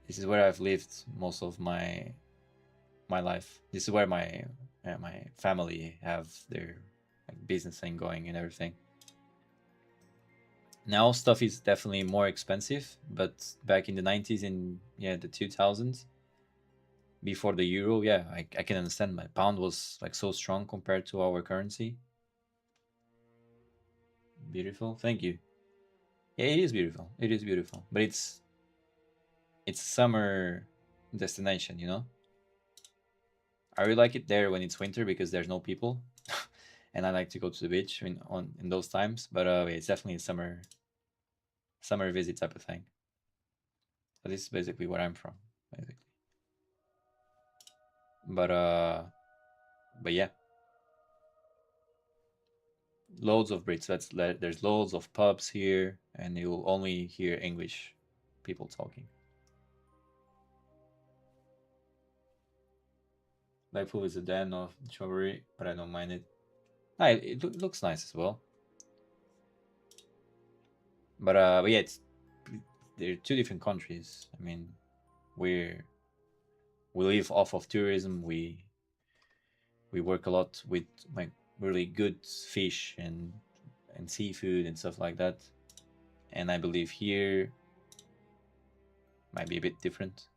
This is where I've lived most of my life. This is where my family have their business thing going and everything. Now stuff is definitely more expensive, but back in the 90s and the 2000s, before the euro, yeah, I can understand. My pound was like so strong compared to our currency. Beautiful, thank you. Yeah, it is beautiful. It is beautiful, but it's summer destination, you know. I really like it there when it's winter because there's no people, and I like to go to the beach in those times. But it's definitely a summer visit type of thing. So this is basically where I'm from, basically. But yeah, loads of Brits. There's loads of pubs here, and you'll only hear English people talking. Blackpool is a den of shrubbery, but I don't mind it. It looks nice as well. But yeah, they're two different countries. I mean, we live off of tourism. We work a lot with like really good fish and seafood and stuff like that. And I believe here might be a bit different.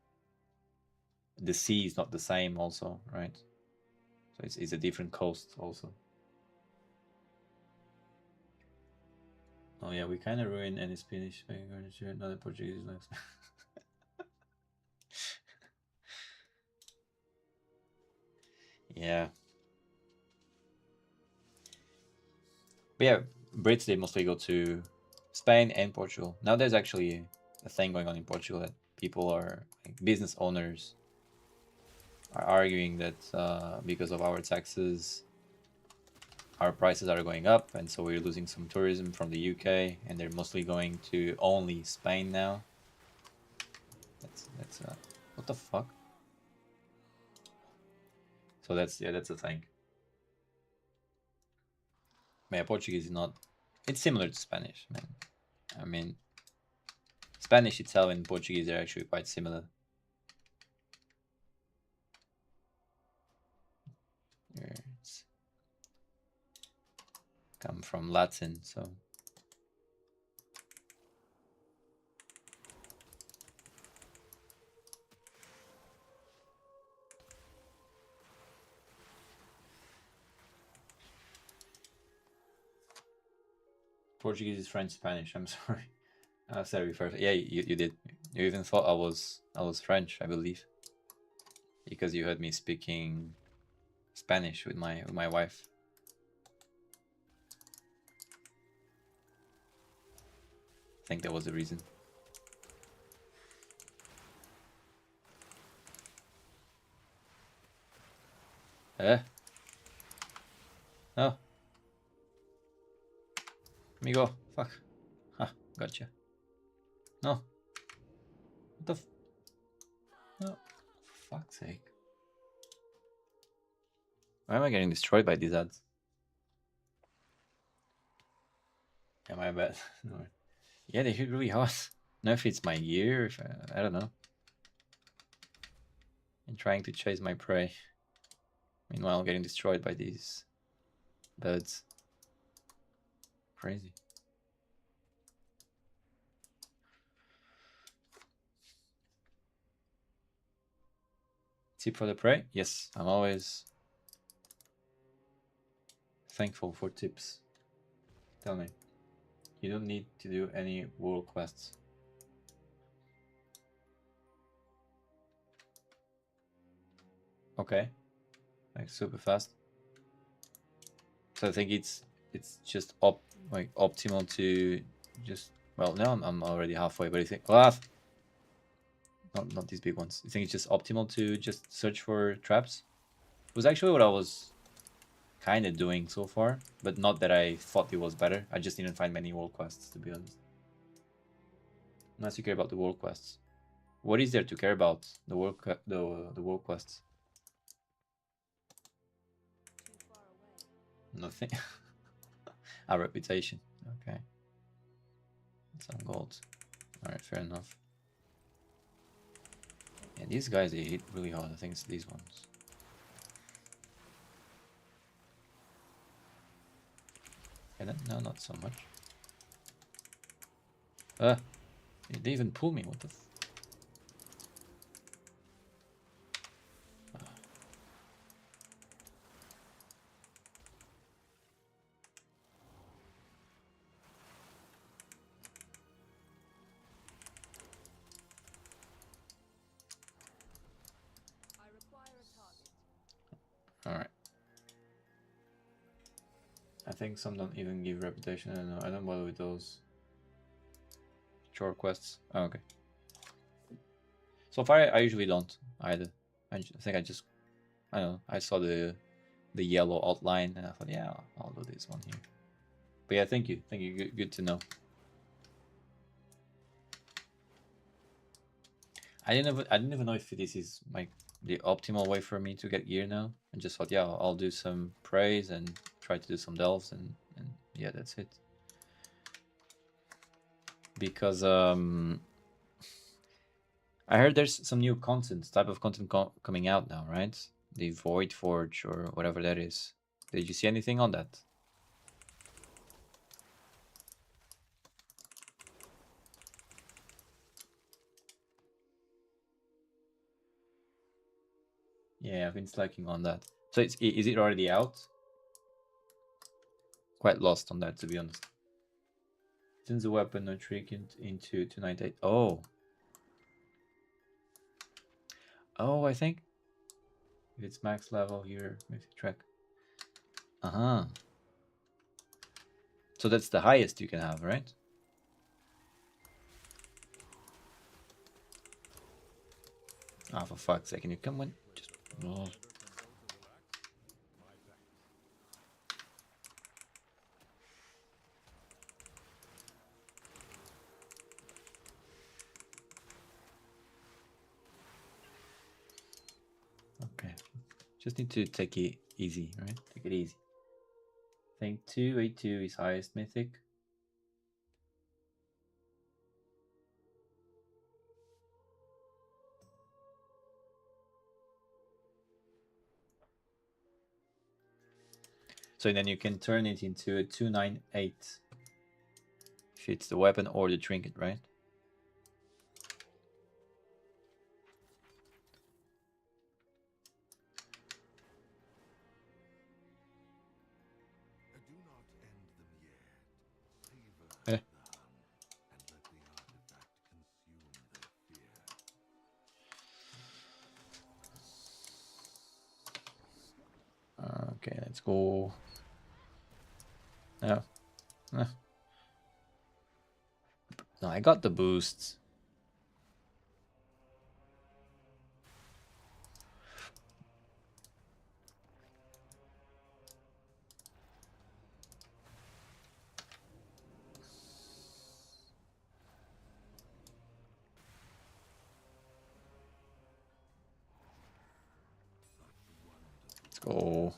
The sea is not the same, also, right? So it's a different coast, also. Oh yeah, we kind of ruined any Spanish furniture, not the Portuguese lives. Yeah. But yeah, Brits, they mostly go to Spain and Portugal. Now there's actually a thing going on in Portugal that people are, like, business owners are arguing that because of our taxes, our prices are going up, and so we're losing some tourism from the UK, and they're mostly going to only Spain now. That's what the fuck? So that's the thing. Yeah, Portuguese is not. It's similar to Spanish, man. I mean, Spanish itself and Portuguese are actually quite similar. It's come from Latin, so. Portuguese is French, Spanish. I'm sorry. I said it first. Yeah, you did. You even thought I was French, I believe, because you heard me speaking Spanish with my wife. I think that was the reason. Eh? No. Let me go. Fuck. Ha, gotcha. No. What the f... No. For fuck's sake. Why am I getting destroyed by these ads? Yeah, my bad. No. Yeah, they hit really hard. I don't know if it's my gear, if I don't know. I'm trying to chase my prey. Meanwhile, getting destroyed by these birds. Crazy. Tip for the prey? Yes, I'm always thankful for tips. Tell me. You don't need to do any world quests. Okay. Like super fast. So I think it's just optimal to just, well, now I'm already halfway, but I think not these big ones. I think it's just optimal to just search for traps. It was actually what I was kind of doing so far, but not that I thought it was better. I just didn't find many world quests, to be honest. Unless you care about the world quests. What is there to care about? The world quests. Nothing. Our reputation. Okay. Some gold. Alright, fair enough. Yeah, these guys, they hit really hard. I think it's these ones. And then, no, not so much. They even pull me. What the I require a target. Alright. I think some don't even give reputation. I don't know. I don't bother with those. Short quests. Oh, okay. So far, I usually don't either. I think I just, I don't know. I saw the yellow outline and I thought, yeah, I'll do this one here. But yeah, thank you. Thank you. Good to know. I didn't even know if this is like the optimal way for me to get gear now. I just thought, yeah, I'll do some praise and try to do some delves and yeah, that's it. Because I heard there's some new content, type of content coming out now, right? The Void Forge or whatever that is. Did you see anything on that? Yeah, I've been slacking on that. So is it already out? Quite lost on that, to be honest. Since the weapon no trick into 298. Oh. Oh, I think if it's max level here, maybe track. Uh-huh. So that's the highest you can have, right? Ah, oh, for fuck's sake, can you come in? Just... Oh. Okay. Just need to take it easy, right? Take it easy. I think 282 is highest mythic. So then you can turn it into a 298 if it's the weapon or the trinket, right? Eh. Okay, let's go. No. No, I got the boosts. Let's go.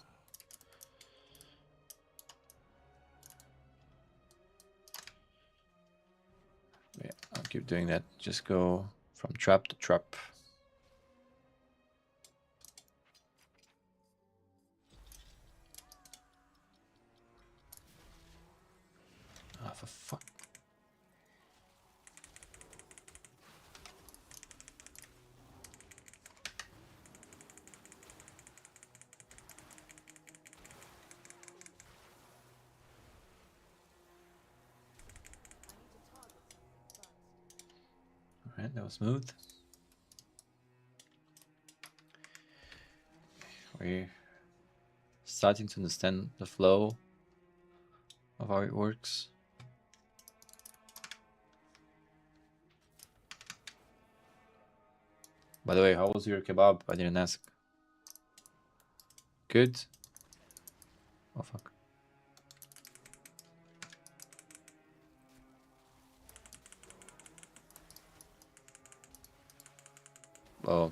Yeah, I'll keep doing that. Just go from trap to trap. Ah, for fuck. Alright, that was smooth. We're starting to understand the flow of how it works. By the way, how was your kebab? I didn't ask. Good? Oh fuck. Oh.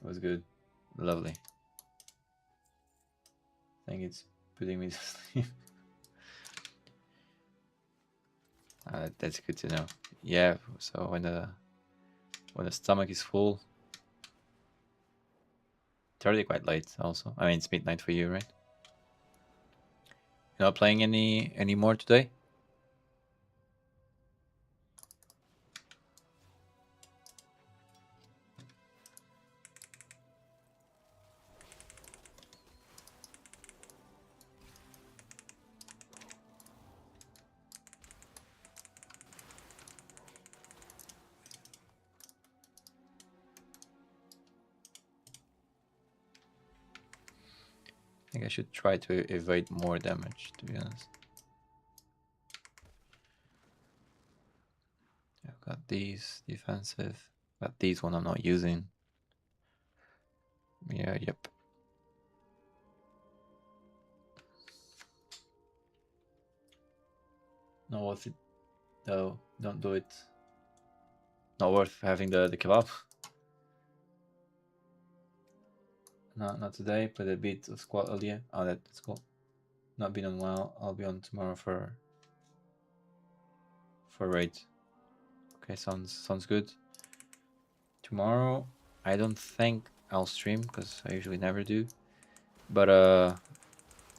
It was good. Lovely. I think it's putting me to sleep. That's good to know. Yeah, so when the stomach is full, it's already quite late. Also, I mean it's midnight for you, right? You're not playing any more today? I think I should try to evade more damage, to be honest. I've got these defensive, but these one I'm not using. Yeah, yep. Not worth it though. Don't do it. Not worth having the kebab. No, not today. Played a bit of squad earlier. Oh, that's cool. Not been on WoW. I'll be on tomorrow for raid. Okay, sounds good. Tomorrow, I don't think I'll stream because I usually never do. But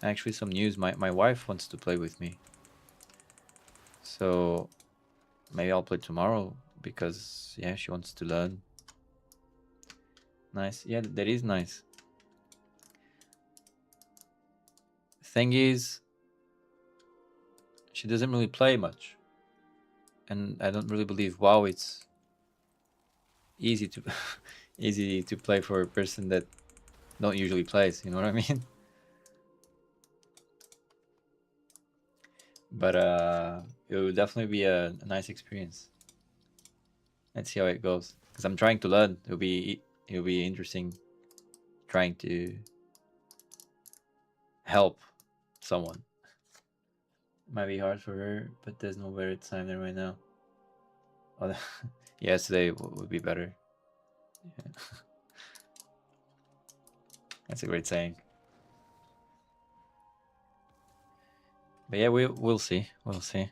actually, some news. My wife wants to play with me, so maybe I'll play tomorrow because yeah, she wants to learn. Nice. Yeah, that is nice. Thing is, she doesn't really play much, and I don't really believe WoW it's easy to easy to play for a person that don't usually plays. You know what I mean? But it will definitely be a nice experience. Let's see how it goes. Because I'm trying to learn. It'll be interesting trying to help someone. Might be hard for her, but there's no better time than right now. Oh, yesterday would be better. Yeah. That's a great saying. But yeah, we'll see. We'll see.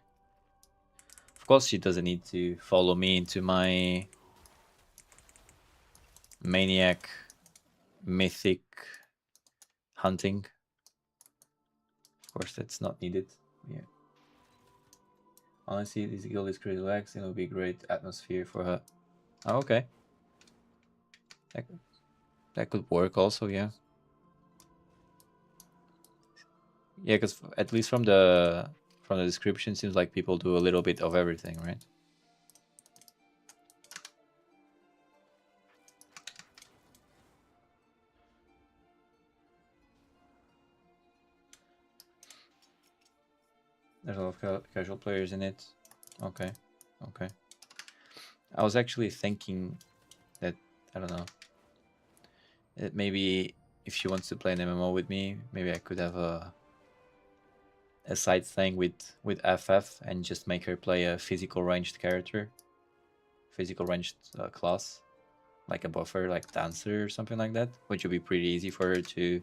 Of course, she doesn't need to follow me into my maniac mythic hunting. Of course, that's not needed. Yeah. Honestly, this guild is pretty relaxed and it'll be a great atmosphere for her. Oh, okay. That could work also, yeah. Yeah, because at least from the description, seems like people do a little bit of everything, right? There's a lot of casual players in it. Okay, okay. I was actually thinking that, I don't know, that maybe if she wants to play an MMO with me, maybe I could have a side thing with FF and just make her play a physical ranged character, physical ranged class, like a buffer, like dancer or something like that, which would be pretty easy for her to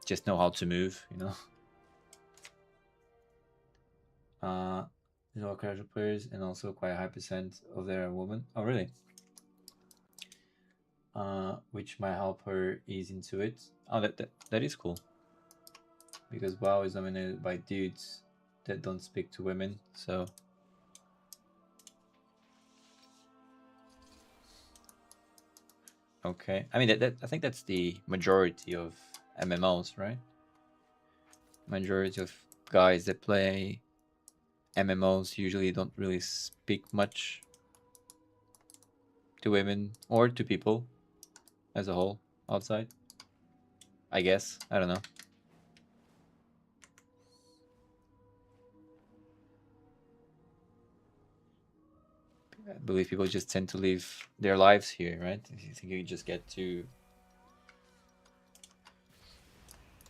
just know how to move, you know. These are all casual players, and also quite a high percent of them are women. Oh, really? Which might help her ease into it. Oh, that is cool. Because WoW is dominated by dudes that don't speak to women, so. Okay, I mean I think that's the majority of MMOs, right? Majority of guys that play MMOs usually don't really speak much to women or to people as a whole outside. I guess. I don't know. I believe people just tend to live their lives here, right? You think you just get to.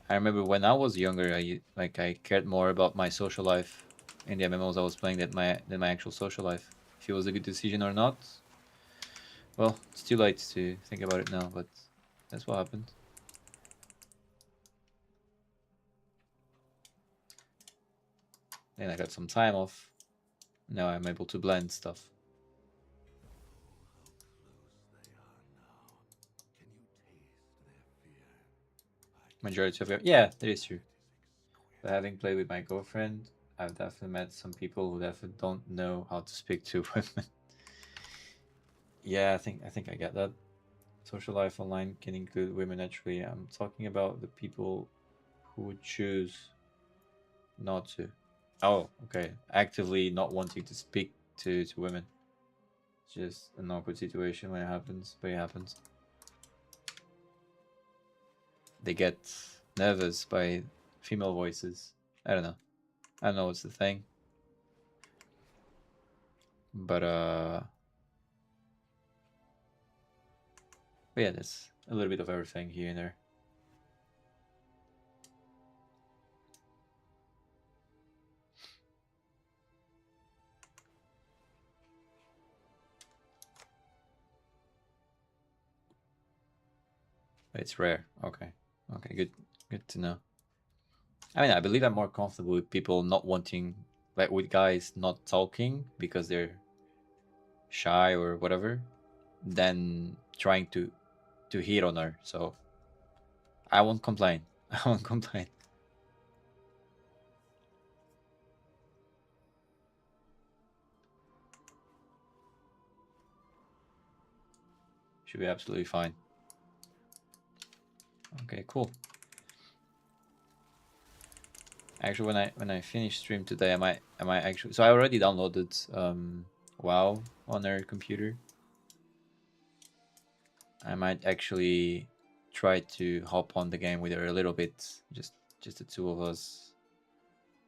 I remember when I was younger, I cared more about my social life in the MMOs I was playing than my actual social life. If it was a good decision or not, well, it's too late to think about it now, but that's what happened. Then I got some time off. Now I'm able to blend stuff. Majority of it, yeah, that is true. But having played with my girlfriend, I've definitely met some people who definitely don't know how to speak to women. Yeah, I think I get that. Social life online can include women naturally. I'm talking about the people who would choose not to. Oh, okay. Actively not wanting to speak to women. It's just an awkward situation when it happens, but it happens. They get nervous by female voices. I don't know. I don't know what's the thing. But yeah, there's a little bit of everything here and there. But it's rare. Okay. Okay, good to know. I mean, I believe I'm more comfortable with people not wanting, like with guys not talking because they're shy or whatever, than trying to hit on her. So I won't complain. I won't complain. Should be absolutely fine. Okay, cool. Actually, when I finish stream today, I might actually. So I already downloaded WoW on her computer. I might actually try to hop on the game with her a little bit, just the two of us,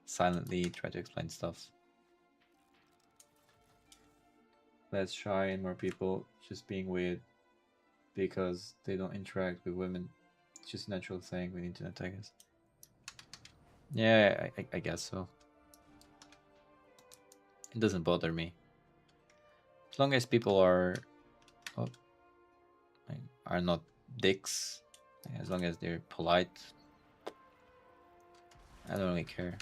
silently try to explain stuff. Less shy and more people just being weird because they don't interact with women. It's just a natural thing with internet, I guess. Yeah, I guess so. It doesn't bother me. As long as people are are not dicks, as long as they're polite, I don't really care.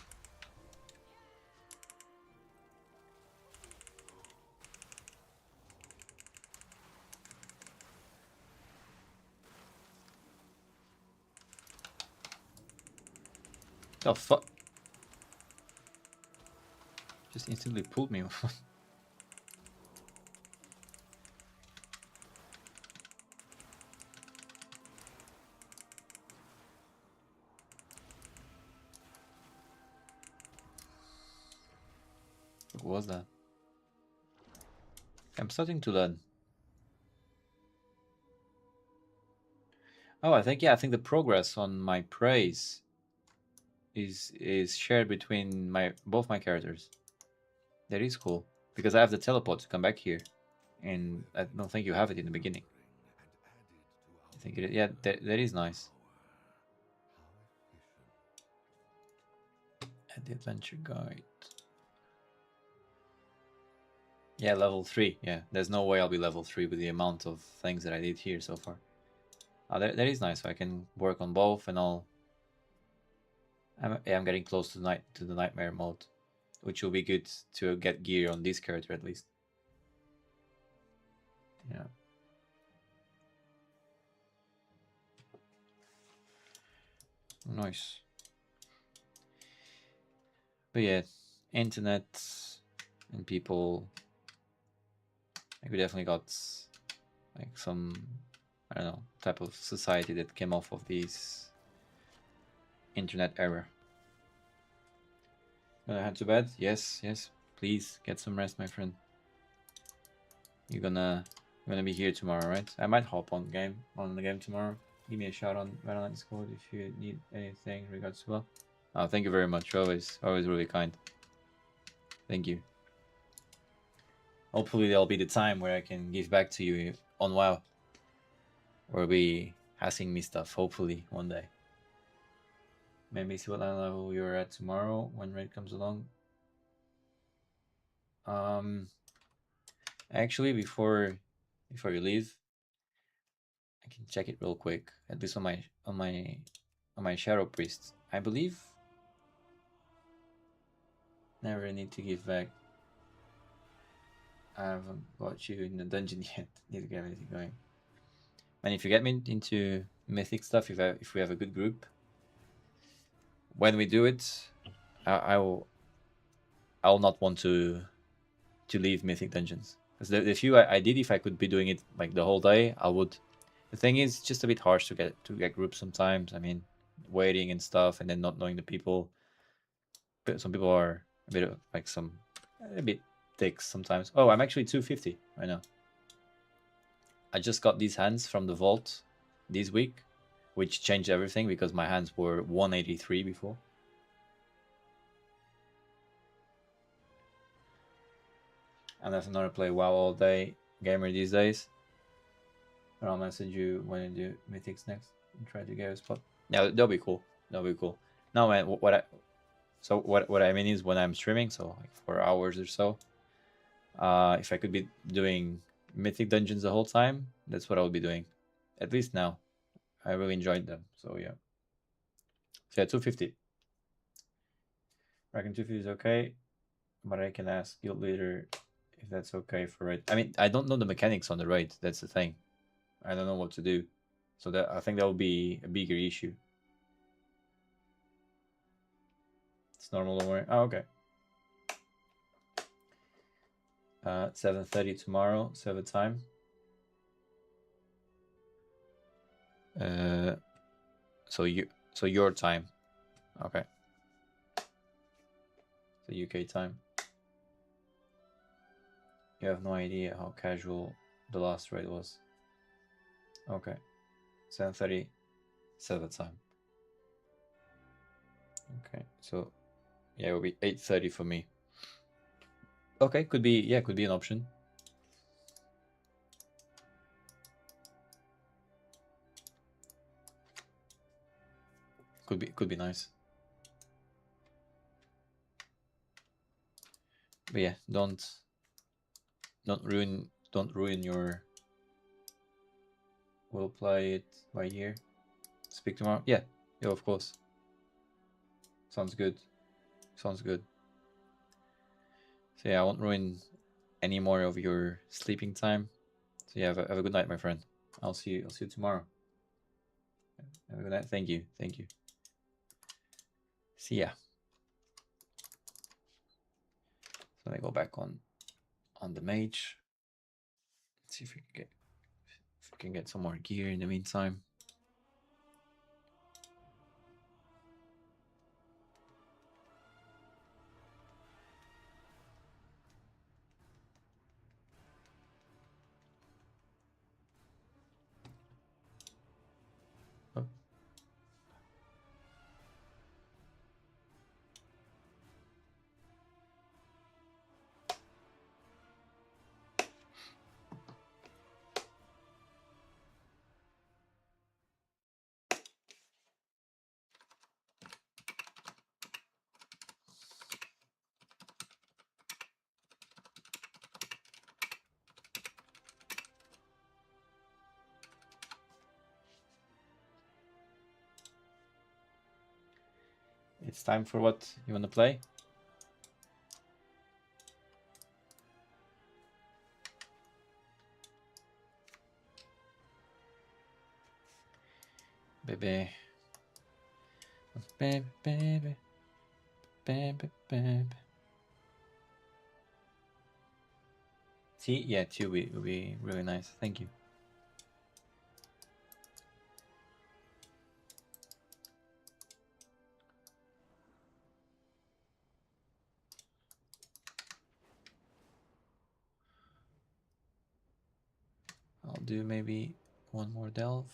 The fuck? Just instantly pulled me. What was that? I'm starting to learn. Oh, I think I think the progress on my praise is shared between both my characters. That is cool because I have the teleport to come back here, and I don't think you have it in the beginning. I think it. Yeah, that is nice. At the adventure guide. Yeah, level 3. Yeah, there's no way I'll be level 3 with the amount of things that I did here so far. That is nice. So I can work on both, and I'm getting close to the nightmare mode, which will be good to get gear on this character at least. Yeah. Nice. But yeah, internet and people. Like we definitely got like some, I don't know, type of society that came off of this internet era. Gonna head to bed? Yes, yes. Please get some rest, my friend. You're gonna be here tomorrow, right? I might hop on the game tomorrow. Give me a shout on Valorant Discord if you need anything in regards to well. Oh, thank you very much. Always really kind. Thank you. Hopefully there'll be the time where I can give back to you on WoW. Or be asking me stuff, hopefully, one day. Maybe see what level you're at tomorrow when raid comes along. Actually, before you leave, I can check it real quick. At least on my Shadow Priest, I believe Never need to give back. I haven't got you in the dungeon yet. Need to get everything going. And if you get me into mythic stuff, if we have a good group, when we do it, I will not want to leave mythic dungeons, because the few I did, if I could be doing it like the whole day, I would. The thing is, it's just a bit harsh to get groups sometimes. I mean, waiting and stuff, and then not knowing the people. But some people are a bit like a bit dicks sometimes. Oh, I'm actually 250 right now. I just got these hands from the vault this week, which changed everything because my hands were 183 before. And that's another play WoW all day gamer these days. But I'll message you when I do mythics next and try to get a spot. Yeah, that'll be cool. That'll be cool. No, man, what I mean is, when I'm streaming, so like 4 hours or so, if I could be doing mythic dungeons the whole time, that's what I would be doing. At least now. I really enjoyed them. So yeah. So yeah, 250. I reckon 250 is okay, but I can ask guild leader if that's okay for raid. I mean, I don't know the mechanics on the raid. That's the thing. I don't know what to do. So that, I think that will be a bigger issue. It's normal, don't worry. Oh, okay. 7:30 tomorrow, 7 time. So your time. Okay. So UK time. You have no idea how casual the last raid was. Okay. 7:30, 7 time. Okay. So yeah, it will be 8:30 for me. Okay, could be an option. Could be nice. But yeah, don't ruin your. We'll play it by ear. Speak tomorrow. Yeah, of course. Sounds good. Sounds good. So yeah, I won't ruin any more of your sleeping time. So yeah, have a good night, my friend. I'll see you tomorrow. Have a good night. Thank you. See ya. So let me go back on the mage. Let's see if we can get some more gear in the meantime. Oh. It's time for what you want to play. Baby. Baby. Tea? Yeah, tea will be really nice. Thank you. I'll do maybe one more delve.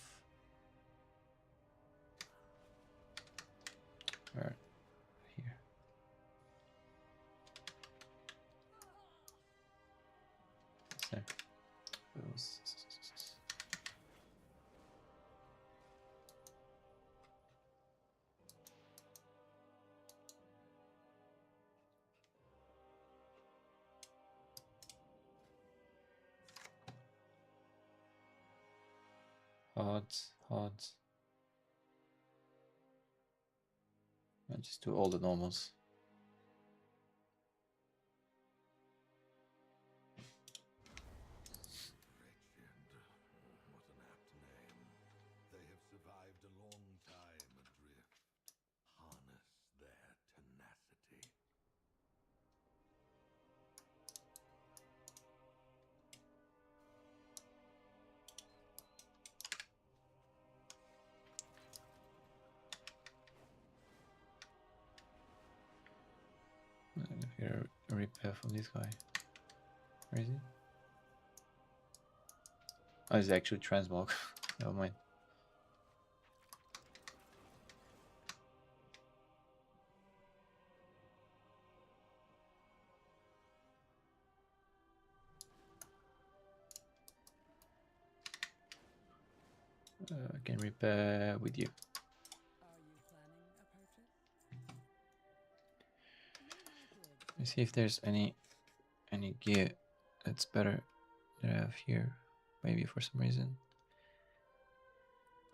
Right here. So, hot. I just do all the normals. Here, a repair from this guy. Where is he? Oh, it's actually transmog. Never mind. I can repair with you. Are you planning a purchase? Let's see if there's any gear that's better that I have here. Maybe for some reason.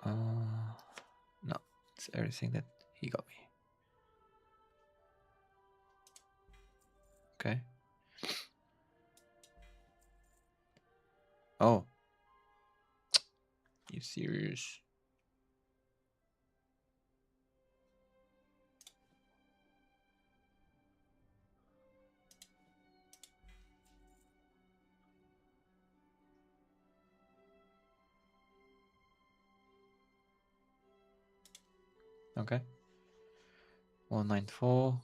No, it's everything that he got me. Okay. Oh. You serious? Okay. 194.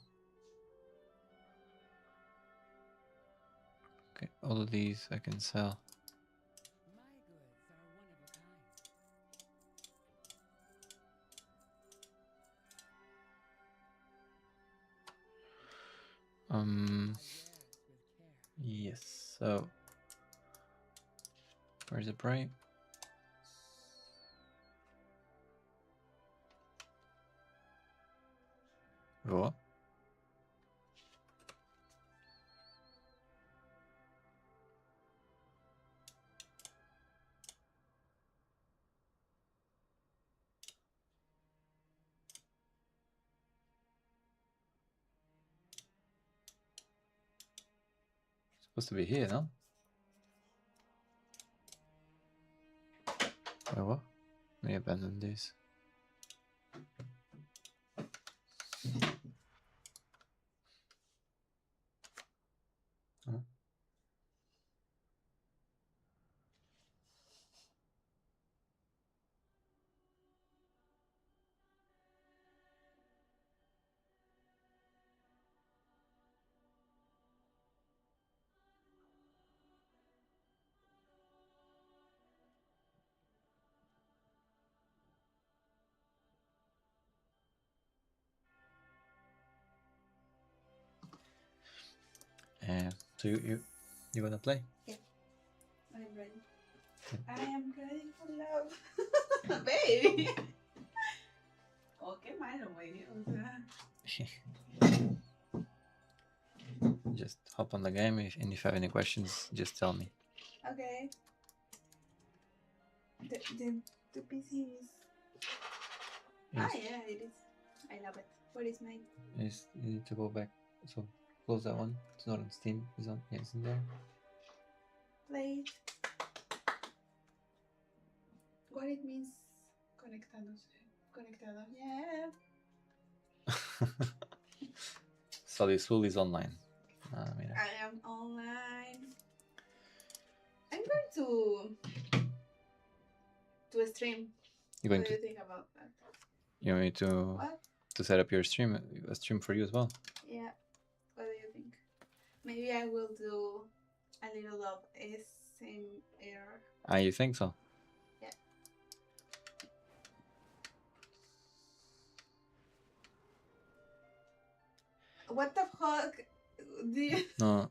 Okay, all of these I can sell. My goods are one of a kind. Wares with care. Yes. So, where's the prey? What? Supposed to be here, no? Wait, what? Let me abandon this. Huh? So you gonna play? Yeah, I'm ready. I am ready for love. Baby. Oh, qué malo, güey. O sea. Just hop on the game, and if you have any questions, just tell me. Okay. The PC is. Yes. Ah, yeah, it is. I love it. What is mine? Yes, you need to go back. So close that one. It's not on Steam. It's on. Yeah, it's in there. Play it. What it means conectándose. Conectado. Yeah. Solid Soul is online. Mira. I am online. I'm going to stream. You're What going do to. you think about that? You want me to What? set up your stream, a stream for you as well? Yeah. What do you think? Maybe I will do a little of SMR. Ah, you think so? Yeah. What the fuck? No.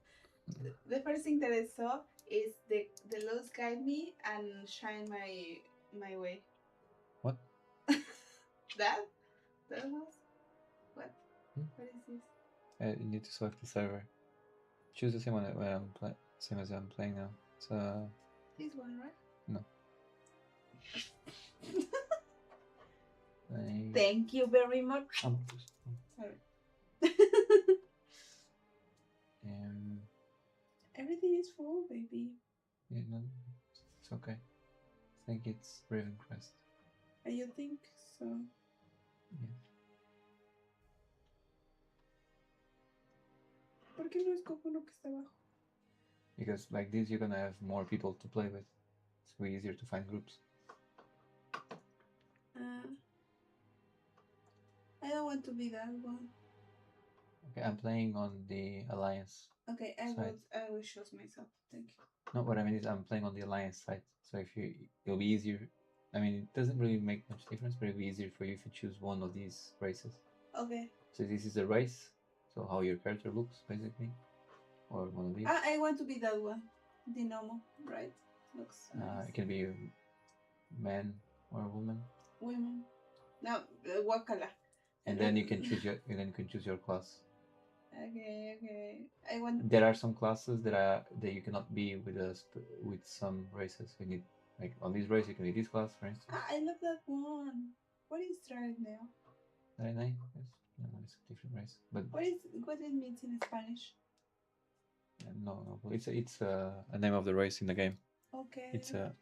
The first thing that I saw is the laws guide me and shine my way. What? That was what? Hmm? What is this? You need to select the server. Choose the same one that I'm playing, same as I'm playing now. It's This one, right? no. Thank you very much. Sorry. Everything is full, baby. Yeah, no, it's okay. I think it's Raven Crest. You think so? Yes. ¿Por qué no escojo lo que está abajo? Because like this, you're gonna have more people to play with. It's way easier to find groups. I don't want to be that one. Okay, I'm playing on the alliance. Okay, Side. I will choose myself. Thank you. No, what I mean is I'm playing on the alliance side. So if it'll be easier. I mean, it doesn't really make much difference, but it'll be easier for you if you choose one of these races. Okay. So this is a race. So how your character looks, basically, or one of these. I want to be that one. The normal, right? Looks nice. It can be a man or a woman. Women. No, what color? And then you can choose your class. Okay. I want. There are some classes that you cannot be with some races. You need like on this race you can be this class, for instance. I love that one. What is right now? Right. It's a different race. But what it means in Spanish? No. It's a name of the race in the game. Okay. It's a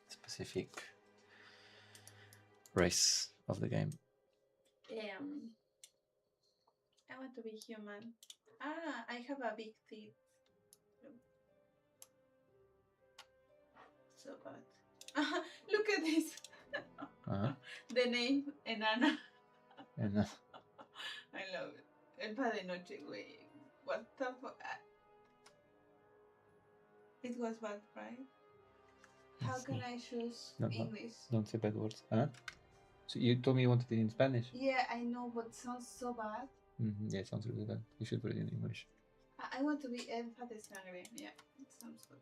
specific race of the game. I want to be human. I have a big teeth. So bad. Look at this. The name Enana. And I love it. Elfa de noche, güey. What the fuck? It was bad, right? How can I choose English? Don't say bad words. So you told me you wanted it in Spanish. Yeah, I know, but it sounds so bad. Yeah, it sounds really bad. You should put it in English. I want to be Elfa de sangre. Yeah, it sounds good.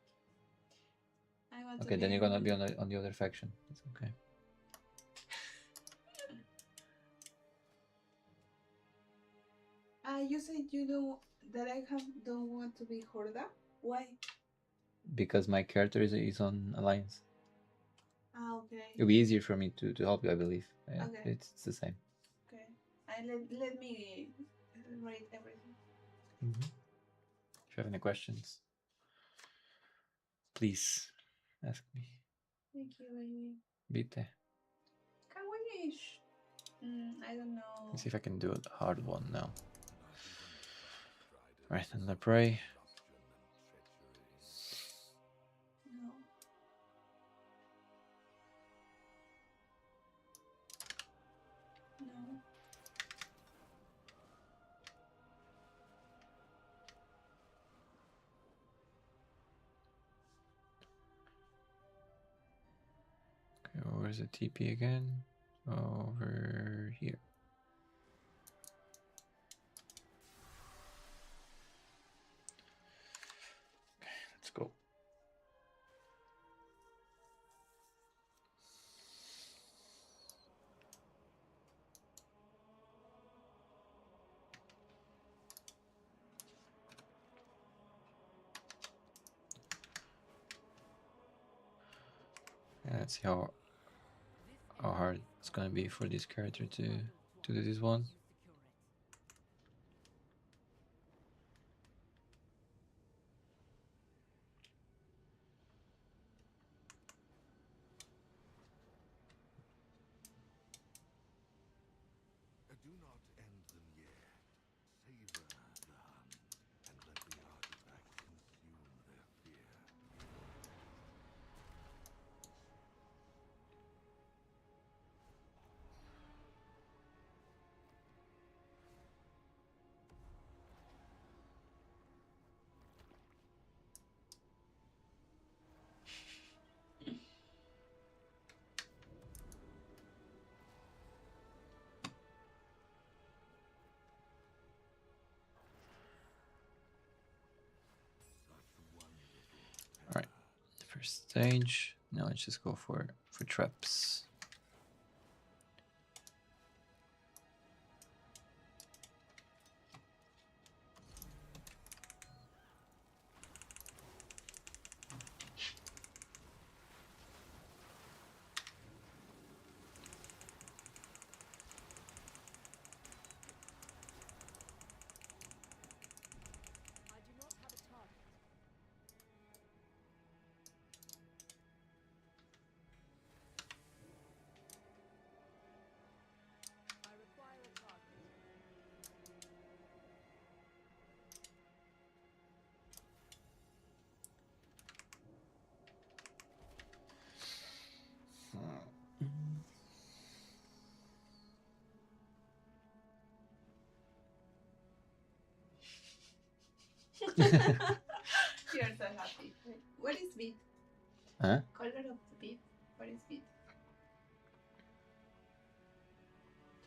I want okay, to then you're gonna be on the other faction. It's okay. You said you know that don't want to be Horda. Why? Because my character is on Alliance. Okay. It'll be easier for me to help you, I believe. Yeah, okay. It's the same. Okay. Let me write everything. If you have any questions, please ask me. Thank you, baby. Vite. Can we? I don't know. Let's see if I can do a hard one now. Right, and I pray. No. No. Okay, where's the TP again? Over here. Okay, let's go. Yeah, let's see how hard it's gonna be for this character to do this one. Do not end them yet. Savor the hunt, and let the artifact consume their fear. Alright, first stage. Now let's just go for traps. You're so happy. What is beat? Huh? Color of the beat. What is beat?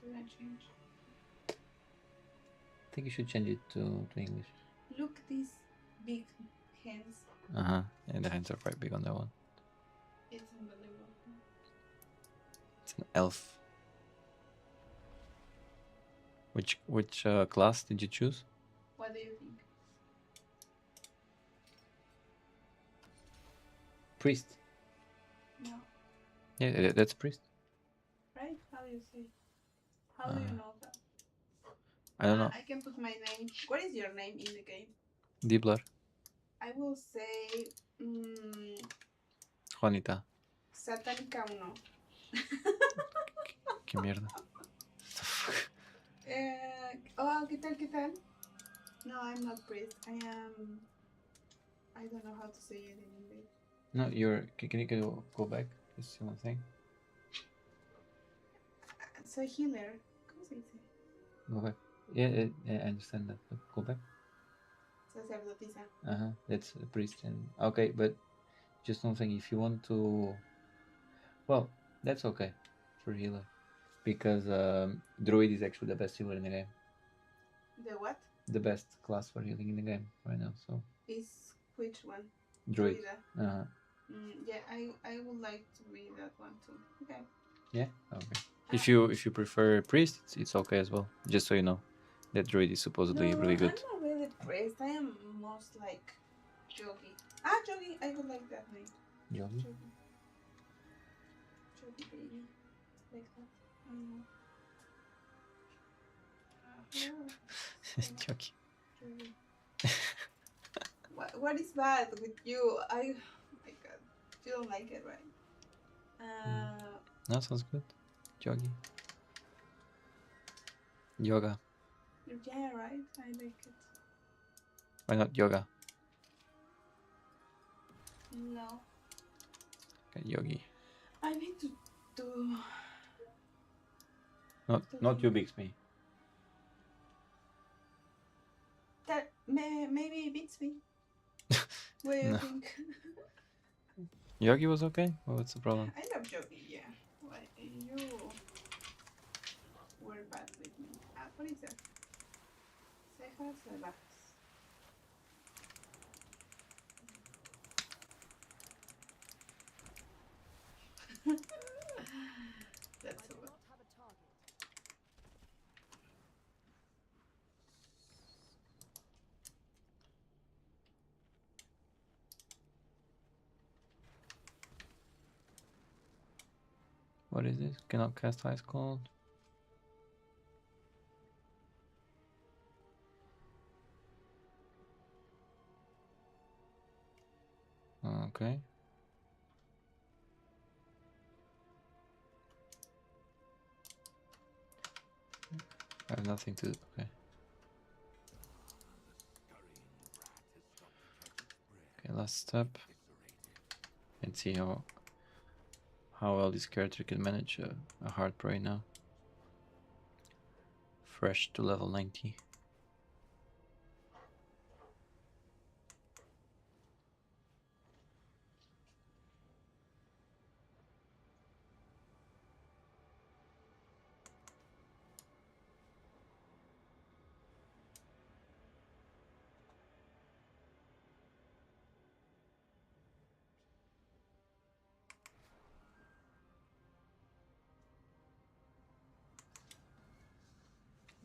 Should I change? I think you should change it to English. Look these big hands. Uh-huh. Yeah, the hands are quite big on that one. It's unbelievable. It's an elf. Which class did you choose? What do you think? Priest. No, Yeah, that's priest. right? How do you say? How do you know that? I don't know. I can put my name. What is your name in the game? Diblar. I will say Juanita. Satánica 1. Qué mierda. ¿Qué tal, qué tal? No, I'm not priest. I am... I don't know how to say it in English. No, can you go back? Just one thing. Soy healer. ¿Cómo se dice? Go back. Yeah, I understand that. But go back. Sacerdotisa. Uh-huh. That's a priest. And okay, but just one thing. If you want to... Well, that's okay for healer. Because druid is actually the best healer in the game. The what? The best class for healing in the game right now. So Is which one? druid. Druida. Uh-huh. Yeah, I would like to be that one too. Okay. Yeah. Okay. If you prefer priest, it's okay as well. Just so you know, that druid is supposedly really good. I'm not really priest. I am most like Jogi. Jogi. I would like that name. Yogi? Jogi. Jogi baby. Like that. Yogi. Jogi. What is bad with you? Oh my god. You don't like it, right? No, sounds good. Yogi. Yoga. Yeah, right. I like it. Why not yoga? No. Okay, yogi. I need to do. Not you, Bixby. That maybe it beats me. What do you No. think? Yogi was okay? Well, what's the problem? I love Jogi, yeah. Why you were bad with me? What is that? Cejas salvajes. That's I so do good. not have a target. What is this? Cannot cast Ice Cold. Okay. I have nothing to do. Okay. Okay, last step. And see how well this character can manage a hard prey now. Fresh to level 90.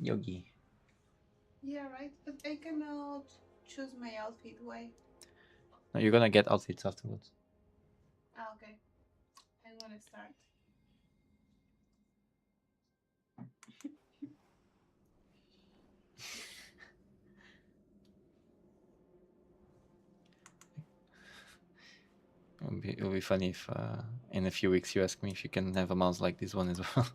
Yogi. Yeah, right. But I cannot choose my outfit. Why? No, you're gonna get outfits afterwards. Okay. I want to start. It'll be funny if in a few weeks you ask me if you can have a mouse like this one as well.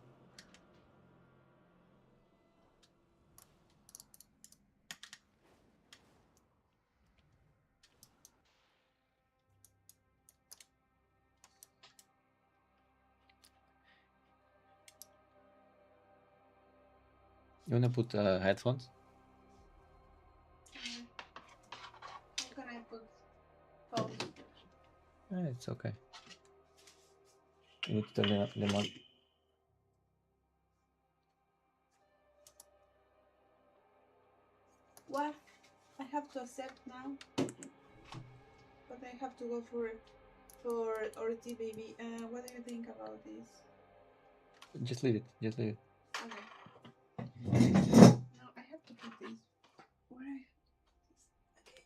You wanna put headphones? food. Oh, It's okay. You need to lemon. what? I have to accept now, but I have to go for RT baby. What do you think about this? Just leave it. Just leave it. Okay. No, I have to put this. Where I okay.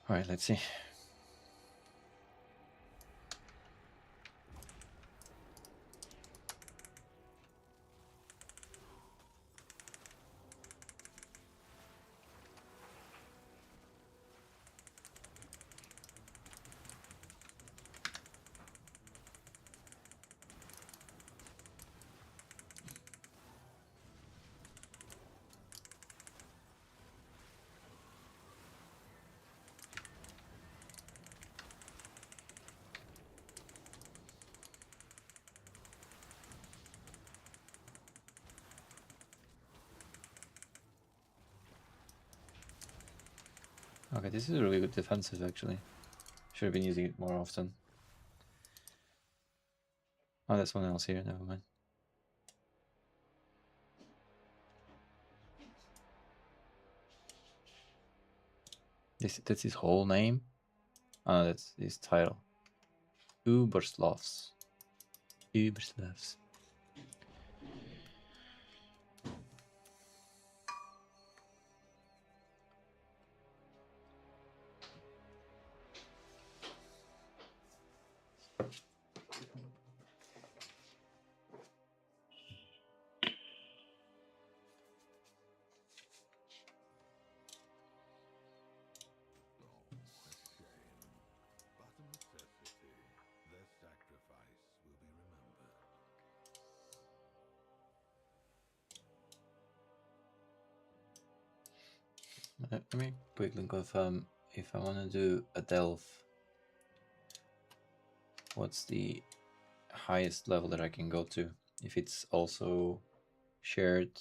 All right, let's see. Okay, this is a really good defensive actually. Should have been using it more often. Oh, there's someone else here. Never mind. That's his whole name. Oh, that's his title. Uberslavs. Uberslavs. Oh, a shame. But a necessity. Their sacrifice will be remembered. Let me quickly confirm if I want to do a delve. What's the highest level that I can go to? If it's also shared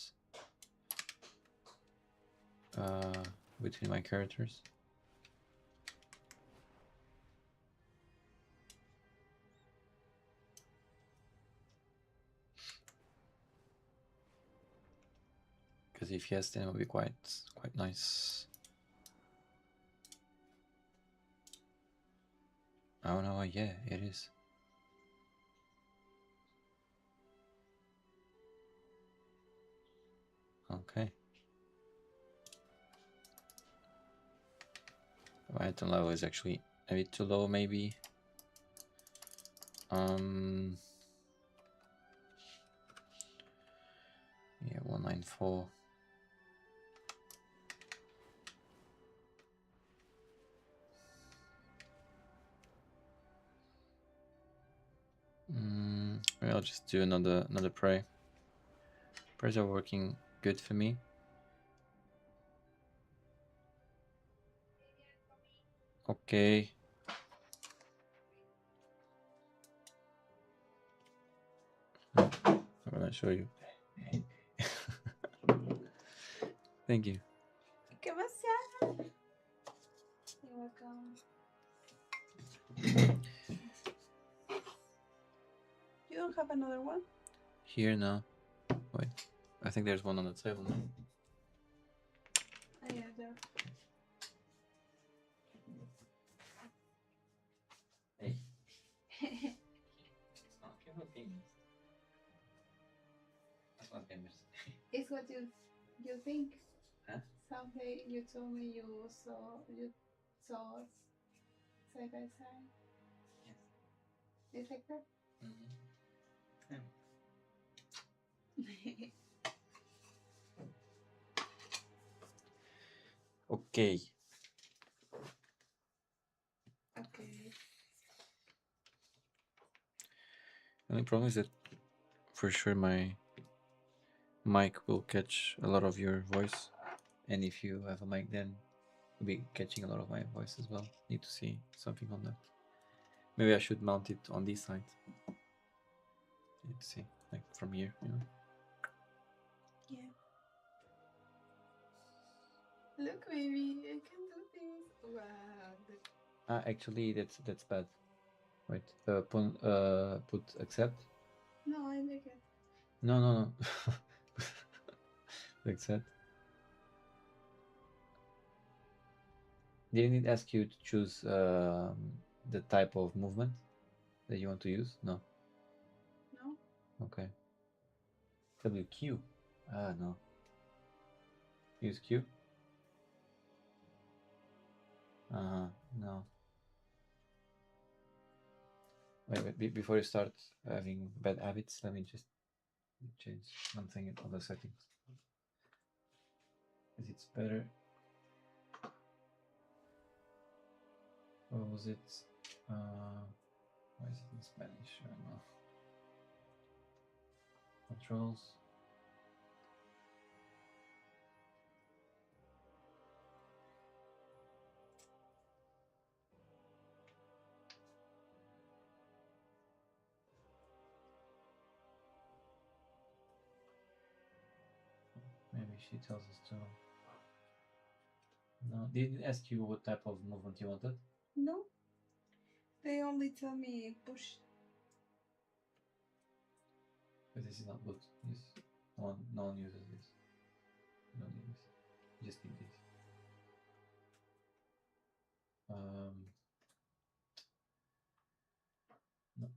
between my characters. Because if yes, then it would be quite nice. Oh no, yeah, it is. Okay. My item level is actually a bit too low, maybe. Yeah, 194. Maybe I'll just do another prey. Prays are working good for me. Okay. I'm gonna show you. Thank you. ¿Qué más se haga? You're welcome. You don't have another one? Here now. Wait. I think there's one on the table now. Oh, yeah, there. Hey. It's not gamers. That's not gamers. It's what you think. Huh? Someday you told me you saw us side by side. Yes. It's like that. Okay. Okay. Only problem is that for sure my mic will catch a lot of your voice, and if you have a mic, then it'll be catching a lot of my voice as well. Need to see something on that. Maybe I should mount it on this side. Need to see, like from here, you know. Yeah. Look, baby, I can do this. Wow. Actually, that's bad. Wait, put accept. No, I like it. No. Accept. Didn't it ask you to choose the type of movement that you want to use? No. No. Okay. WQ. No. Use Q. No. Wait. Before you start having bad habits, let me just change one thing on the settings. Because it's better. What was it? Why is it in Spanish? I don't know. Controls. Maybe she tells us to. No, did it ask you what type of movement you wanted? No. They only tell me push. But this is not good. No one uses this. You don't need this. You just need this. No.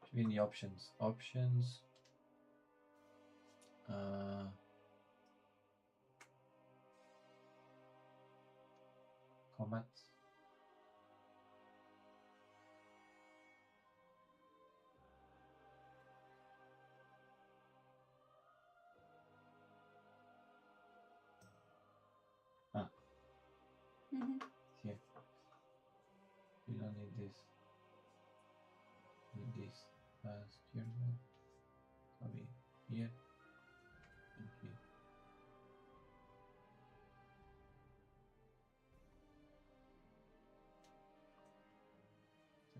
Should be in the options. Options. Combat. Here. You don't need this. Need this. Here. Probably here and here.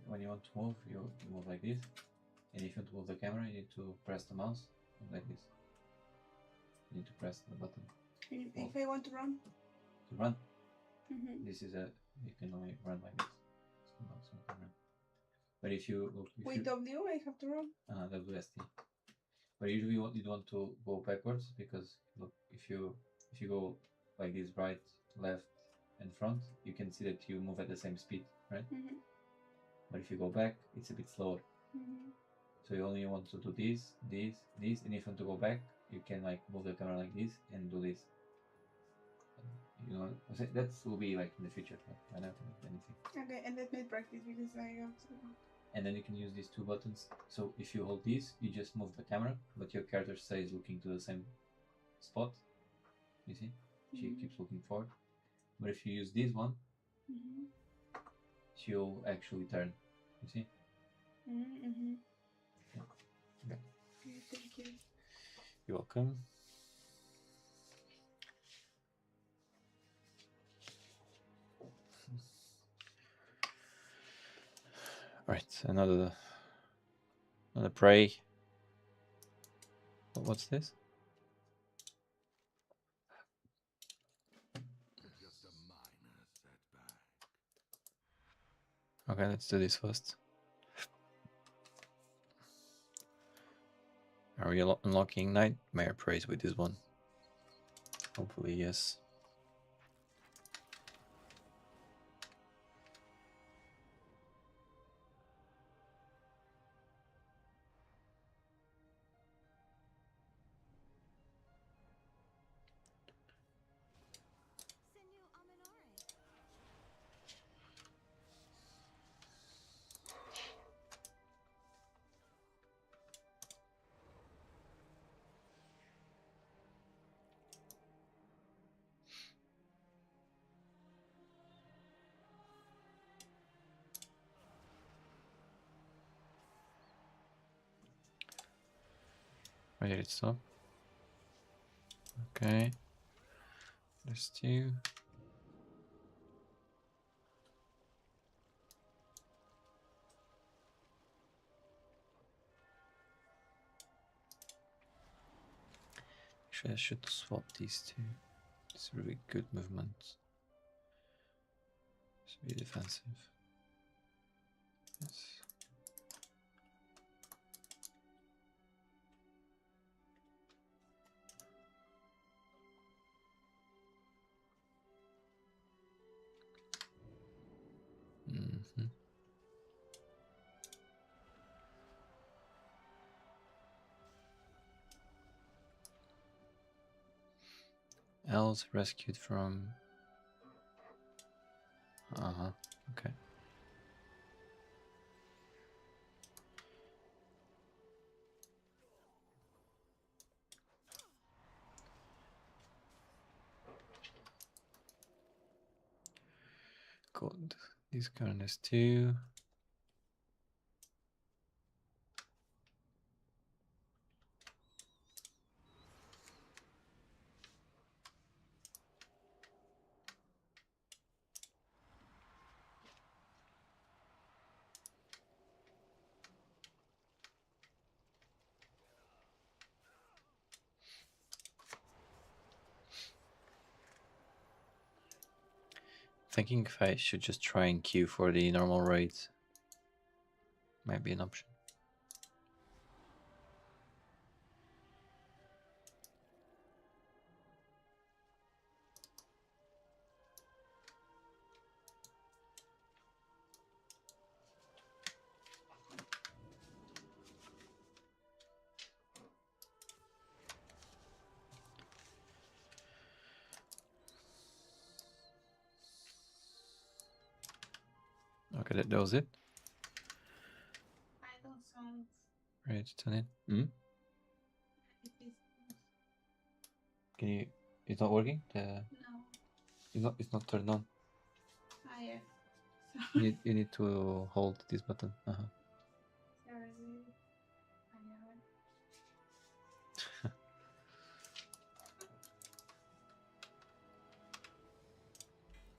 When you want to move, you move like this. And if you want to move the camera, you need to press the mouse like this. You need to press the button If I want to run. to run. This is you can only run like this. So you can run. But if you look, With W, I have to run. WSD. But usually you want to go backwards because look, if you go like this, right, left, and front, you can see that you move at the same speed, right? But if you go back, it's a bit slower. So you only want to do this, and if you want to go back, you can like move the camera like this and do this. You know, that will be like in the future. I don't think anything. Okay, and let me practice because I have to. And then you can use these two buttons. So if you hold this, you just move the camera, but your character stays looking to the same spot. You see? She keeps looking forward. But if you use this one, she'll actually turn. You see? Yeah. Okay. Thank you. You're welcome. Right, another prey. What's this? Just a minor setback. Okay, let's do this first. Are we unlocking Nightmare Praise with this one? Hopefully, yes. Why did it stop? Okay. There's two. Actually, I should swap these two. It's really good movement. Should be defensive. Yes. Mm-hmm. Elves rescued from. Okay. Good. This current is two. Thinking if I should just try and queue for the normal raid. Might be an option. Okay, that was it. I don't sound. Ready to turn in. It is. Can you? It's not working. No. It's not turned on. Ah, yeah. You need to hold this button. Sorry, baby. I know it.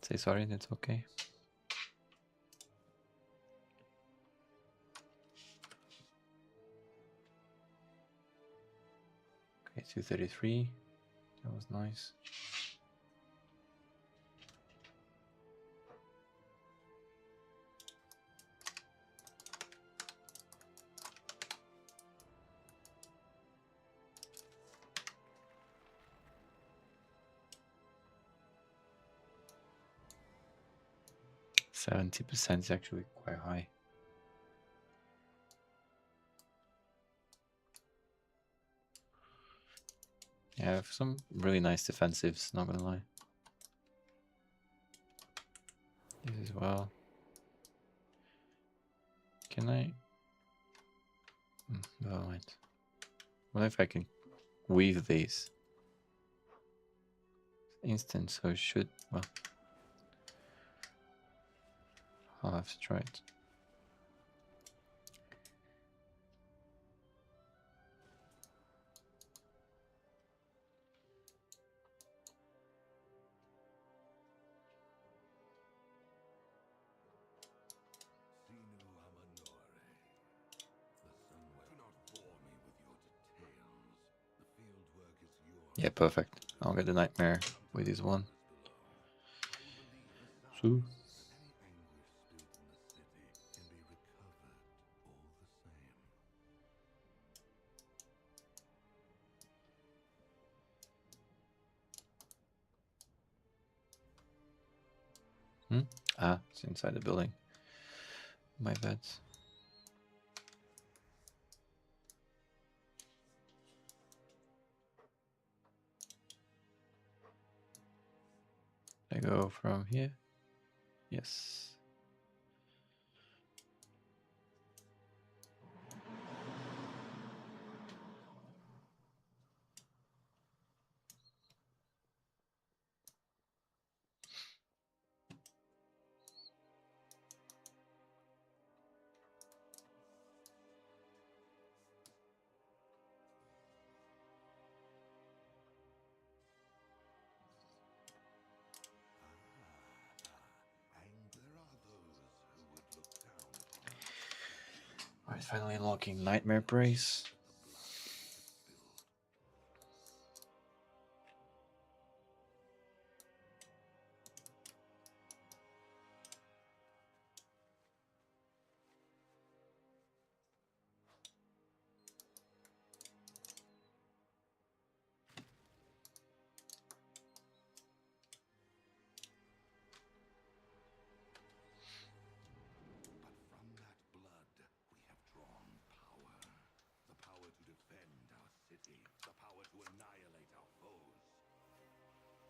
Say sorry. That's okay. Okay, 233. That was nice. %70 is actually quite high. Yeah, I have some really nice defensives, not gonna lie. This as well. Can I? No, wait. What if I can weave these? Instant, so it should. Well, I'll have to try it. Yeah, perfect. I'll get the nightmare with this one. So. Ah, it's inside the building. My bad. I go from here. Yes. Finally unlocking Nightmare Praise. But from that blood, we have drawn power. The power to defend our city. The power to annihilate our foes.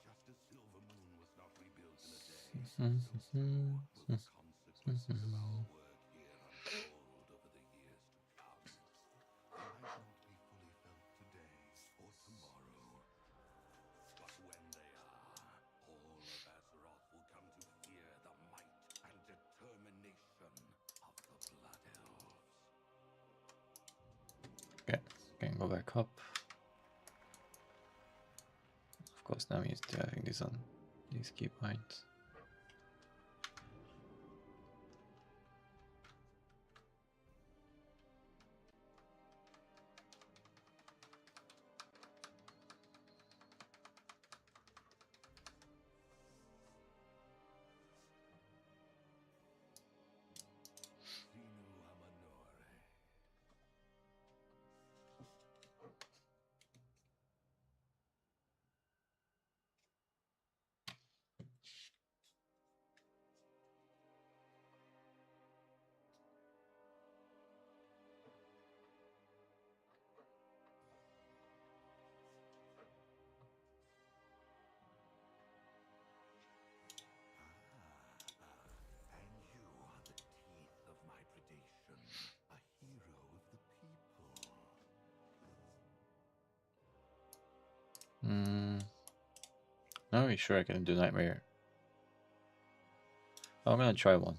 Just as Silver Moon was not rebuilt in a day, so too will the consequences of our work here unfold over the years to come. They might not be fully felt today or tomorrow, but when they are, all of Azeroth will come to fear the might and determination of the Blood Elves. Okay, can go back up. Of course, now I'm used to having this on these key points. Sinu Amanore. And you are the teeth of my predation, a hero of the people. Not really sure I can do Nightmare. Oh, I'm gonna try one.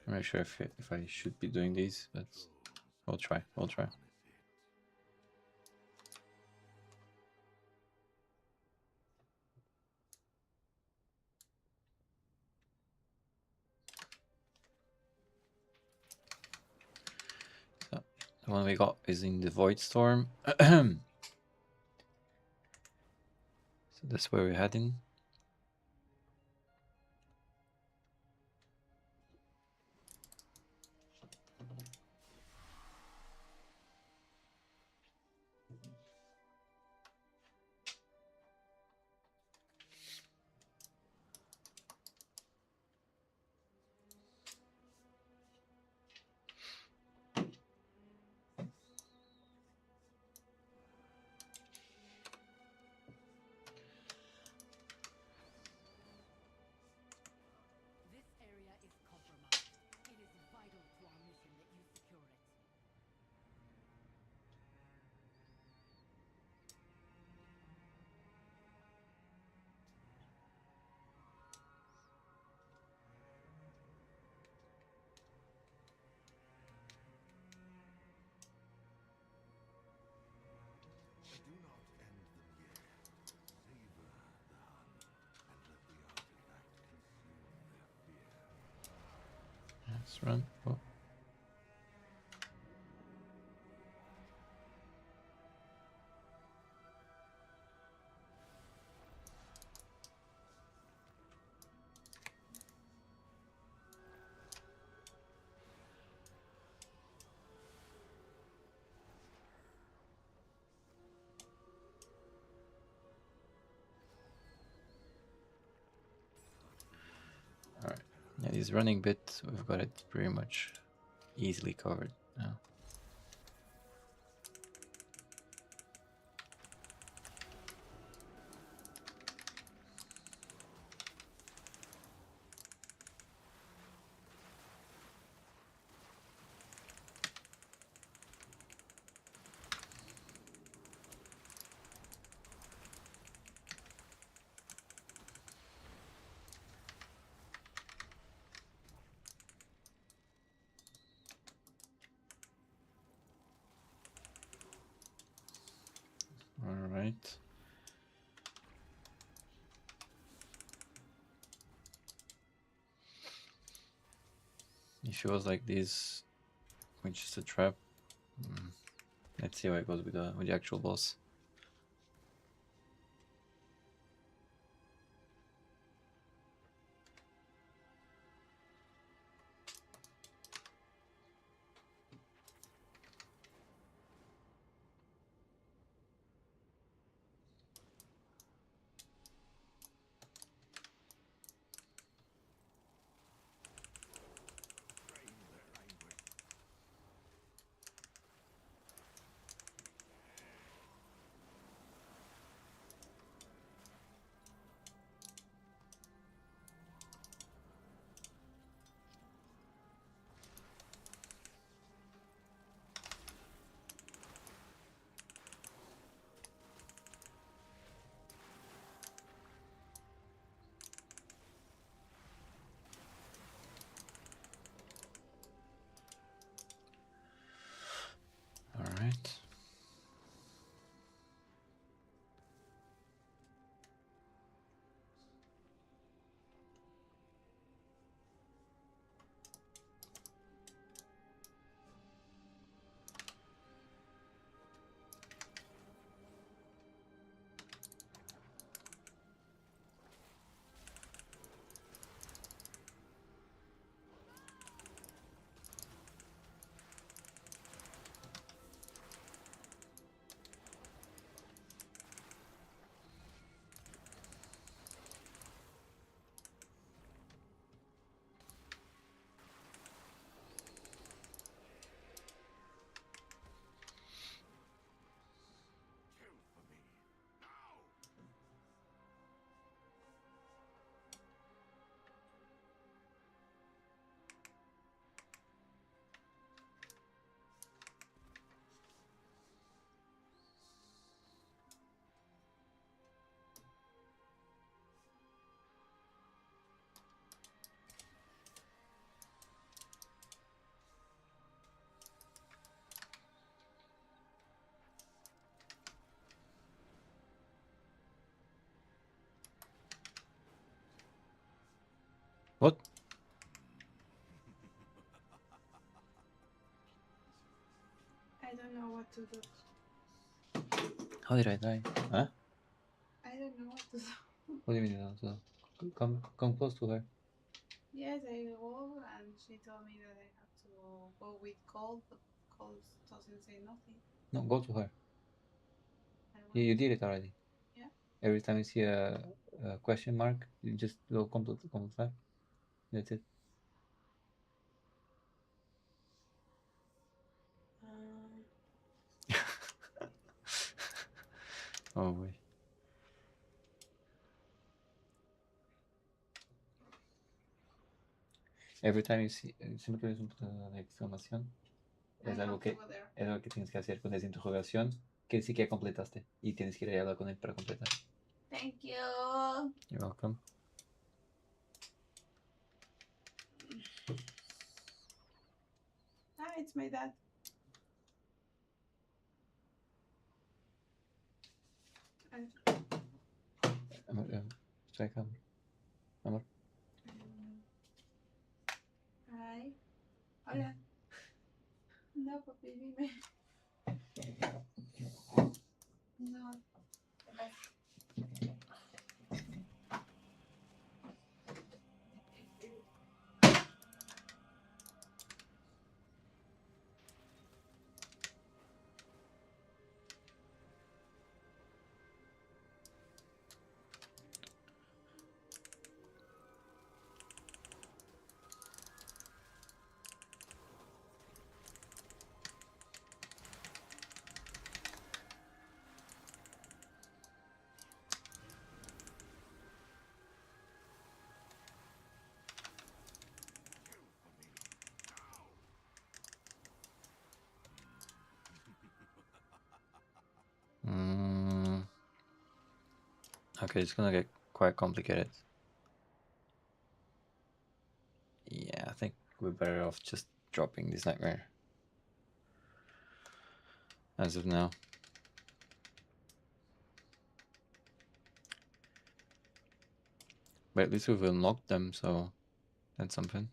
I'm not sure if I should be doing these, but we'll try. We'll try. So the one we got is in the Void Storm. So that's where we're heading. This area is compromised. It is vital to our mission that you secure it. Do not end them yet. Savor the hunt, and let the artifact consume their fear. Let's run. Oh. Alright. Yeah, this running bit, we've got it pretty much easily covered now. If it was like this, which is a trap. Let's see how it goes with the actual boss. All right. Kill for me. Now! What? I don't know what to do. How did I die? Huh? I don't know what to do. What do you mean? Come close to her. Yes, I go and she told me that I have to go with cold, but cold doesn't say nothing. No, go to her. I Yeah, want you did it already. Yeah. Every time you see a question mark, you just go come to her. That's it. Oh boy. Every time you see, siempre que ves un punto de exclamación, es I algo have to que go there. es algo que tienes que hacer con esa interrogación, que sí que completaste y tienes que ir a hablar con él para completar. Thank you. You're welcome. Ah, it's my dad. Estoy acá, amor. Hi. Hola. No, papi, dime. No. Okay, it's gonna get quite complicated. Yeah, I think we're better off just dropping this nightmare as of now. But at least we've unlocked them, so that's something.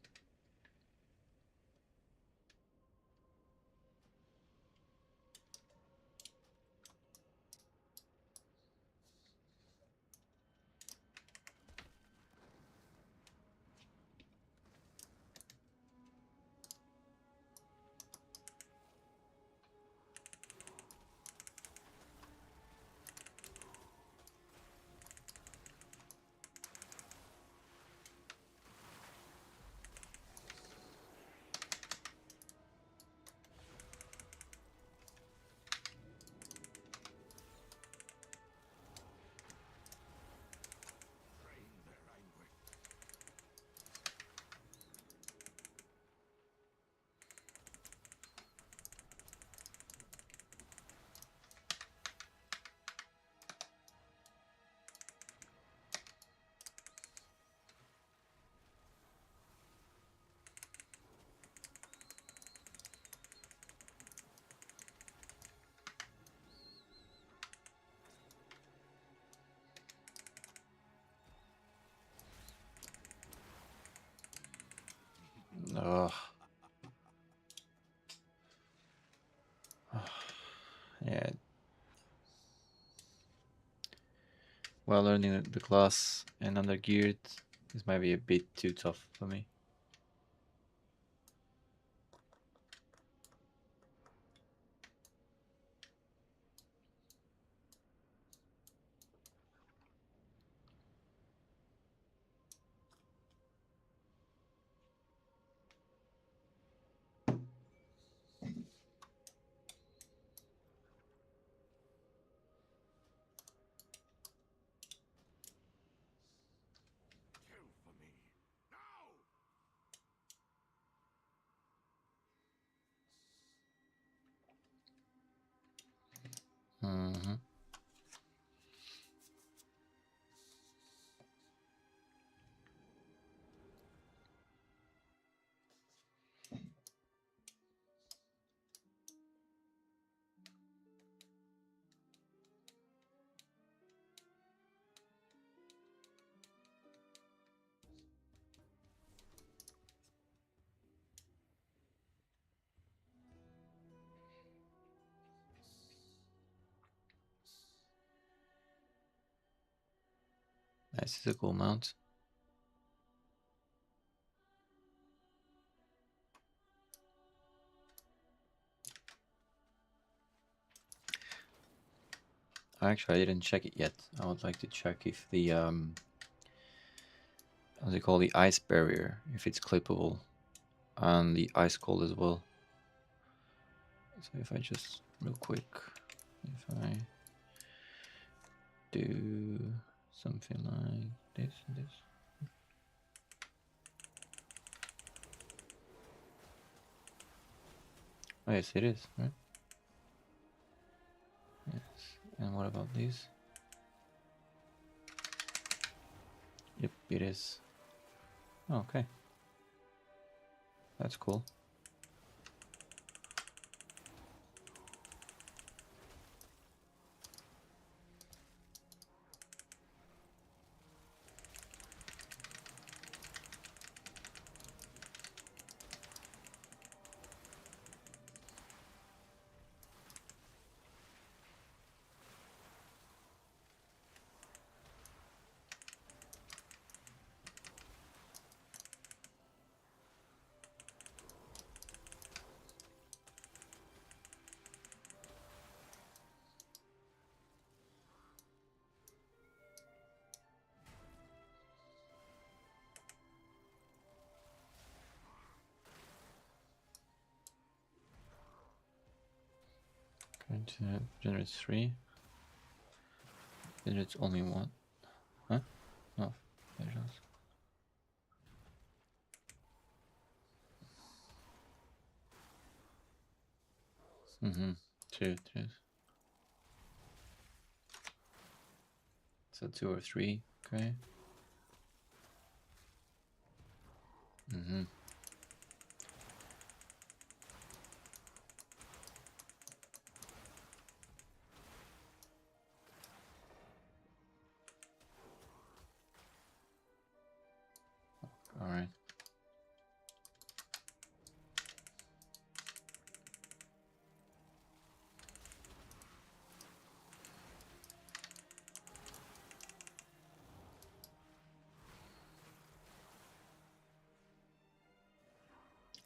Ugh. Yeah. While learning the class and under geared, this might be a bit too tough for me. Kill for me. Now! Mm-hmm. This is a cool mount. Actually, I didn't check it yet. I would like to check if the how's it called, the ice barrier, if it's clippable, and the ice cold as well. So if I just real quick, if I do something like this and this. Oh yes, it is, right? Yes. And what about these? Yep, it is. Oh, okay. That's cool. Going to generate 3. Generates only 1. Huh? No. There's us. Mm-hmm. 2, 3. So 2 or 3. Okay. Mm-hmm. Alright.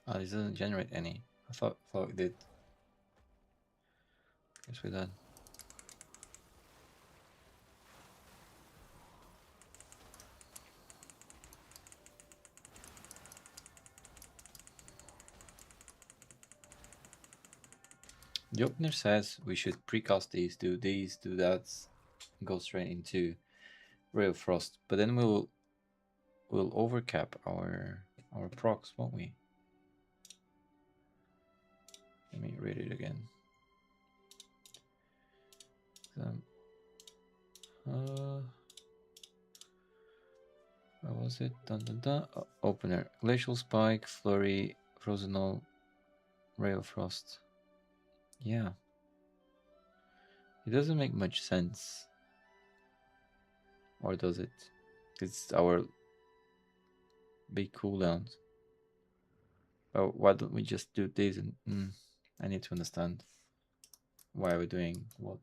Oh, this doesn't generate any. I thought it did. Guess we done. The opener says we should precast these, do that, go straight into Ray of Frost, but then we'll overcap our procs, won't we? Let me read it again. What was it? Dun, dun, dun. Opener. Glacial Spike, Flurry, Frozen All, Ray of Frost. Yeah. It doesn't make much sense. Or does it? It's our big cooldowns. Well, why don't we just do this? And I need to understand why we're doing what.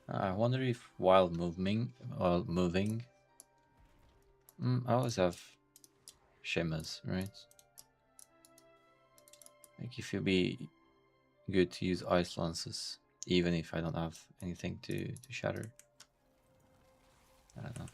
I wonder if while moving, I always have shimmers, right? Like if it'd be good to use ice lances, even if I don't have anything to shatter. I don't know.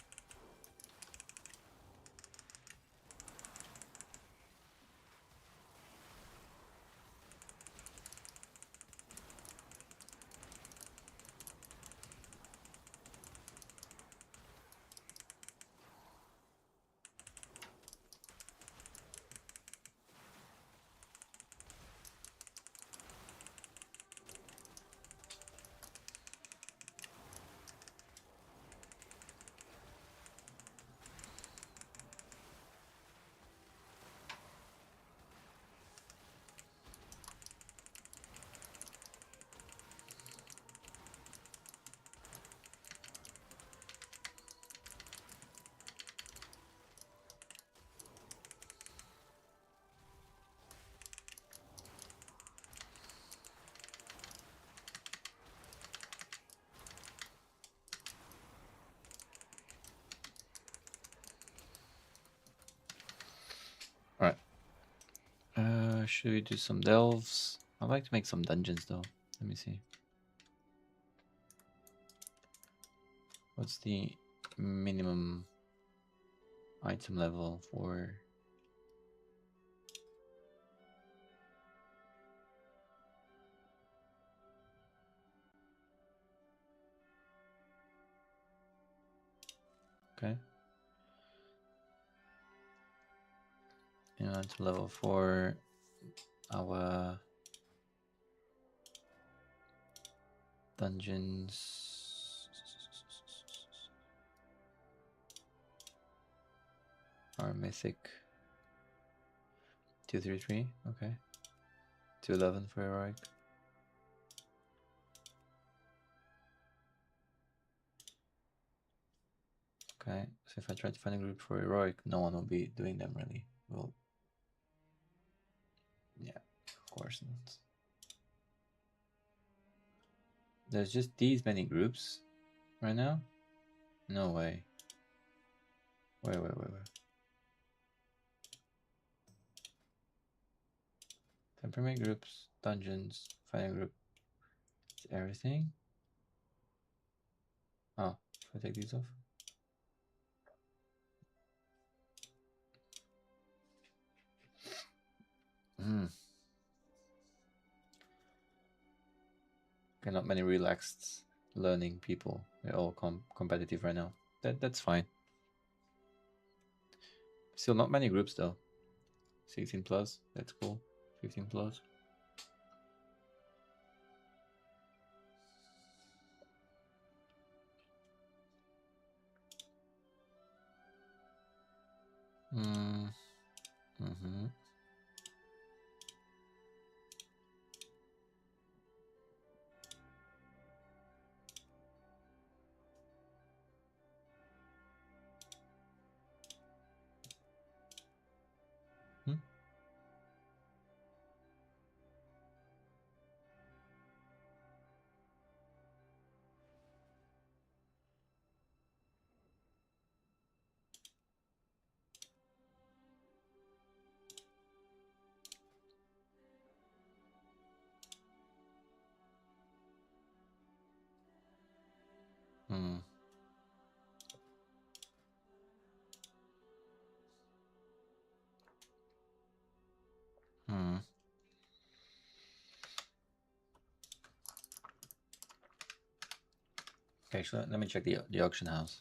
Alright. Should we do some delves? I'd like to make some dungeons though. Let me see. What's the minimum item level for... Okay. Minimum item level for our dungeons are mythic. 233, okay. 211 for heroic. Okay, so if I try to find a group for heroic, no one will be doing them really. Well, yeah, of course not. There's just these many groups right now? No way. Wait. Temperament groups, dungeons, fighting group. Is everything? Oh, if I take these off. There are not many relaxed learning people. They're all competitive right now. That's fine. Still not many groups though. 16 plus, that's cool. 15 plus. Mm-hmm. Hmm. Hmm. Hmm. Okay, so let me check the auction house.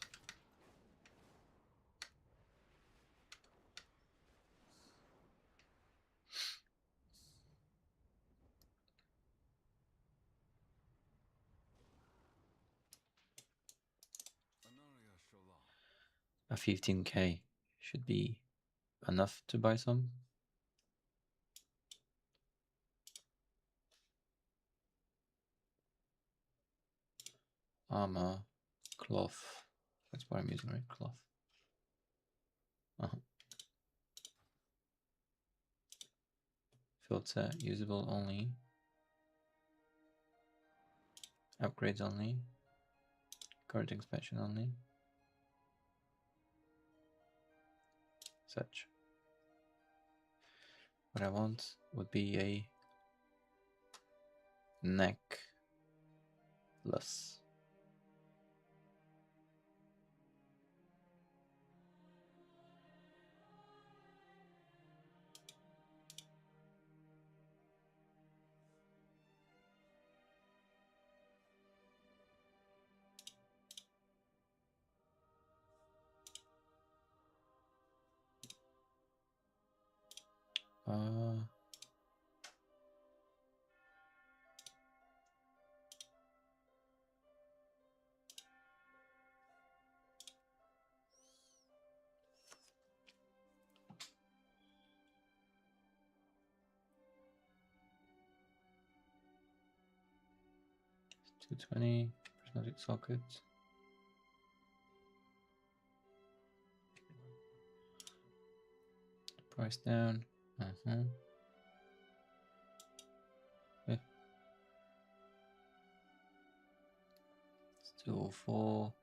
A 15k should be enough to buy some. Armor, cloth. That's what I'm using, right? Cloth. Filter, usable only. Upgrades only. Current expansion only. Such. What I want would be a necklace. 220 prismatic socket. Price down. Okay. 204.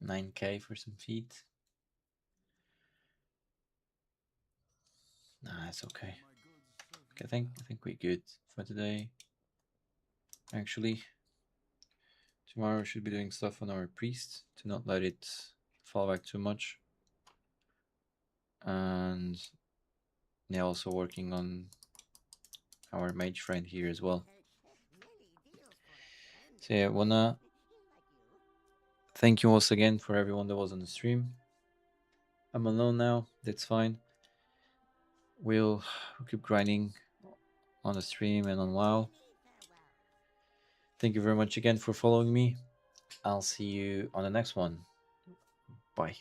$9k for some feet. Nah, it's okay. Okay, I think we're good for today. Actually, tomorrow we should be doing stuff on our priest to not let it fall back too much. And yeah, also working on our mage friend here as well. So yeah, wanna thank you once again for everyone that was on the stream. I'm alone now, that's fine. We'll keep grinding on the stream and on WoW. Thank you very much again for following me. I'll see you on the next one. Bye.